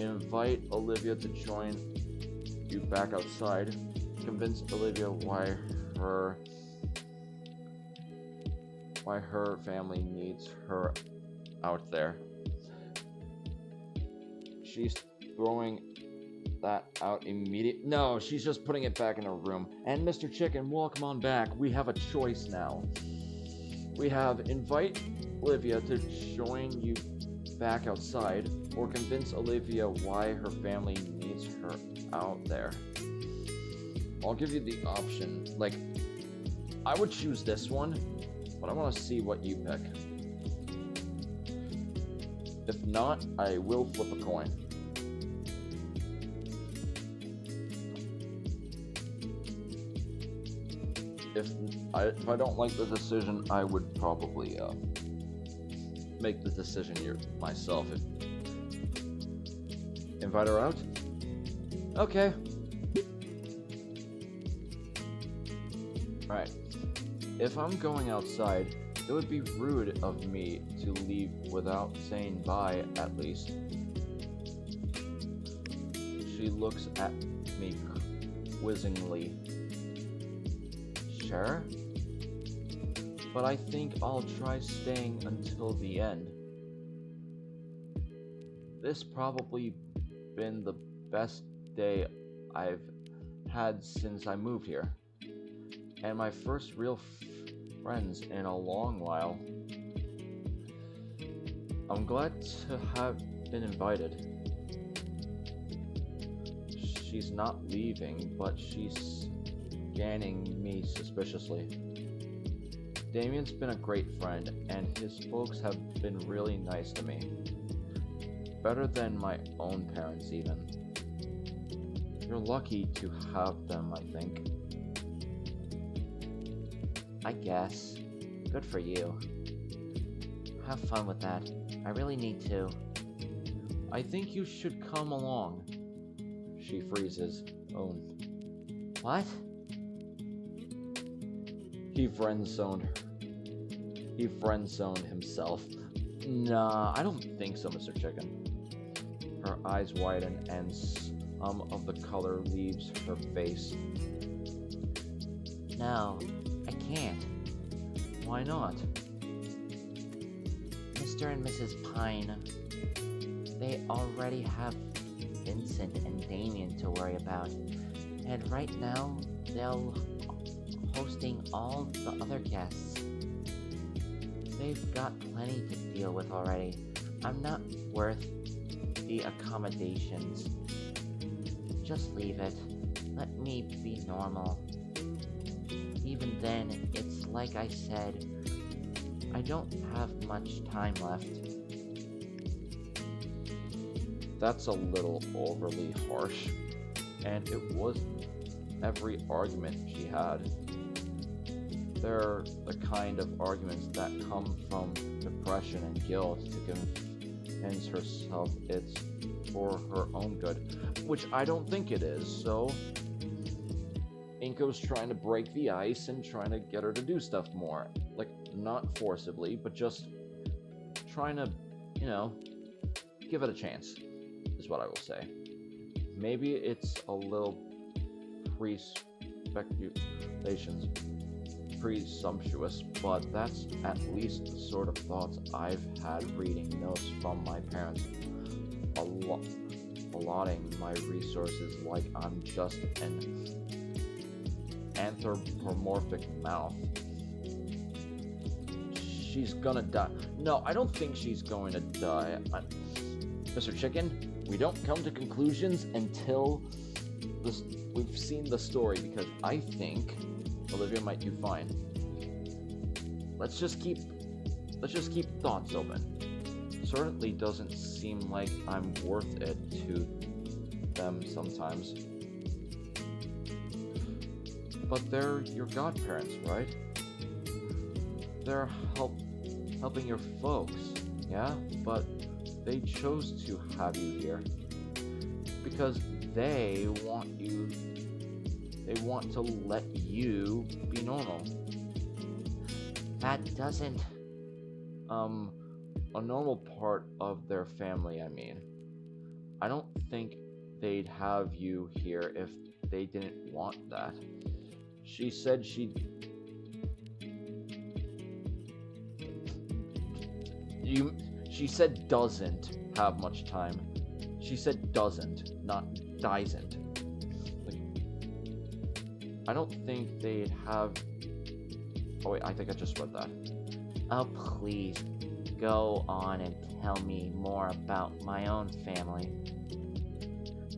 S1: invite Olivia to join you back outside. Convince Olivia why her family needs her out there. She's throwing that out immediately. No, she's just putting it back in her room. And Mr. Chicken, welcome on back. We have a choice now. We have invite Olivia to join you back outside, or convince Olivia why her family needs her out there. I'll give you the option. Like, I would choose this one, but I want to see what you pick. If not, I will flip a coin. If I don't like the decision, I would probably make the decision myself. Invite her out? Okay. Alright. If I'm going outside, it would be rude of me to leave without saying bye, at least. She looks at me quizzingly. Sure? But I think I'll try staying until the end. This probably been the best day I've had since I moved here. And my first real friends in a long while. I'm glad to have been invited. She's not leaving, but she's scanning me suspiciously. Damien's been a great friend, and his folks have been really nice to me. Better than my own parents, even. You're lucky to have them, I think.
S2: I guess. Good for you. Have fun with that. I really need to.
S1: I think you should come along. She freezes. Oh.
S2: What?
S1: He friend-zoned himself. Nah, I don't think so, Mr. Chicken. Her eyes widen and some of the color leaves her face.
S2: No, I can't.
S1: Why not?
S2: Mr. and Mrs. Pine, they already have Vincent and Damien to worry about. And right now, they're hosting all the other guests. They've got plenty to deal with already. I'm not worth the accommodations. Just leave it. Let me be normal. Even then, it's like I said, I don't have much time left.
S1: That's a little overly harsh, and it was every argument she had. They're the kind of arguments that come from depression and guilt to convince herself it's for her own good, which I don't think it is, so Inko's trying to break the ice and trying to get her to do stuff more. Like, not forcibly, but just trying to, give it a chance, is what I will say. Maybe it's a little presumptuous, but that's at least the sort of thoughts I've had reading notes from my parents, allotting my resources like I'm just an anthropomorphic mouth. She's gonna die. No, I don't think she's going to die. Mr. Chicken, we don't come to conclusions until we've seen the story, because I think Olivia might do fine. Let's just keep thoughts open. Certainly doesn't seem like I'm worth it to them sometimes. But they're your godparents, right? They're helping your folks, yeah? But they chose to have you here because they want to let you be normal.
S2: That doesn't...
S1: A normal part of their family, I mean. I don't think they'd have you here if they didn't want that. She said she said doesn't have much time. She said doesn't, not doesn't. Like, I don't think they'd have... Oh wait, I think I just read that.
S2: Oh, please, go on and tell me more about my own family.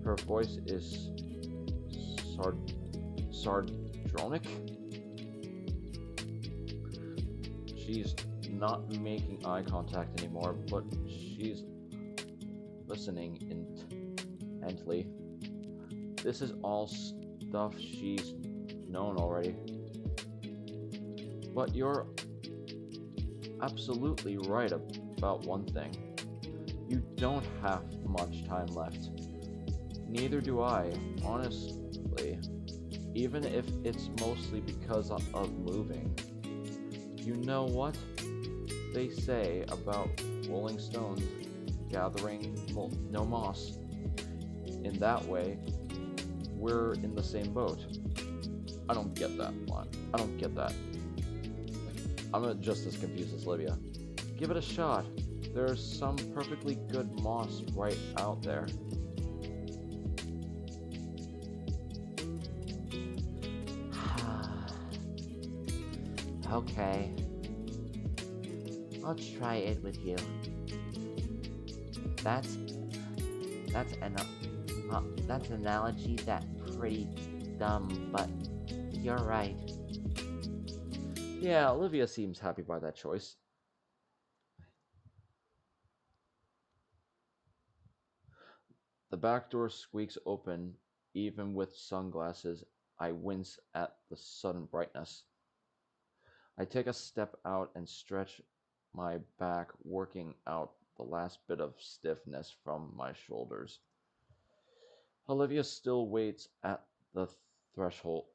S1: Her voice is sardonic. She's not making eye contact anymore, but she's listening intently. This is all stuff she's known already. But you're absolutely right about one thing. You don't have much time left. Neither do I, honestly. Even if it's mostly because of moving. You know what they say about rolling stones gathering no moss. In that way, we're in the same boat. I don't get that line. I don't get that. I'm just as confused as Livia. Give it a shot. There's some perfectly good moss right out there.
S2: Okay. I'll try it with you. That's an analogy that's pretty dumb, but you're right.
S1: Yeah, Olivia seems happy by that choice. The back door squeaks open. Even with sunglasses, I wince at the sudden brightness. I take a step out and stretch my back, working out the last bit of stiffness from my shoulders. Olivia still waits at the threshold,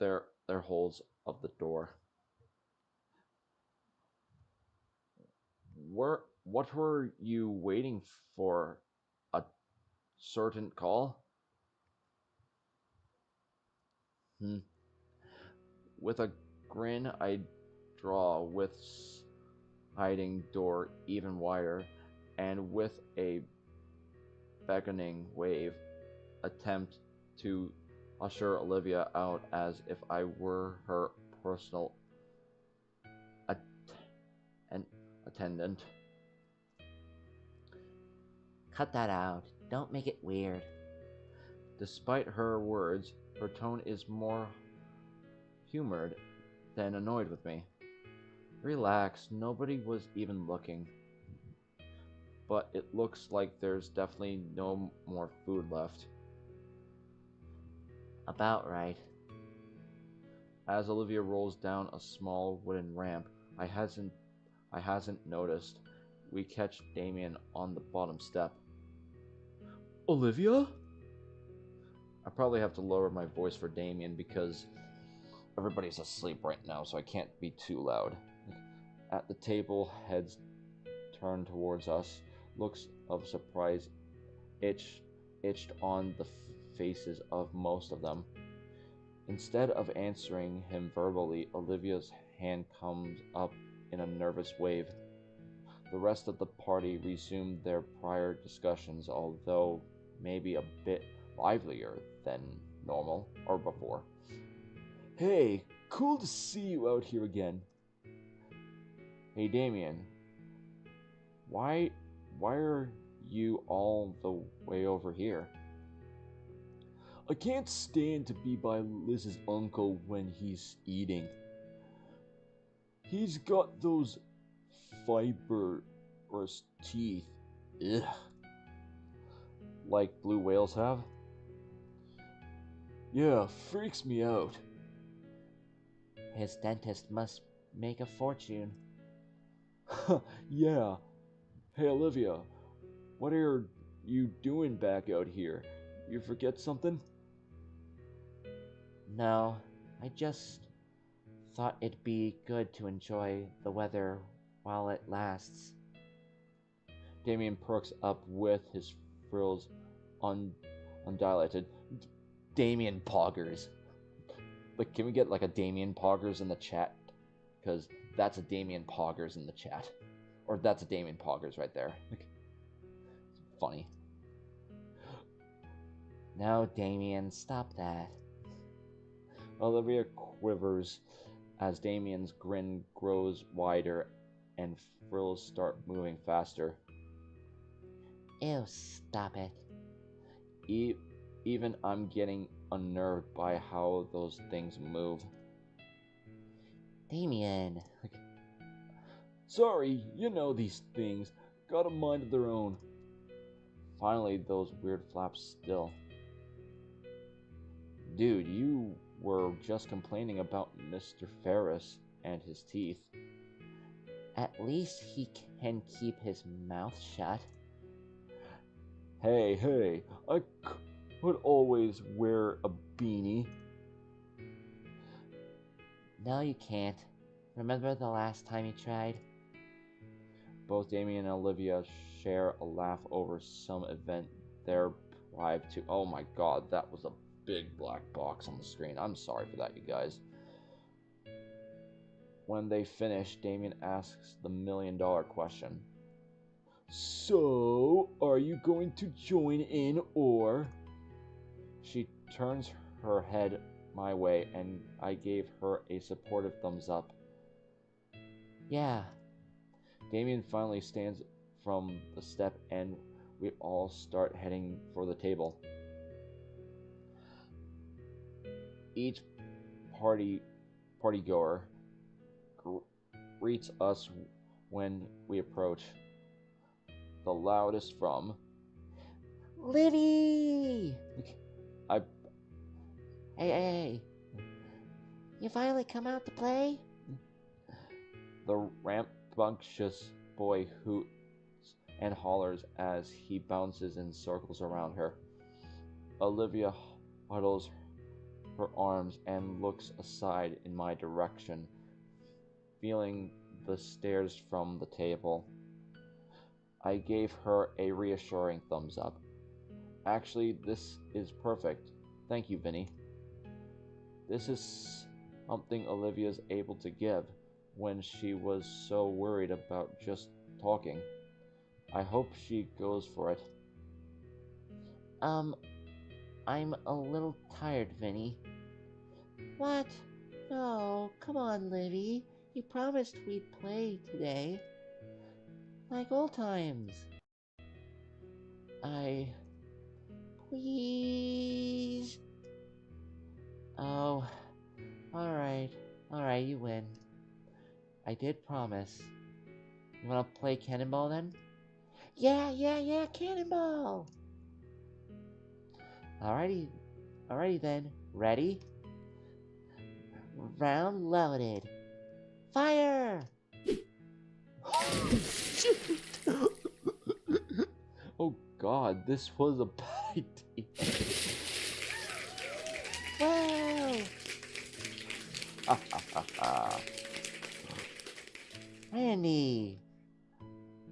S1: their holes of the door. What were you waiting for? A certain call? Hmm. With a grin, I draw with hiding door even wider, and with a beckoning wave, attempt to usher Olivia out as if I were her personal at- an attendant.
S2: Cut that out. Don't make it weird.
S1: Despite her words, her tone is more humored than annoyed with me. Relax, nobody was even looking. But it looks like there's definitely no more food left.
S2: About right.
S1: As Olivia rolls down a small wooden ramp I hasn't noticed, we catch Damien on the bottom step. Olivia? I probably have to lower my voice for Damien because everybody's asleep right now, so I can't be too loud. At the table, heads turned towards us, looks of surprise itched on the faces of most of them. Instead of answering him verbally, Olivia's hand comes up in a nervous wave. The rest of the party resumed their prior discussions, although maybe a bit livelier than normal or before. Hey, cool to see you out here again. Hey Damien, why are you all the way over here? I can't stand to be by Liz's uncle when he's eating. He's got those fibrous teeth. Ugh. Like blue whales have? Yeah, freaks me out.
S2: His dentist must make a fortune.
S1: Yeah. Hey Olivia, what are you doing back out here? You forget something?
S2: No, I just thought it'd be good to enjoy the weather while it lasts.
S1: Damien perks up with his frills undilated. Damien Poggers. Like, can we get like a Damien Poggers in the chat? Because that's a Damien Poggers in the chat. Or that's a Damien Poggers right there. Like, funny.
S2: No, Damien, stop that.
S1: Olivia quivers as Damien's grin grows wider and frills start moving faster.
S2: Ew, stop it.
S1: Even I'm getting unnerved by how those things move.
S2: Damien.
S1: Sorry, you know these things. Got a mind of their own. Finally, those weird flaps still. Dude, you were just complaining about Mr. Ferris and his teeth.
S2: At least he can keep his mouth shut.
S1: Hey, I could always wear a beanie.
S2: No, you can't. Remember the last time you tried?
S1: Both Damien and Olivia share a laugh over some event they're privy to. Oh my god, that was a big black box on the screen. I'm sorry for that, you guys. When they finish, Damien asks the million-dollar question. So, are you going to join in or? She turns her head my way and I gave her a supportive thumbs up.
S2: Yeah.
S1: Damien finally stands from the step and we all start heading for the table. Each partygoer greets us when we approach. The loudest from
S2: Livy!
S1: I
S2: Hey. You finally come out to play?
S1: the rambunctious boy hoots and hollers as he bounces in circles around her. Olivia huddles her arms and looks aside in my direction, feeling the stares from the table. I gave her a reassuring thumbs up. Actually, this is perfect. Thank you, Vinny. This is something Olivia's able to give when she was so worried about just talking. I hope she goes for it.
S2: I'm a little tired, Vinny. What? No, come on, Livy. You promised we'd play today. Like old times. Please. Oh, alright. Alright, you win. I did promise. You wanna play cannonball then? Yeah, cannonball! Alrighty then. Ready? Round loaded. Fire!
S1: Oh god, this was a bad idea.
S2: Wow! Randy!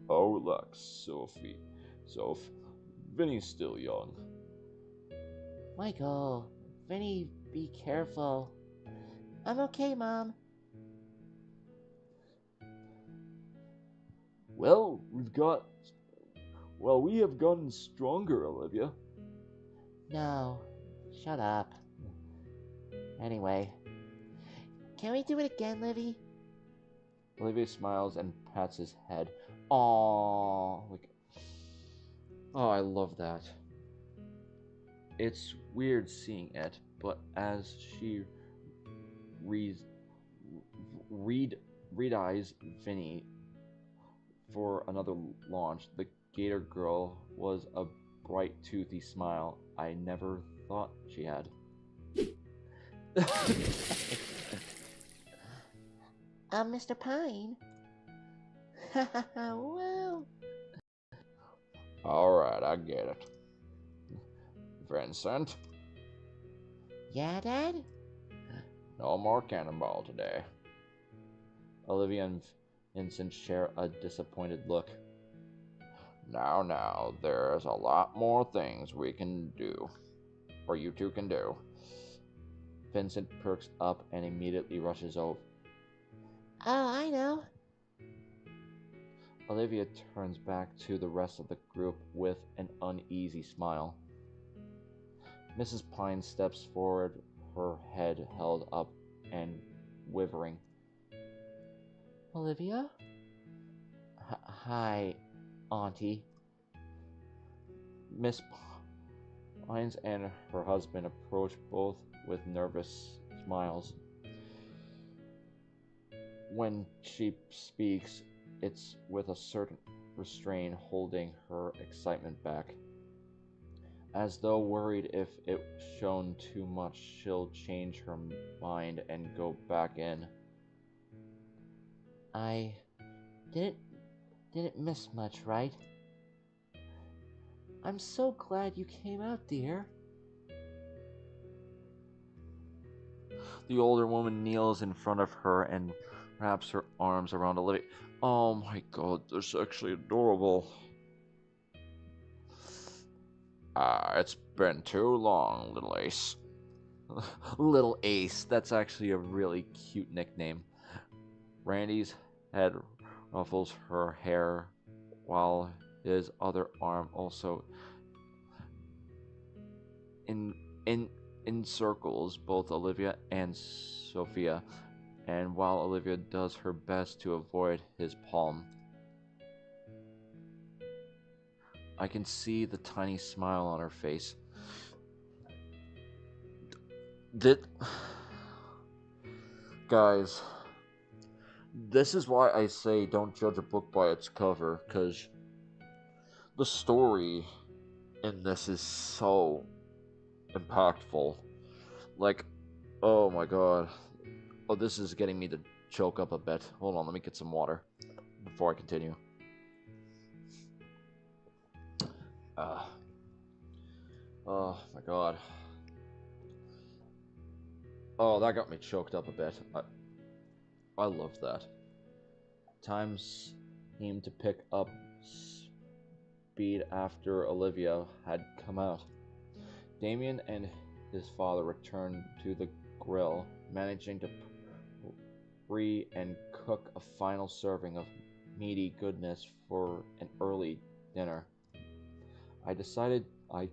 S1: Oh, relax, Sophie. Vinny's still young.
S2: Michael, Vinny, be careful. I'm okay, Mom.
S1: Well, we have gotten stronger, Olivia.
S2: No, shut up. Anyway, can we do it again, Livy?
S1: Olivia smiles and pats his head. Oh, I love that. It's weird seeing it, but as she eyes Vinny for another launch, the Gator girl was a bright, toothy smile I never thought she had.
S2: Mr. Pine? Well...
S1: Alright, I get it. Vincent?
S2: Yeah, Dad?
S1: No more cannonball today. Olivia and Vincent share a disappointed look. Now, there's a lot more things we can do. Or you two can do. Vincent perks up and immediately rushes over.
S2: Oh, I know.
S1: Olivia turns back to the rest of the group with an uneasy smile. Mrs. Pine steps forward, her head held up and quivering.
S2: Olivia? Hi, Auntie.
S1: Miss Pines and her husband approach both with nervous smiles. When she speaks, it's with a certain restraint holding her excitement back. As though worried if it shown too much, she'll change her mind and go back in.
S2: I didn't miss much, right? I'm so glad you came out, dear.
S1: The older woman kneels in front of her and wraps her arms around Olivia. Oh my god, that's actually adorable. It's been too long, little Ace. Little Ace, that's actually a really cute nickname. Randy's head ruffles her hair while his other arm also encircles both Olivia and Sophia and while Olivia does her best to avoid his palm, I can see the tiny smile on her face. Guys, this is why I say don't judge a book by its cover, because the story in this is so impactful. Like, oh my god. Oh, this is getting me to choke up a bit. Hold on, let me get some water before I continue. Oh my god. Oh, that got me choked up a bit. I love that. Times seemed to pick up speed after Olivia had come out. Damien and his father returned to the grill, managing to free and cook a final serving of meaty goodness for an early dinner. I decided I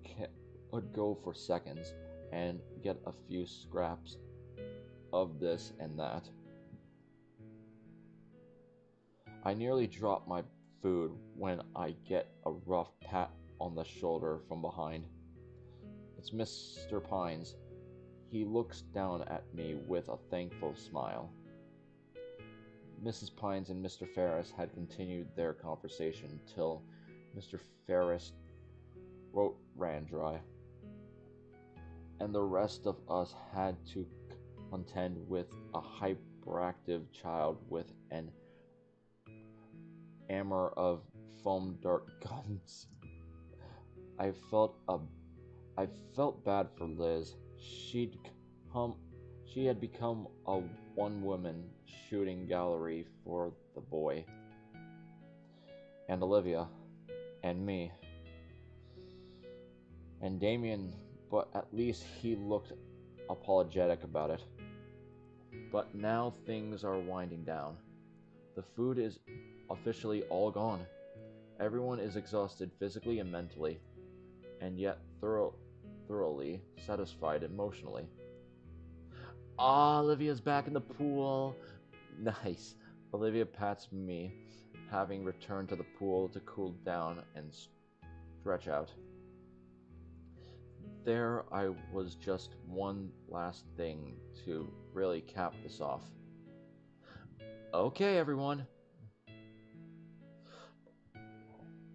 S1: would go for seconds and get a few scraps of this and that. I nearly drop my food when I get a rough pat on the shoulder from behind. It's Mr. Pines. He looks down at me with a thankful smile. Mrs. Pines and Mr. Ferris had continued their conversation till Mr. Ferris' throat ran dry, and the rest of us had to contend with a hyperactive child with an armor of foam dart guns. I felt bad for Liz. She had become a one-woman shooting gallery for the boy, and Olivia, and me, and Damien, but at least he looked apologetic about it. But now things are winding down. The food is officially all gone. Everyone is exhausted physically and mentally, and yet thoroughly satisfied emotionally. Ah, Olivia's back in the pool. Nice. Olivia pats me, having returned to the pool to cool down and stretch out. There I was, just one last thing to really cap this off. Okay, everyone.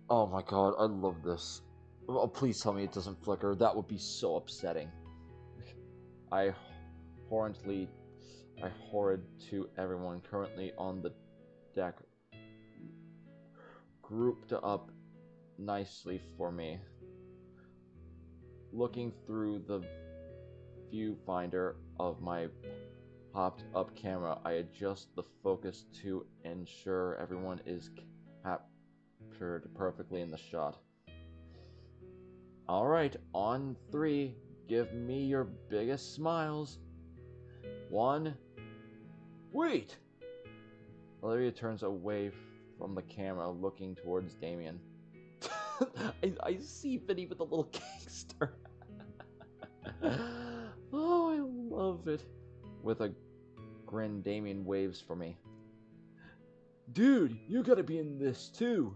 S1: Oh my god, I love this. Oh, please tell me it doesn't flicker. That would be so upsetting. I horrid to everyone currently on the deck, grouped up nicely for me. Looking through the viewfinder of my popped up camera, I adjust the focus to ensure everyone is captured perfectly in the shot. Alright, on 3, give me your biggest smiles. 1. Wait! Olivia turns away from the camera, looking towards Damien. I see Vinny with a little gangster. Oh, I love it. With a grin, Damien waves for me. Dude, you gotta be in this too.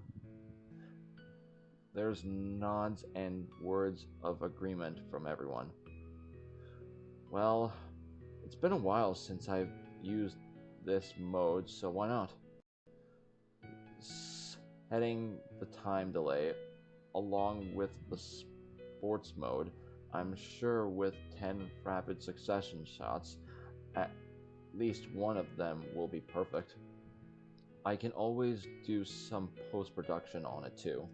S1: There's nods and words of agreement from everyone. Well, it's been a while since I've used this mode, so why not? Setting the time delay along with the sports mode, I'm sure with 10 rapid succession shots, at least one of them will be perfect. I can always do some post-production on it too.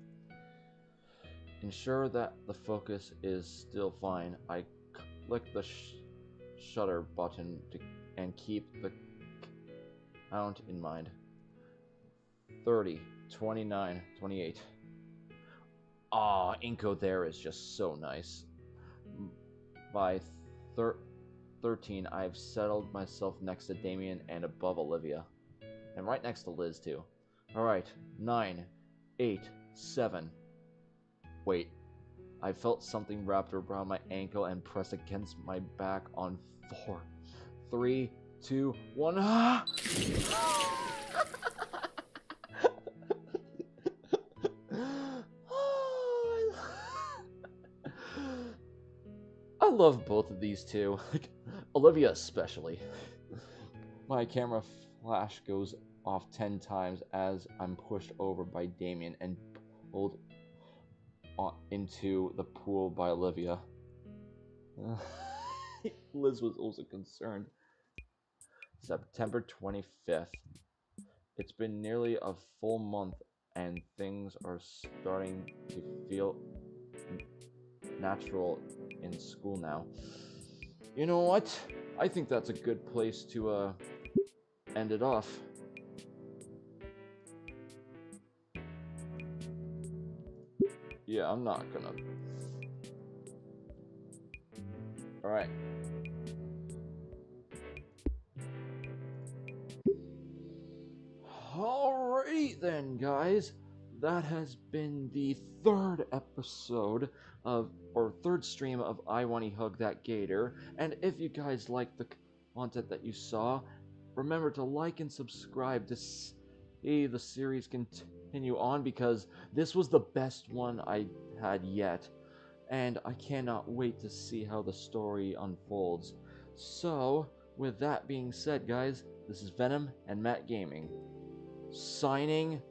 S1: Ensure that the focus is still fine. I click the shutter button and keep the count in mind. 30, 29, 28. Ah, Inko there is just so nice. By 13, I've settled myself next to Damien and above Olivia. And right next to Liz, too. Alright, 9, 8, 7. Wait, I felt something wrapped around my ankle and pressed against my back on 4. 3, 2, 1. I love both of these two. Olivia especially. My camera flash goes off 10 times as I'm pushed over by Damien and pulled into the pool by Olivia. Liz was also concerned. September 25th. It's been nearly a full month and things are starting to feel natural in school now. You know what? I think that's a good place to end it off. Yeah, I'm not gonna. Alright. Alright then, guys. That has been the third episode of, or third stream of I Wani Hug That Gator. And if you guys liked the content that you saw, remember to like and subscribe to see the series continue on, because this was the best one I had yet. And I cannot wait to see how the story unfolds. So, with that being said, guys, this is Venom and Matt Gaming, signing